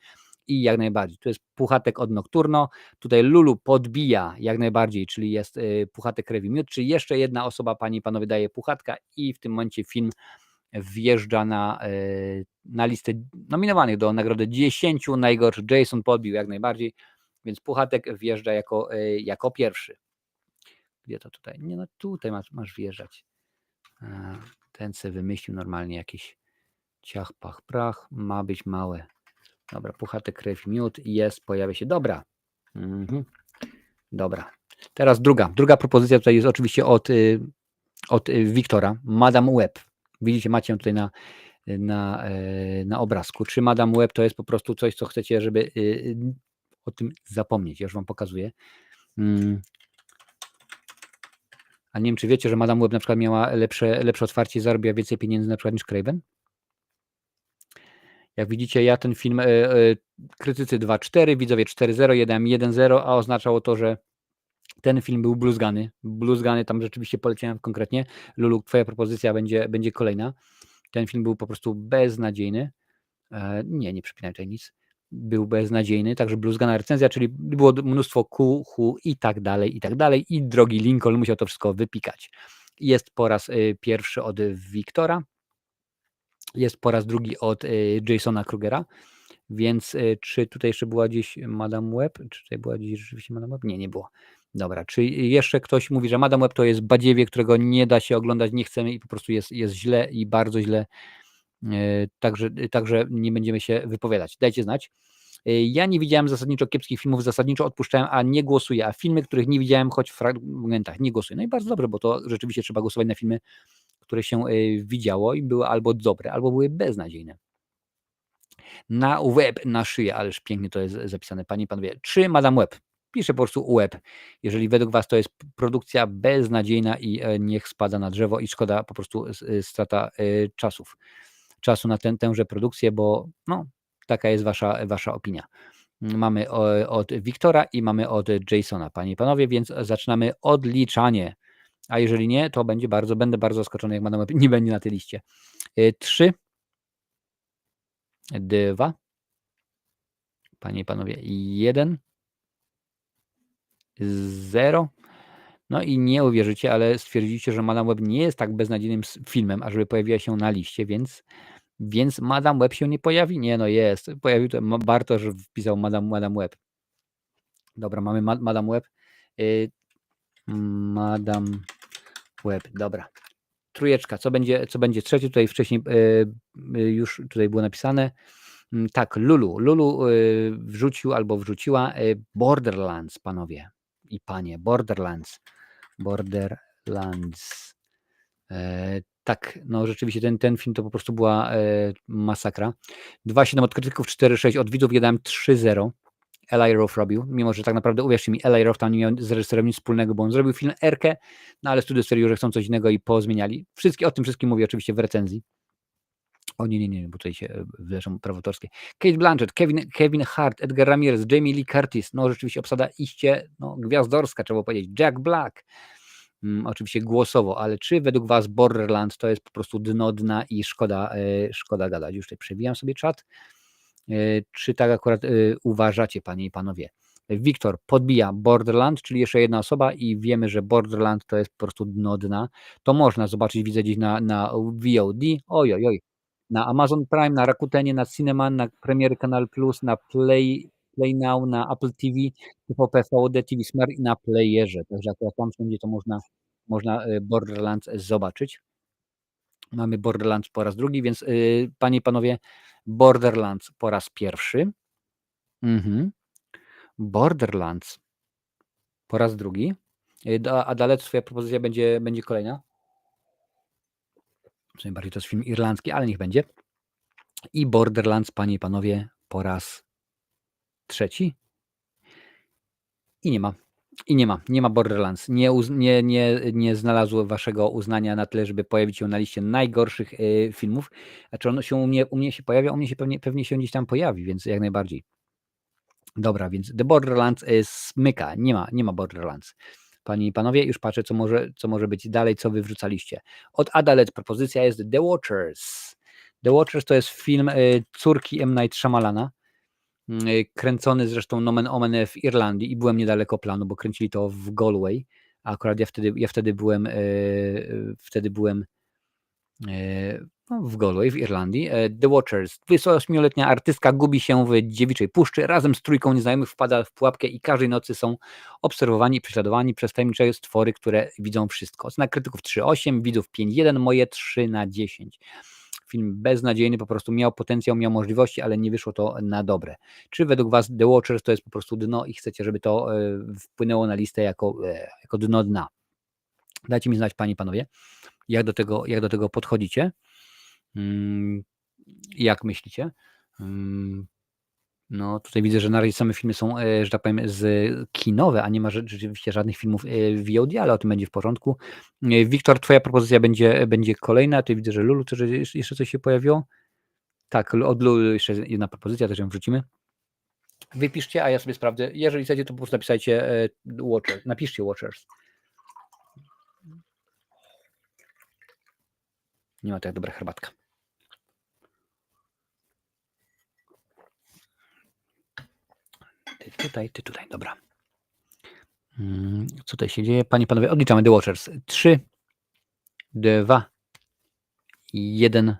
i jak najbardziej. Tu jest Puchatek od Nocturno, tutaj Lulu podbija jak najbardziej, czyli jest Puchatek, Krew i Miód, czyli jeszcze jedna osoba, panie i panowie, daje Puchatka i w tym momencie film wjeżdża na listę nominowanych do nagrody 10 najgorszych. Jason podbił jak najbardziej, więc Puchatek wjeżdża jako pierwszy. Gdzie to tutaj? Nie, no tutaj masz wjeżdżać. Ten se wymyślił normalnie jakiś ciach, pach, prach. Ma być małe. Dobra, Puchatek, Krew i Miód jest, pojawia się. Dobra. Dobra. Teraz druga propozycja tutaj jest oczywiście od Wiktora. Madame Web. Widzicie, macie ją tutaj na obrazku. Czy Madame Web to jest po prostu coś, co chcecie, żeby o tym zapomnieć? Ja już wam pokazuję. A nie wiem, czy wiecie, że Madame Web na przykład miała lepsze otwarcie i zarabia więcej pieniędzy na przykład niż Craven? Jak widzicie, ja ten film krytycy 2,4, widzowie 4,0, ja dałem 1,0, a oznaczało to, że ten film był bluzgany. Bluzgany, tam rzeczywiście poleciałem konkretnie. Lulu, twoja propozycja będzie kolejna. Ten film był po prostu beznadziejny. Nie przypinaj tutaj nic. Był beznadziejny, także bluzgana recenzja, czyli było mnóstwo hu i tak dalej, i tak dalej. I drogi Lincoln musiał to wszystko wypikać. Jest po raz pierwszy od Wiktora. Jest po raz drugi od Jasona Krugera. Więc czy tutaj jeszcze była gdzieś Madame Web? Czy tutaj była gdzieś rzeczywiście Madame Web? Nie było. Dobra, czy jeszcze ktoś mówi, że Madame Web to jest badziewie, którego nie da się oglądać, nie chcemy i po prostu jest źle i bardzo źle. Także nie będziemy się wypowiadać. Dajcie znać. Ja nie widziałem zasadniczo kiepskich filmów, zasadniczo odpuszczałem, a nie głosuję, a filmy, których nie widziałem, choć w fragmentach, nie głosuję. No i bardzo dobrze, bo to rzeczywiście trzeba głosować na filmy, które się widziało i były albo dobre, albo były beznadziejne. Na web, na szyję, ależ pięknie to jest zapisane, panie i panowie. Czy Madame Web? Piszę po prostu web. Jeżeli według was to jest produkcja beznadziejna i niech spada na drzewo i szkoda po prostu strata czasu na tęże produkcję, bo no, taka jest wasza opinia. Mamy od Wiktora i mamy od Jasona, panie i panowie, więc zaczynamy odliczanie. A jeżeli nie, to będę bardzo zaskoczony, jak Madame Web nie będzie na tej liście. 3, 2, panie i panowie, 1, 0. No i nie uwierzycie, ale stwierdzicie, że Madame Web nie jest tak beznadziejnym filmem, ażeby pojawiła się na liście, więc Madame Web się nie pojawi? Nie, no jest. Pojawił to Bartosz, wpisał Madame Web. Dobra, mamy Madame Web. Madame Web, dobra. Trójeczka, co będzie trzecie? Tutaj wcześniej już tutaj było napisane. Tak, Lulu wrzucił albo wrzuciła Borderlands, panowie i panie. Borderlands. Tak, no rzeczywiście ten film to po prostu była masakra. 2,7 od krytyków, 4,6 od widzów, ja dałem 3,0. Eli Roth robił, mimo że tak naprawdę, uwierzcie mi, Eli Roth tam nie miał z reżyserem nic wspólnego, bo on zrobił film Erkę, no ale studio stwierdziło, że chcą coś innego i pozmieniali. O tym wszystkim mówię oczywiście w recenzji. O nie, bo tutaj się wleczą prawo autorskie. Kate Blanchett, Kevin Hart, Edgar Ramirez, Jamie Lee Curtis, no rzeczywiście obsada iście gwiazdorska, trzeba powiedzieć. Jack Black, oczywiście głosowo, ale czy według was Borderlands to jest po prostu dno dna i szkoda gadać? Już tutaj przewijam sobie czat. Czy tak akurat uważacie, panie i panowie? Wiktor podbija Borderland, czyli jeszcze jedna osoba i wiemy, że Borderland to jest po prostu dno dna. To można zobaczyć, widzę gdzieś na VOD, oj, na Amazon Prime, na Rakutenie, na Cineman, na Premier Canal Plus, na Play Now, na Apple TV, TVP, VOD, TV Smart i na Playerze. Także akurat tam wszędzie to można Borderlands zobaczyć. Mamy Borderlands po raz drugi, więc panie i panowie, Borderlands po raz pierwszy. Borderlands po raz drugi. A dalej twoja propozycja będzie kolejna? W sumie bardziej to jest film irlandzki, ale niech będzie. I Borderlands, panie i panowie, po raz trzeci. I nie ma. Nie ma Borderlands. Nie znalazło waszego uznania na tyle, żeby pojawić się na liście najgorszych filmów. Znaczy on się u mnie się pojawia, u mnie się pewnie się gdzieś tam pojawi, więc jak najbardziej. Dobra, więc The Borderlands smyka. Nie ma Borderlands. Panie i panowie, już patrzę, co może być dalej, co wy wrzucaliście. Od Adalet propozycja jest The Watchers. The Watchers to jest film córki M. Night Shyamalana, kręcony zresztą nomen omen w Irlandii i byłem niedaleko planu, bo kręcili to w Galway, a akurat ja wtedy byłem no, w Galway w Irlandii. The Watchers. 28-letnia artystka gubi się w dziewiczej puszczy, razem z trójką nieznajomych wpada w pułapkę i każdej nocy są obserwowani i prześladowani przez tajemnicze stwory, które widzą wszystko. Ocena krytyków 3,8, widzów 5,1, moje 3/10. Film beznadziejny, po prostu miał potencjał, miał możliwości, ale nie wyszło to na dobre. Czy według was The Watchers to jest po prostu dno i chcecie, żeby to wpłynęło na listę jako dno dna? Dajcie mi znać, panie i panowie, jak do tego podchodzicie. Jak myślicie? No tutaj widzę, że na razie same filmy są, że tak powiem, kinowe, a nie ma rzeczywiście żadnych filmów VOD, ale o tym będzie w porządku. Wiktor, twoja propozycja będzie kolejna. Ty widzę, że Lulu też jeszcze coś się pojawiło. Tak, od Lulu jeszcze jedna propozycja, też ją wrzucimy. Wypiszcie, a ja sobie sprawdzę. Jeżeli chcecie, to po prostu napisajcie Watchers. Napiszcie Watchers. Nie ma tak dobra herbatka. Ty tutaj, dobra. Co tutaj się dzieje? Panie i panowie, odliczamy The Watchers. 3, 2, 1,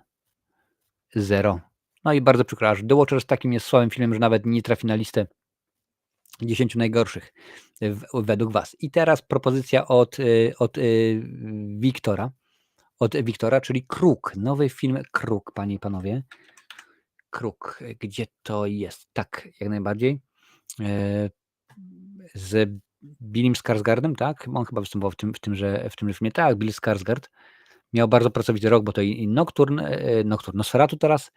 0. No i bardzo przykro, że The Watchers takim jest słabym filmem, że nawet nie trafi na listę 10 najgorszych według was. I teraz propozycja od Wiktora. Od Wiktora, czyli Kruk. Nowy film Kruk, panie i panowie. Kruk. Gdzie to jest? Tak, jak najbardziej. Z Billim Skarsgårdem, tak? On chyba występował w tymże filmie. Tak, Bill Skarsgård. Miał bardzo pracowity rok, bo to i Nocturne, Nosferatu teraz.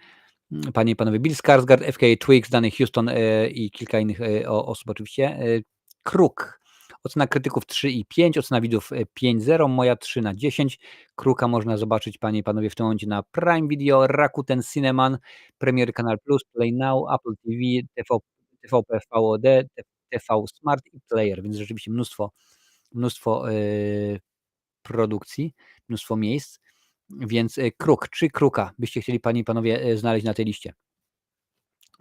Panie i panowie, Bill Skarsgård, FK Twigs, Danny Houston i kilka innych osób oczywiście. Kruk. Ocena krytyków 3,5, ocena widzów 5,0, moja 3/10. Kruka można zobaczyć, panie i panowie, w tym momencie na Prime Video, Rakuten Cineman, Premier Canal Plus, Play Now, Apple TV, TVP VOD, TV Smart i Player, więc rzeczywiście mnóstwo produkcji, mnóstwo miejsc. Więc Kruk, czy Kruka byście chcieli, panie i panowie, znaleźć na tej liście?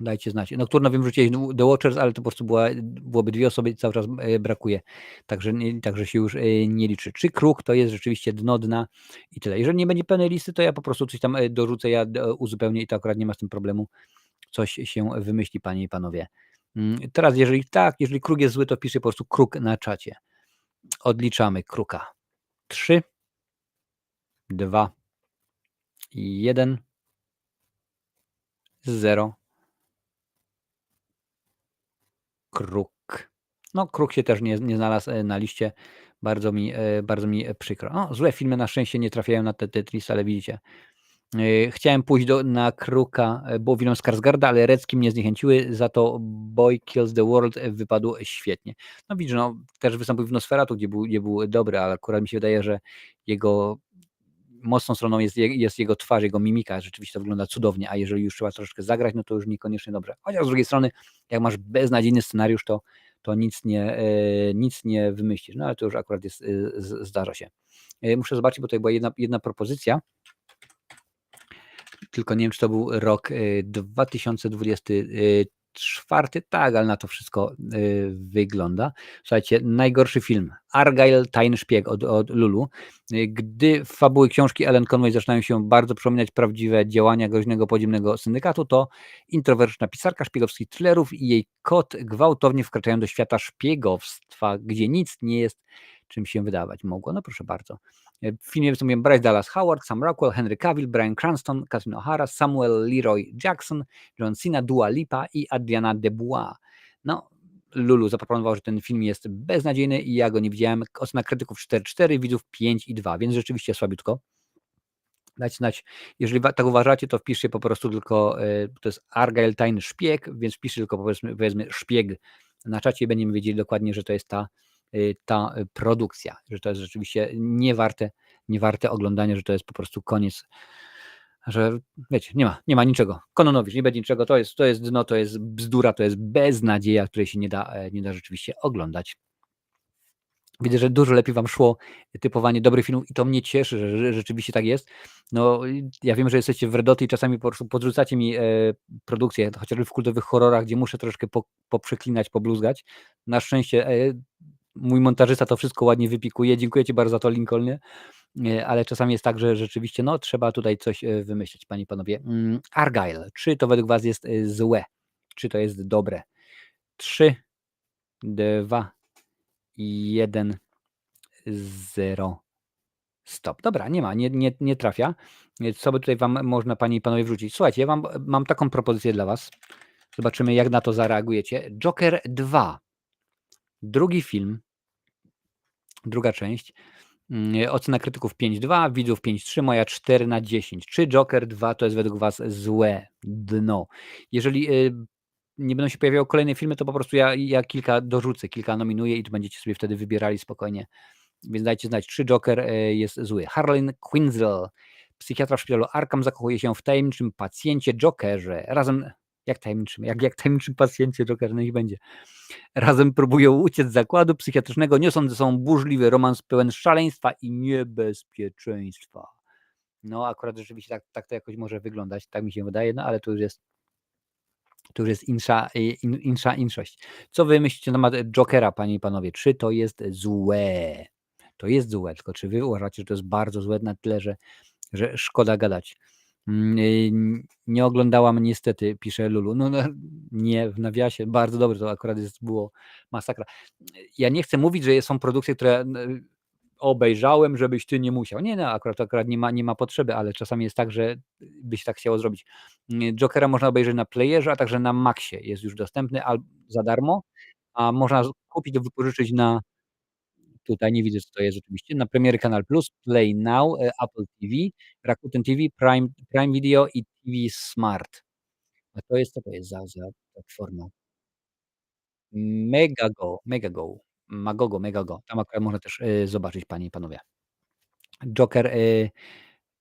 Dajcie znać. Nocturno wiem, rzuciłeś The Watchers, ale to po prostu byłoby 2 osoby i cały czas brakuje. Także się już nie liczy. Czy Kruk to jest rzeczywiście dno dna i tyle. Jeżeli nie będzie pełnej listy, to ja po prostu coś tam dorzucę, ja uzupełnię i to akurat nie ma z tym problemu. Coś się wymyśli, panie i panowie. Teraz, jeżeli Kruk jest zły, to piszę po prostu Kruk na czacie. Odliczamy Kruka. 3, 2, 1, 0. Kruk. No, Kruk się też nie znalazł na liście. Bardzo mi przykro. O, złe filmy na szczęście nie trafiają na tę listę, ale widzicie. Chciałem pójść na Kruka, bo Willem Skarsgårda, ale Recki mnie zniechęciły, za to Boy Kills the World wypadł świetnie. No widzisz, no, też wystąpił w Nosferatu, gdzie był dobry, ale akurat mi się wydaje, że jego mocną stroną jest jego twarz, jego mimika, rzeczywiście to wygląda cudownie, a jeżeli już trzeba troszeczkę zagrać, no to już niekoniecznie dobrze. Chociaż z drugiej strony, jak masz beznadziejny scenariusz, to nic nie wymyślisz, no ale to już akurat zdarza się. Muszę zobaczyć, bo tutaj była jedna propozycja, tylko nie wiem, czy to był rok 2024, tak, ale na to wszystko wygląda. Słuchajcie, najgorszy film, Argyle, Tajny Szpieg od Lulu. Gdy fabuły książki Ellen Conway zaczynają się bardzo przypominać prawdziwe działania groźnego podziemnego syndykatu, to introwertyczna pisarka szpiegowskich thrillerów i jej kot gwałtownie wkraczają do świata szpiegowstwa, gdzie nic nie jest czym się wydawać mogło. No proszę bardzo. W filmie występują Bryce Dallas Howard, Sam Rockwell, Henry Cavill, Bryan Cranston, Catherine O'Hara, Samuel Leroy Jackson, John Cena, Dua Lipa i Adriana DeBois. No, Lulu zaproponował, że ten film jest beznadziejny i ja go nie widziałem. Ocena krytyków 4,4, widzów 5,2, więc rzeczywiście słabiutko. Dajcie znać, jeżeli tak uważacie, to wpiszcie po prostu tylko, to jest Argyle Tajny Szpieg, więc wpiszcie tylko powiedzmy szpieg na czacie i będziemy wiedzieli dokładnie, że to jest ta produkcja, że to jest rzeczywiście niewarte oglądania, że to jest po prostu koniec, że wiecie, nie ma niczego. Kononowicz, nie będzie niczego, to jest dno, to jest bzdura, to jest beznadzieja, której się nie da rzeczywiście oglądać. Widzę, że dużo lepiej wam szło typowanie dobrych filmów i to mnie cieszy, że rzeczywiście tak jest. No, ja wiem, że jesteście w Redoty i czasami po prostu podrzucacie mi produkcje, chociażby w kultowych horrorach, gdzie muszę troszkę poprzeklinać, pobluzgać. Na szczęście mój montażysta to wszystko ładnie wypikuje. Dziękuję ci bardzo za to, Lincolnie. Ale czasami jest tak, że rzeczywiście trzeba tutaj coś wymyślić, panie i panowie. Argyle, czy to według was jest złe? Czy to jest dobre? 3, 2, 1, 0. Stop. Dobra, nie ma, nie trafia. Co by tutaj wam można, panie i panowie, wrzucić? Słuchajcie, ja mam taką propozycję dla was. Zobaczymy, jak na to zareagujecie. Joker 2. Drugi film. Druga część. Ocena krytyków 5,2, widzów 5,3, moja 4/10. Czy Joker 2 to jest według was złe dno? Jeżeli nie będą się pojawiały kolejne filmy, to po prostu ja kilka dorzucę, kilka nominuję i tu będziecie sobie wtedy wybierali spokojnie. Więc dajcie znać, czy Joker jest zły. Harleen Quinzel, psychiatra w szpitalu Arkham, zakochuje się w tajemniczym pacjencie Jokerze. Razem, jak tajemniczym pacjencie Jokerze, niech będzie. Razem próbują uciec z zakładu psychiatrycznego, niosąc ze sobą burzliwy romans pełen szaleństwa i niebezpieczeństwa. No akurat rzeczywiście tak to jakoś może wyglądać, tak mi się wydaje, no ale to już jest inszość. Co wy myślicie na temat Jokera, panie i panowie? Czy to jest złe? To jest złe, tylko czy wy uważacie, że to jest bardzo złe na tyle, że szkoda gadać? Nie oglądałam niestety, pisze Lulu. No nie, w nawiasie, bardzo dobrze, to akurat było masakra. Ja nie chcę mówić, że są produkcje, które obejrzałem, żebyś ty nie musiał. Nie, akurat nie ma potrzeby, ale czasami jest tak, że byś tak chciało zrobić. Jokera można obejrzeć na playerze, a także na Maxie jest już dostępny za darmo, a można kupić lub wypożyczyć tutaj nie widzę, co to jest rzeczywiście, na Premiery Kanal Plus, Play Now, Apple TV, Rakuten TV, Prime Video i TV Smart. A to jest co to jest za platforma? Megago. Tam akurat można też zobaczyć, panie i panowie. Joker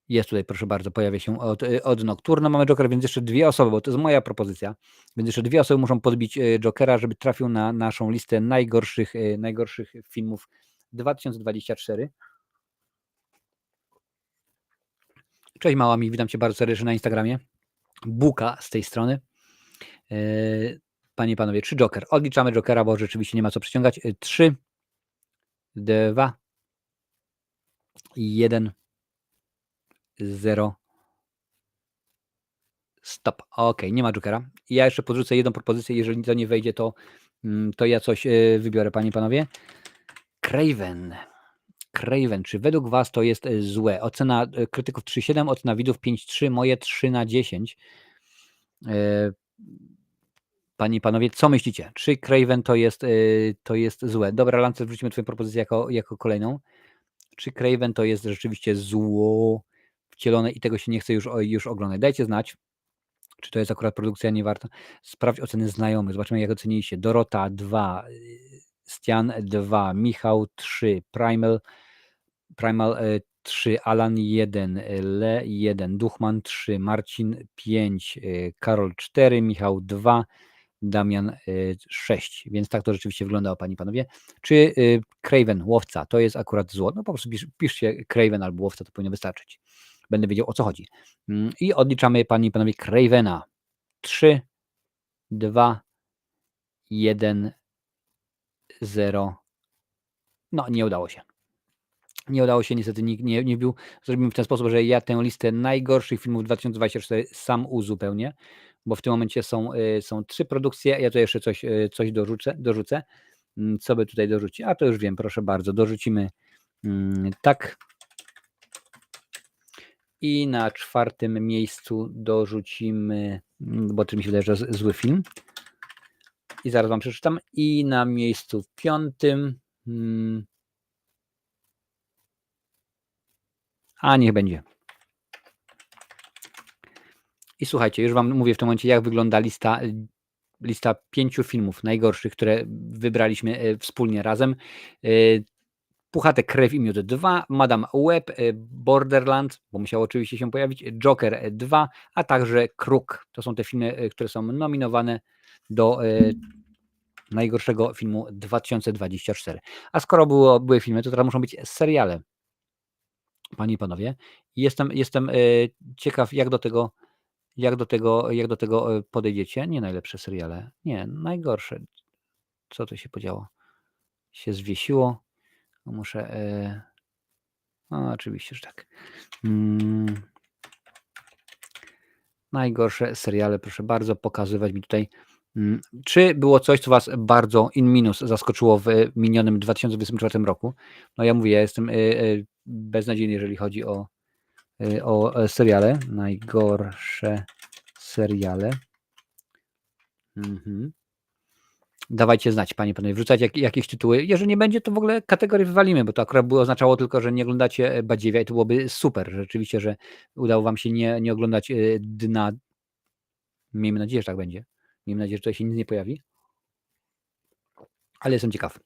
jest tutaj, proszę bardzo, pojawia się od Nocturno. Mamy Joker, więc jeszcze 2 osoby, bo to jest moja propozycja, więc jeszcze 2 osoby muszą podbić Jokera, żeby trafił na naszą listę najgorszych filmów 2024. Cześć Małami, witam cię bardzo serdecznie na Instagramie. Buka z tej strony. Panie i panowie, 3 Joker. Odliczamy Jokera, bo rzeczywiście nie ma co przyciągać. 3, 2, 1, 0. Stop. Ok, nie ma Jokera. Ja jeszcze podrzucę jedną propozycję. Jeżeli to nie wejdzie, to ja coś wybiorę, panie i panowie. Craven. Czy według was to jest złe? Ocena krytyków 3,7, ocena widzów 5,3, moje 3/10. Panie i panowie, co myślicie? Czy Craven to jest złe? Dobra, Lancet, wrzucimy twoją propozycję jako kolejną. Czy Craven to jest rzeczywiście zło wcielone i tego się nie chce już oglądać? Dajcie znać, czy to jest akurat produkcja niewarta. Sprawdź oceny znajomych. Zobaczymy, jak oceniliście. Dorota 2, Stian 2, Michał 3, Primal 3, Alan 1, Le 1, Duchman 3, Marcin 5, Karol 4, Michał 2, Damian 6. Więc tak to rzeczywiście wyglądało, panie i panowie. Czy Craven, łowca, to jest akurat zło? No po prostu piszcie Craven albo łowca, to powinno wystarczyć. Będę wiedział, o co chodzi. I odliczamy, panie i panowie, Cravena. 3, 2, 1, 0. No, nie udało się. Nie udało się, niestety nikt nie wbił. Zrobimy w ten sposób, że ja tę listę najgorszych filmów 2024 sam uzupełnię, bo w tym momencie są 3 produkcje. Ja tu jeszcze coś dorzucę. Co by tutaj dorzucić? A to już wiem, proszę bardzo. Dorzucimy tak. I na 4. miejscu dorzucimy, bo to mi się wydaje, że zły film. I zaraz wam przeczytam. I na miejscu 5. A niech będzie. I słuchajcie, już wam mówię w tym momencie, jak wygląda lista 5 filmów najgorszych, które wybraliśmy wspólnie razem. Puchate Krew i Miód 2, Madame Web, Borderland, bo musiał oczywiście się pojawić, Joker 2, a także Kruk. To są te filmy, które są nominowane do najgorszego filmu 2024. A skoro były filmy, to teraz muszą być seriale. Panie i panowie, jestem ciekaw, jak do tego podejdziecie. Nie najlepsze seriale, nie, najgorsze. Co to się podziało? Się zwiesiło. Muszę. Oczywiście, że tak. Najgorsze seriale, proszę bardzo, pokazywać mi tutaj. Czy było coś, co Was bardzo in minus zaskoczyło w minionym 2024 roku? No ja mówię, ja jestem beznadziejny, jeżeli chodzi o seriale. Najgorsze seriale. Dawajcie znać, panie, panowie, wrzucać jakieś tytuły. Jeżeli nie będzie, to w ogóle kategorię wywalimy, bo to akurat by oznaczało tylko, że nie oglądacie Badziewia i to byłoby super, rzeczywiście, że udało wam się nie oglądać Dna. Miejmy nadzieję, że tak będzie. Miejmy nadzieję, że tutaj się nic nie pojawi. Ale jestem ciekaw.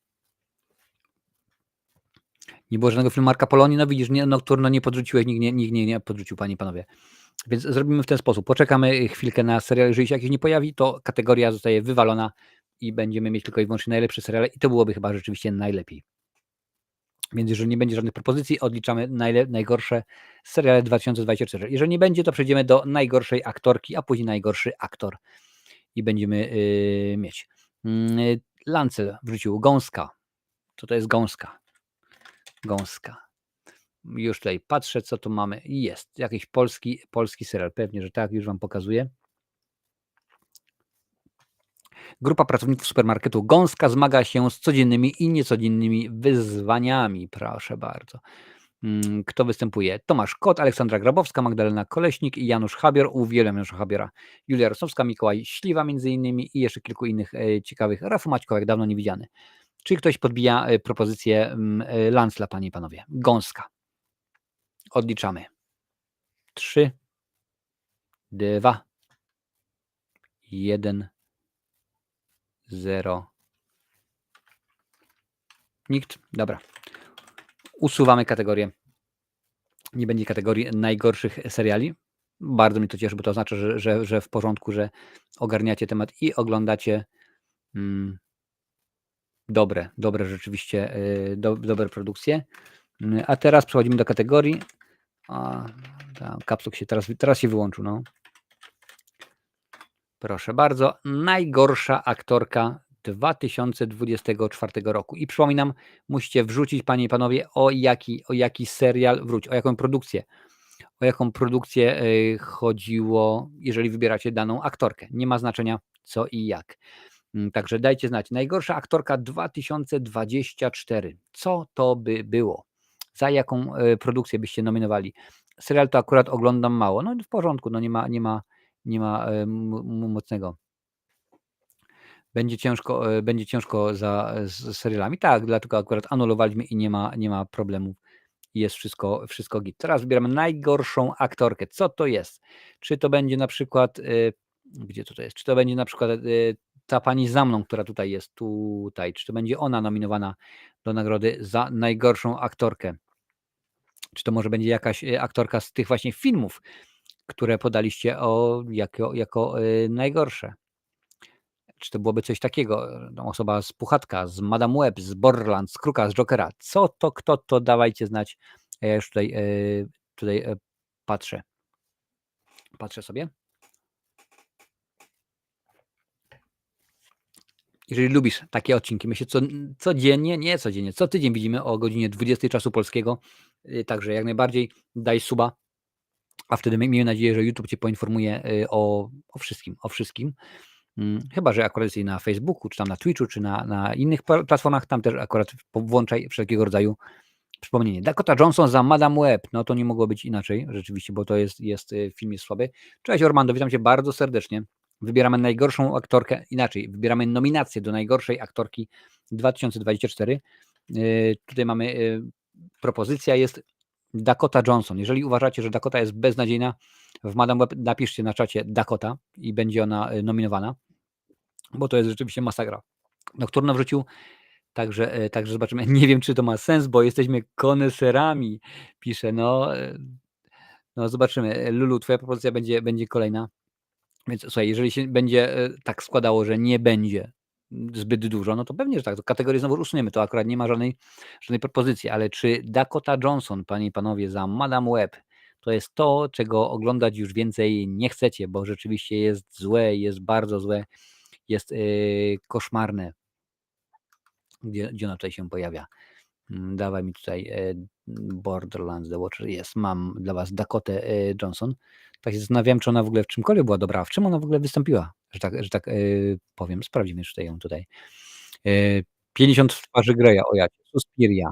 Nie było żadnego filmu Marka Polonii, no widzisz, Nocturno nie podrzuciłeś, nikt nie podrzucił, panie i panowie. Więc zrobimy w ten sposób. Poczekamy chwilkę na serial. Jeżeli się jakiś nie pojawi, to kategoria zostaje wywalona i będziemy mieć tylko i wyłącznie najlepsze seriale i to byłoby chyba rzeczywiście najlepiej. Więc jeżeli nie będzie żadnych propozycji, odliczamy najgorsze seriale 2024. Jeżeli nie będzie, to przejdziemy do najgorszej aktorki, a później najgorszy aktor i będziemy mieć. Lancel wrzucił Gąska. Co to jest Gąska? Gąska. Już tutaj patrzę, co tu mamy. Jest jakiś polski serial. Pewnie, że tak, już wam pokazuję. Grupa pracowników supermarketu Gąska zmaga się z codziennymi i niecodziennymi wyzwaniami. Proszę bardzo. Kto występuje? Tomasz Kot, Aleksandra Grabowska, Magdalena Koleśnik i Janusz Habior. Uwielbiam Janusza Habiora. Julia Rosowska, Mikołaj Śliwa między innymi i jeszcze kilku innych ciekawych. Rafał Maćkowiak, dawno nie widziany. Czyli ktoś podbija propozycję Lancla, panie i panowie. Gąska. Odliczamy. 3, 2, 1, 0. Nikt? Dobra. Usuwamy kategorię. Nie będzie kategorii najgorszych seriali. Bardzo mnie to cieszy, bo to oznacza, że w porządku, że ogarniacie temat i oglądacie dobre rzeczywiście, dobre produkcje. A teraz przechodzimy do kategorii. Kapsuk się teraz się wyłączył. No. Proszę bardzo. Najgorsza aktorka 2024 roku. I przypominam, musicie wrzucić, panie i panowie, o jaki serial, o jaką produkcję. O jaką produkcję chodziło, jeżeli wybieracie daną aktorkę. Nie ma znaczenia co i jak. Także dajcie znać. Najgorsza aktorka 2024. Co to by było? Za jaką produkcję byście nominowali? Serial to akurat oglądam mało. No w porządku, no nie ma mocnego. Będzie ciężko z serialami. Tak, dlatego akurat anulowaliśmy i nie ma problemów. Jest wszystko git. Teraz wybieramy najgorszą aktorkę. Co to jest? Czy to będzie na przykład, gdzie to jest? Czy to będzie na przykład ta pani za mną, która tutaj jest, tutaj. Czy to będzie ona nominowana do nagrody za najgorszą aktorkę? Czy to może będzie jakaś aktorka z tych właśnie filmów, które podaliście jako najgorsze? Czy to byłoby coś takiego? Osoba z Puchatka, z Madame Web, z Borderland, z Kruka, z Jokera. Kto to? Dawajcie znać. Ja już tutaj patrzę. Patrzę sobie. Jeżeli lubisz takie odcinki, my się co tydzień widzimy o godzinie 20 czasu polskiego. Także jak najbardziej daj suba, a wtedy miejmy nadzieję, że YouTube cię poinformuje o wszystkim. Chyba że akurat jest na Facebooku, czy tam na Twitchu, czy na innych platformach, tam też akurat włączaj wszelkiego rodzaju przypomnienie. Dakota Johnson za Madame Web. No to nie mogło być inaczej, rzeczywiście, bo to film jest słaby. Cześć Ormando, witam cię bardzo serdecznie. Wybieramy najgorszą aktorkę, inaczej, wybieramy nominację do najgorszej aktorki 2024. Tutaj mamy, propozycja jest Dakota Johnson. Jeżeli uważacie, że Dakota jest beznadziejna, w Madame Web napiszcie na czacie Dakota i będzie ona nominowana, bo to jest rzeczywiście masakra. Nocturno wrzucił, także zobaczymy. Nie wiem, czy to ma sens, bo jesteśmy koneserami, pisze. No zobaczymy. Lulu, twoja propozycja będzie kolejna. Więc słuchaj, jeżeli się będzie tak składało, że nie będzie zbyt dużo, no to pewnie, że tak. To kategorię znowu usuniemy. To akurat nie ma żadnej propozycji. Ale czy Dakota Johnson, panie i panowie, za Madame Web, to jest to, czego oglądać już więcej nie chcecie, bo rzeczywiście jest złe, jest bardzo złe, jest koszmarne. Gdzie ona tutaj się pojawia? Dawaj mi tutaj Borderlands The Watcher. Jest, mam dla was Dakotę Johnson. Tak się zastanawiam, czy ona w ogóle w czymkolwiek była dobra, w czym ona w ogóle wystąpiła, że tak powiem. Sprawdzimy już tutaj ją tutaj. 50 twarzy Greya, o ja, Suspiria.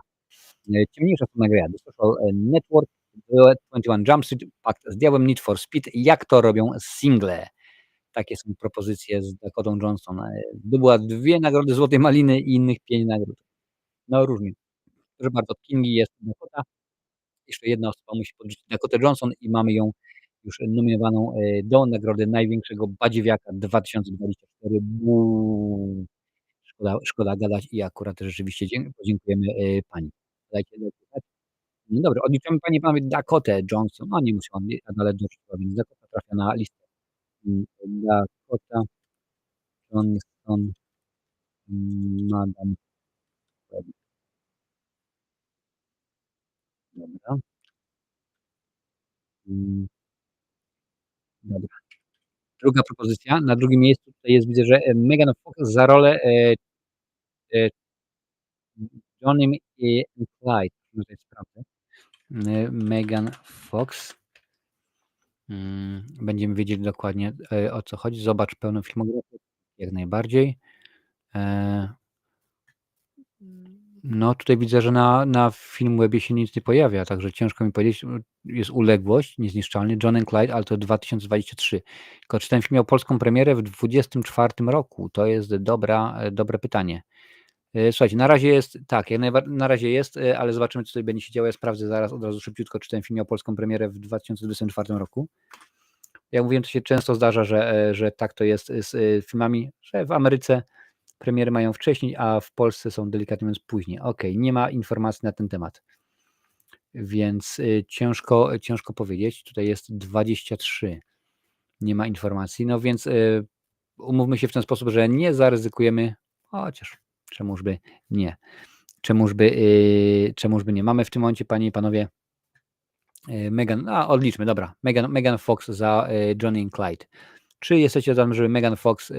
Ciemniejsza strona Greya, The Social Network, 21 Jump Street, Pakt z Diabłem, Need for Speed. Jak to robią single? Takie są propozycje z Dakotą Johnson. Zdobyła 2 nagrody Złotej Maliny i innych 5 nagród. No różnie. Proszę bardzo, od Kingi jest Dakota. Jeszcze jedna osoba musi podrzucić Dakotę Johnson i mamy ją już nominowaną do nagrody największego badziewiaka 2024. Szkoda gadać i akurat rzeczywiście podziękujemy pani. Dajcie znać. No dobra, odliczamy panie i panowie Dakotę Johnson. No nie musi on nadal dotrzeć, więc Dakota trafia na listę. Dakota Johnson, Madame Web. Dobra. Dobra. Druga propozycja. Na drugim miejscu tutaj jest, widzę, że Megan Fox za rolę Johnnym i Clyde. Tutaj sprawdzę. Megan Fox. Będziemy wiedzieć dokładnie, o co chodzi. Zobacz pełną filmografię. Jak najbardziej. No tutaj widzę, że na Filmwebie się nic nie pojawia, także ciężko mi powiedzieć. Jest Uległość, Niezniszczalny, John and Clyde, ale to 2023. Tylko czy ten film miał polską premierę w 2024 roku? To jest dobre pytanie. Słuchajcie, na razie jest, tak, na razie jest, ale zobaczymy, co tutaj będzie się działo. Ja sprawdzę zaraz od razu szybciutko, czy ten film miał polską premierę w 2024 roku. Jak mówiłem, to się często zdarza, że tak to jest z filmami, że w Ameryce premiery mają wcześniej, a w Polsce są delikatnie mówiąc później. Okej, nie ma informacji na ten temat. Więc ciężko powiedzieć. Tutaj jest 23. Nie ma informacji. No więc umówmy się w ten sposób, że nie zaryzykujemy, chociaż czemużby nie. Czemużby nie. Mamy w tym momencie, panie i panowie, odliczmy, dobra. Megan Fox za Johnny and Clyde. Czy jesteście za tym, żeby Megan Fox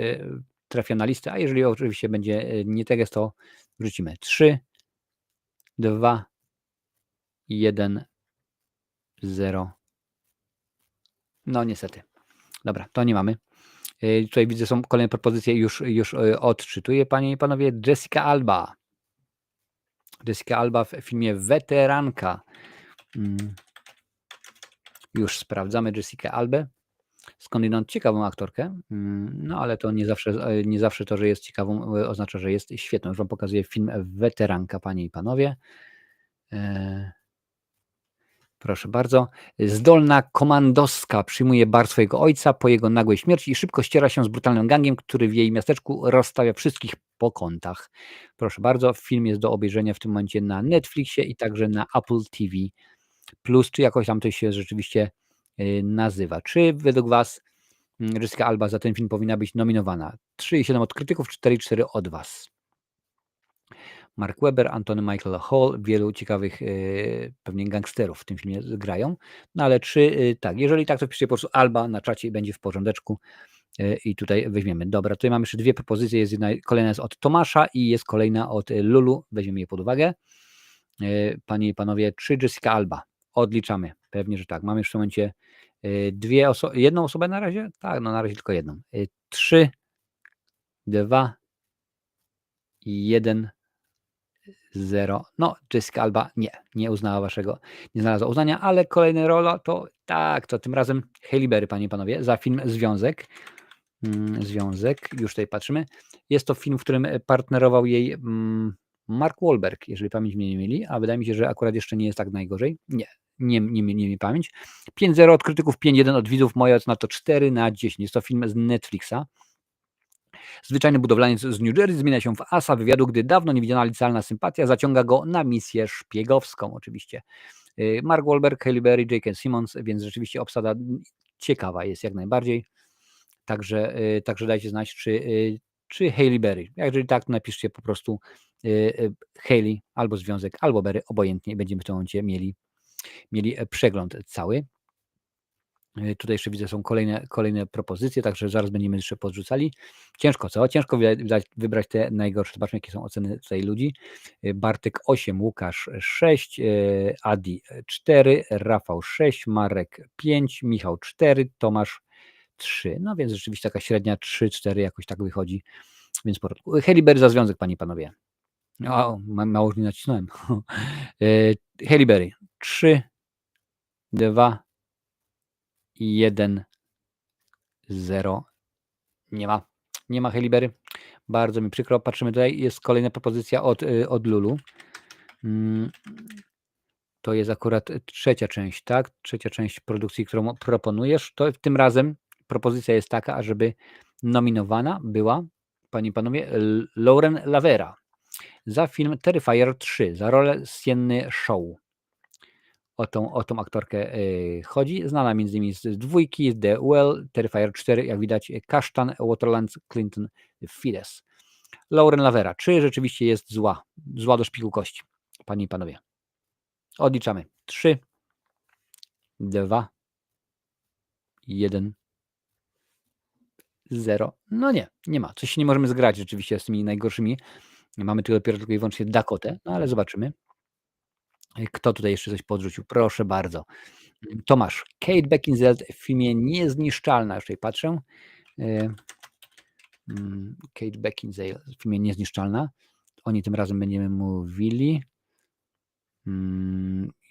trafia na listę? A jeżeli oczywiście będzie nie tak jest, to wrzucimy 3, 2, 1, 0. No niestety. Dobra, to nie mamy. Tutaj widzę, są kolejne propozycje, już odczytuję, panie i panowie. Jessica Alba. Jessica Alba w filmie Weteranka. Już sprawdzamy Jessica Albę. Skądinąd ciekawą aktorkę, no ale to nie zawsze to, że jest ciekawą, oznacza, że jest świetną. Już wam pokazuję film Weteranka, panie i panowie. Proszę bardzo. Zdolna komandostka przyjmuje bar swojego ojca po jego nagłej śmierci i szybko ściera się z brutalnym gangiem, który w jej miasteczku rozstawia wszystkich po kątach. Proszę bardzo, film jest do obejrzenia w tym momencie na Netflixie i także na Apple TV+, czy jakoś tam to się rzeczywiście nazywa. Czy według was Jessica Alba za ten film powinna być nominowana? 3,7 od krytyków, 4,4 od was. Mark Webber, Antony Michael Hall, wielu ciekawych pewnie gangsterów w tym filmie grają. No ale tak, jeżeli tak, to piszcie po prostu Alba na czacie i będzie w porządeczku i tutaj weźmiemy. Dobra, tutaj mamy jeszcze 2 propozycje, kolejna jest od Tomasza i jest kolejna od Lulu, weźmiemy je pod uwagę. Panie i panowie, czy Jessica Alba? Odliczamy, pewnie, że tak. Mamy już w tym momencie jedną osobę na razie? Tak, no na razie tylko jedną. 3, 2, 1, 0. No, Jessica Alba nie uznała nie znalazła uznania, ale kolejna rola to tak, to tym razem Halle Berry, panie i panowie, za film Związek. Związek, już tutaj patrzymy. Jest to film, w którym partnerował jej Mark Wahlberg, jeżeli pamięć mnie nie myli, a wydaje mi się, że akurat jeszcze nie jest tak najgorzej. Nie mi pamięć. 5-0 od krytyków, 5-1 od widzów. Moja ocena to 4/10. Jest to film z Netflixa. Zwyczajny budowlaniec z New Jersey zmienia się w asa wywiadu, gdy dawno niewidziana licealna sympatia zaciąga go na misję szpiegowską oczywiście. Mark Wahlberg, Halle Berry, J.K. Simmons, więc rzeczywiście obsada ciekawa jest jak najbardziej. Także dajcie znać, czy Halle Berry. Jeżeli tak, to napiszcie po prostu Halle albo związek, albo Berry, obojętnie, będziemy w tym momencie mieli przegląd cały. Tutaj jeszcze widzę, są kolejne propozycje, także zaraz będziemy jeszcze podrzucali. Ciężko, co? Ciężko wybrać te najgorsze. Zobaczmy, jakie są oceny tutaj ludzi. Bartek 8, Łukasz 6, Adi 4, Rafał 6, Marek 5, Michał 4, Tomasz 3. No więc rzeczywiście taka średnia 3-4 jakoś tak wychodzi, więc w porządku. Halle Berry za związek, panie i panowie. O, mało już nie nacisnąłem. Halle Berry 3, 2, 1, 0. Nie ma Halle Berry. Bardzo mi przykro. Patrzymy tutaj. Jest kolejna propozycja od Lulu. To jest akurat trzecia część, tak? Trzecia część produkcji, którą proponujesz. To tym razem propozycja jest taka, ażeby nominowana była, panie i panowie, Lauren Lavera za film Terrifier 3, za rolę Sienny Shaw. O tą aktorkę chodzi. Znana m.in. z dwójki, The Well, Terrifier 4, jak widać, Kasztan, Waterlands, Clinton, Fides. Lauren Lavera. Czy rzeczywiście jest zła? Zła do szpiku kości, panie i panowie. Odliczamy. 3, 2, 1, 0. No nie ma. Coś się nie możemy zgrać rzeczywiście z tymi najgorszymi. Mamy tu dopiero tylko i wyłącznie Dakotę, no ale zobaczymy. Kto tutaj jeszcze coś podrzucił? Proszę bardzo. Tomasz, Kate Beckinsale w filmie Niezniszczalna. Już tutaj patrzę. Kate Beckinsale w filmie Niezniszczalna. O niej tym razem będziemy mówili.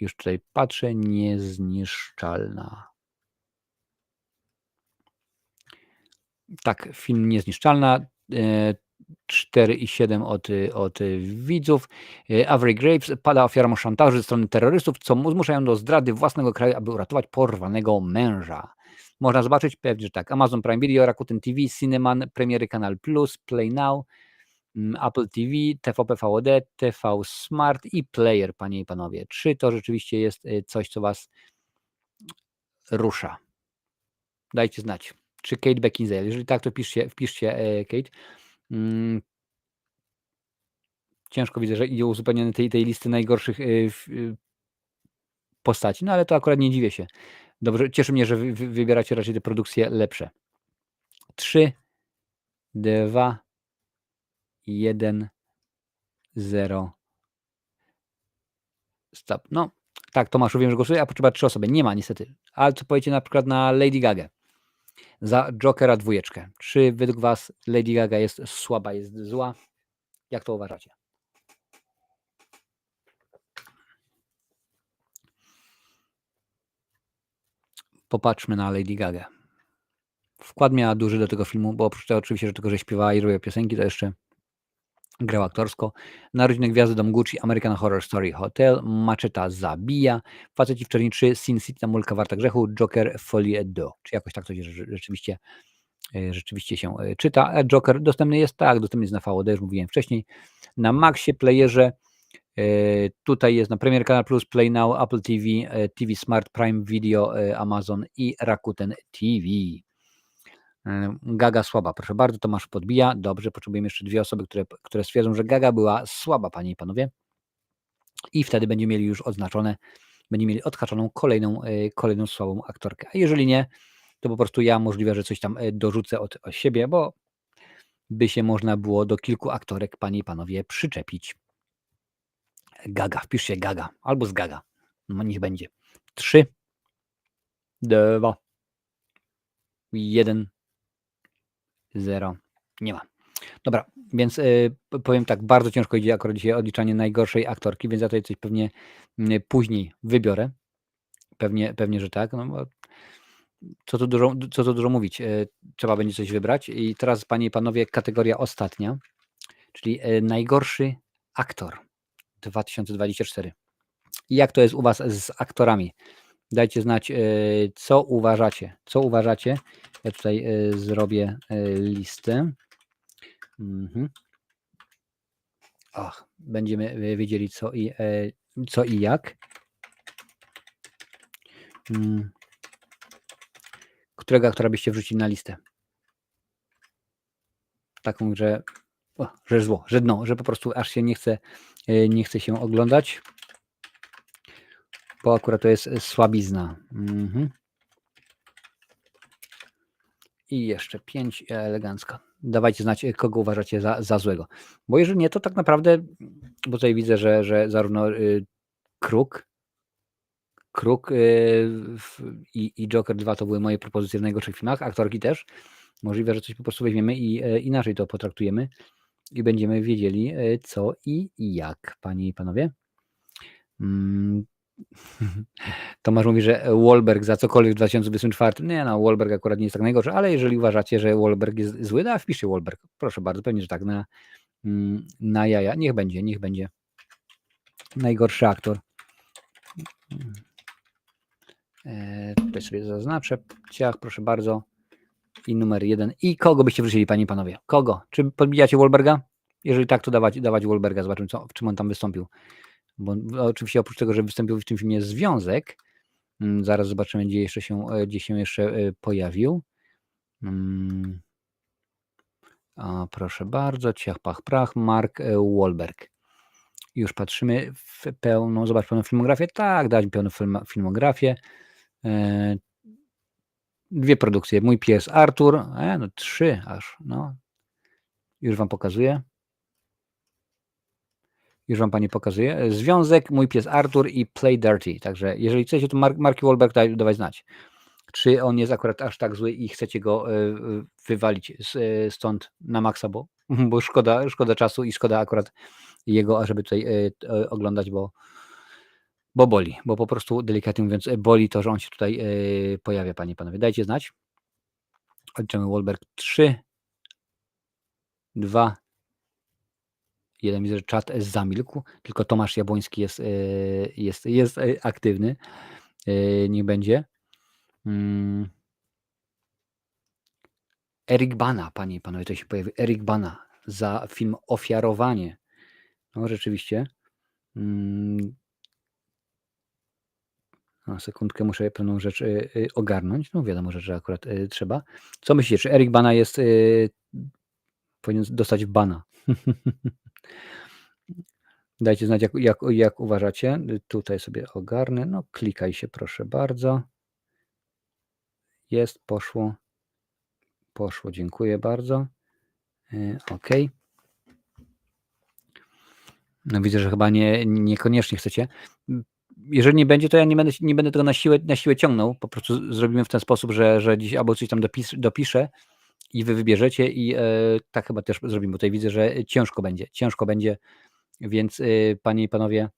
Już tutaj patrzę. Niezniszczalna. Tak, film Niezniszczalna. 4,7 od widzów. Avery Graves pada ofiarą szantażu ze strony terrorystów, co zmusza ją do zdrady własnego kraju, aby uratować porwanego męża. Można zobaczyć, pewnie, że tak. Amazon Prime Video, Rakuten TV, Cineman, Premiery Kanal Plus, Play Now, Apple TV, TVP VOD, TV Smart i Player, panie i panowie. Czy to rzeczywiście jest coś, co was rusza? Dajcie znać. Czy Kate Beckinsale? Jeżeli tak, to wpiszcie Kate. Ciężko widzę, że idzie uzupełnienie tej listy najgorszych postaci, no ale to akurat nie dziwię się. Dobrze, cieszy mnie, że wybieracie raczej te produkcje lepsze. 3, 2, 1, 0. Stop. No, tak, Tomaszu, wiem, że głosuje, a potrzeba 3 osoby. Nie ma niestety. Ale co powiecie na przykład na Lady Gaga? Za Jokera 2. Czy według was Lady Gaga jest słaba, jest zła? Jak to uważacie? Popatrzmy na Lady Gaga. Wkład miała duży do tego filmu, bo oprócz tego oczywiście, że tylko, że śpiewała i robiła piosenki, to jeszcze grała aktorsko. Narodziny Gwiazdy, Dom Gucci, American Horror Story Hotel, Maczeta zabija, Faceci w Czerni 3, Sin City, Mulka Warta Grzechu, Joker, Folie do. Czy jakoś tak to rzeczywiście się czyta. A Joker dostępny jest? Tak, dostępny jest na VOD, już mówiłem wcześniej. Na Maxie, Playerze, tutaj jest na Premier Kanal Plus, Play Now, Apple TV, TV Smart, Prime Video, Amazon i Rakuten TV. Gaga słaba, proszę bardzo, Tomasz podbija. Dobrze, potrzebujemy jeszcze 2 osoby, które stwierdzą, że Gaga była słaba, panie i panowie. I wtedy będziemy mieli już będziemy mieli odhaczoną kolejną słabą aktorkę. A jeżeli nie, to po prostu ja możliwe, że coś tam dorzucę od siebie, bo by się można było do kilku aktorek, panie i panowie, przyczepić. Gaga, wpiszcie Gaga, albo z Gaga. No niech będzie. 3, 2, 1, 0. Nie ma. Dobra, więc powiem tak, bardzo ciężko idzie akurat dzisiaj odliczanie najgorszej aktorki, więc ja tutaj coś pewnie później wybiorę. Pewnie, że tak. No bo co tu dużo mówić, trzeba będzie coś wybrać. I teraz, panie i panowie, kategoria ostatnia, czyli najgorszy aktor 2024. I jak to jest u was z aktorami? Dajcie znać, co uważacie. Co uważacie? Ja tutaj zrobię listę. Będziemy wiedzieli co i jak. Którego aktora byście wrzucili na listę? Taką, że zło, że dno, że po prostu aż się nie chce się oglądać, bo akurat to jest słabizna. I jeszcze 5 elegancko. Dawajcie znać, kogo uważacie za złego. Bo jeżeli nie, to tak naprawdę, bo tutaj widzę, że zarówno Kruk i Joker 2 to były moje propozycje w najgorszych filmach, aktorki też. Możliwe, że coś po prostu weźmiemy i inaczej to potraktujemy i będziemy wiedzieli co i jak, panie i panowie. Tomasz mówi, że Wahlberg za cokolwiek w 2024. Nie no, Wahlberg akurat nie jest tak najgorszy, ale jeżeli uważacie, że Wahlberg jest zły, to wpiszcie Wahlberg. Proszę bardzo, pewnie, że tak, na jaja. Niech będzie. Najgorszy aktor. Tutaj sobie zaznaczę. Ciach, proszę bardzo. I numer 1. I kogo byście wrzucili, panie i panowie? Kogo? Czy podbijacie Wahlberga? Jeżeli tak, to dawać Wahlberga. Zobaczymy, w czym on tam wystąpił. Bo oczywiście oprócz tego, że wystąpił w tym filmie Związek, zaraz zobaczymy, gdzie się jeszcze pojawił. Proszę bardzo, ciach, pach, prach, Mark Wahlberg. Już patrzymy w pełną, zobacz pełną filmografię. Tak, dać mi pełną filmografię. 2 produkcje. Mój pies Artur, 3 aż, no. Już wam pokazuję. Już wam pani pokazuję. Związek, Mój pies Artur i Play Dirty. Także jeżeli chcecie, to Marki Wahlberg dawaj znać. Czy on jest akurat aż tak zły i chcecie go wywalić stąd na maksa, bo szkoda czasu i szkoda akurat jego, ażeby tutaj oglądać, bo boli, bo po prostu delikatnie mówiąc boli to, że on się tutaj pojawia, panie i panowie. Dajcie znać. Odliczymy Wahlberg 3, 2, 1. Widzę, że czat zamilkł, tylko Tomasz Jabłoński jest aktywny. Niech będzie. Eric Bana, panie i panowie, to się pojawi. Eric Bana za film Ofiarowanie. No rzeczywiście. Sekundkę, muszę pewną rzecz ogarnąć. No wiadomo, że akurat trzeba. Co myślicie, czy Eric Bana powinien dostać bana? Dajcie znać, jak uważacie. Tutaj sobie ogarnę. No klikaj się, proszę bardzo. Jest, poszło. Dziękuję bardzo. OK. No widzę, że chyba niekoniecznie chcecie. Jeżeli nie będzie, to ja nie będę tego na siłę ciągnął. Po prostu zrobimy w ten sposób, że dziś albo coś tam dopiszę i wy wybierzecie i tak chyba też zrobimy. Tutaj widzę, że ciężko będzie, więc panie i panowie,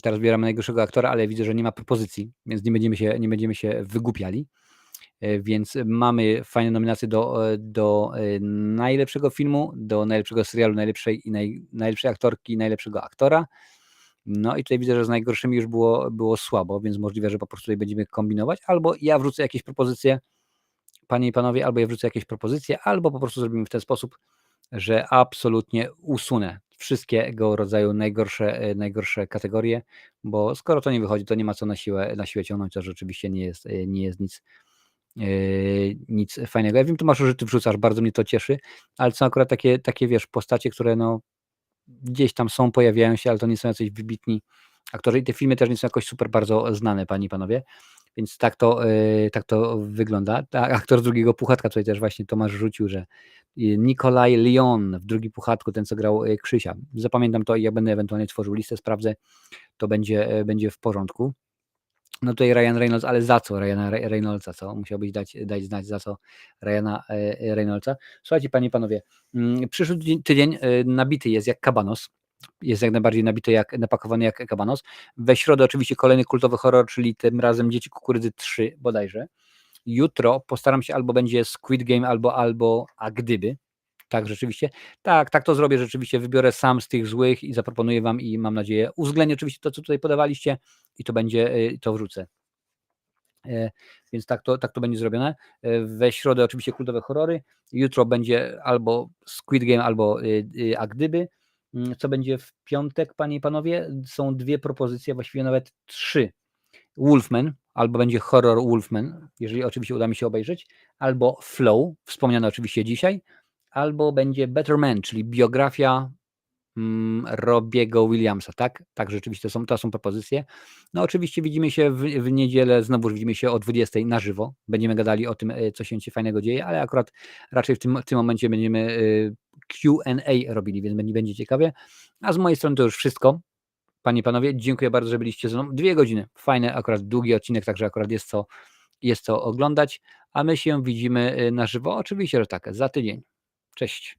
teraz wybieramy najgorszego aktora, ale widzę, że nie ma propozycji, więc nie będziemy się wygłupiali. Więc mamy fajne nominacje do najlepszego filmu, do najlepszego serialu, najlepszej aktorki, najlepszego aktora. No i tutaj widzę, że z najgorszymi już było słabo, więc możliwe, że po prostu tutaj będziemy kombinować, albo ja wrzucę jakieś propozycje, panie i panowie, albo po prostu zrobimy w ten sposób, że absolutnie usunę wszystkiego rodzaju najgorsze kategorie, bo skoro to nie wychodzi, to nie ma co na siłę ciągnąć, to rzeczywiście nie jest nic fajnego. Ja wiem, Tomaszu, że ty wrzucasz, bardzo mnie to cieszy, ale są akurat takie wiesz, postacie, które no gdzieś tam są, pojawiają się, ale to nie są jacyś wybitni aktorzy i te filmy też nie są jakoś super bardzo znane, panie i panowie, więc tak to wygląda. Aktor z drugiego Puchatka, tutaj też właśnie Tomasz rzucił, że Nikolaj Lyon w drugim Puchatku, ten co grał Krzysia. Zapamiętam to i jak będę ewentualnie tworzył listę, sprawdzę, to będzie w porządku. No tutaj Ryan Reynolds, ale za co Ryana Reynoldsa, co? Musiałbyś dać znać, za co Ryana Reynoldsa. Słuchajcie, panie i panowie, przyszły tydzień nabity jest jak kabanos. Jest jak najbardziej napakowany jak kabanos. We środę oczywiście kolejny kultowy horror, czyli tym razem Dzieci Kukurydzy 3 bodajże. Jutro postaram się, albo będzie Squid Game, albo A Gdyby. Tak, rzeczywiście. Tak to zrobię rzeczywiście. Wybiorę sam z tych złych i zaproponuję wam i mam nadzieję uwzględnię oczywiście to, co tutaj podawaliście i to będzie, to wrzucę. Więc tak to będzie zrobione. We środę oczywiście kultowe horrory. Jutro będzie albo Squid Game, albo A Gdyby. Co będzie w piątek, panie i panowie? Są 2 propozycje, właściwie nawet 3. Wolfman, albo będzie horror Wolfman, jeżeli oczywiście uda mi się obejrzeć, albo Flow, wspomniane oczywiście dzisiaj, albo będzie Better Man, czyli biografia Robiego Williamsa, tak? Tak, rzeczywiście to są propozycje. No oczywiście widzimy się w niedzielę, znowuż widzimy się o 20 na żywo. Będziemy gadali o tym, co się fajnego dzieje, ale akurat raczej w tym momencie będziemy Q&A robili, więc będzie ciekawie. A z mojej strony to już wszystko. Panie i panowie, dziękuję bardzo, że byliście ze mną. 2 godziny. Fajny, akurat długi odcinek, także akurat jest co oglądać. A my się widzimy na żywo. Oczywiście, że tak, za tydzień. Cześć.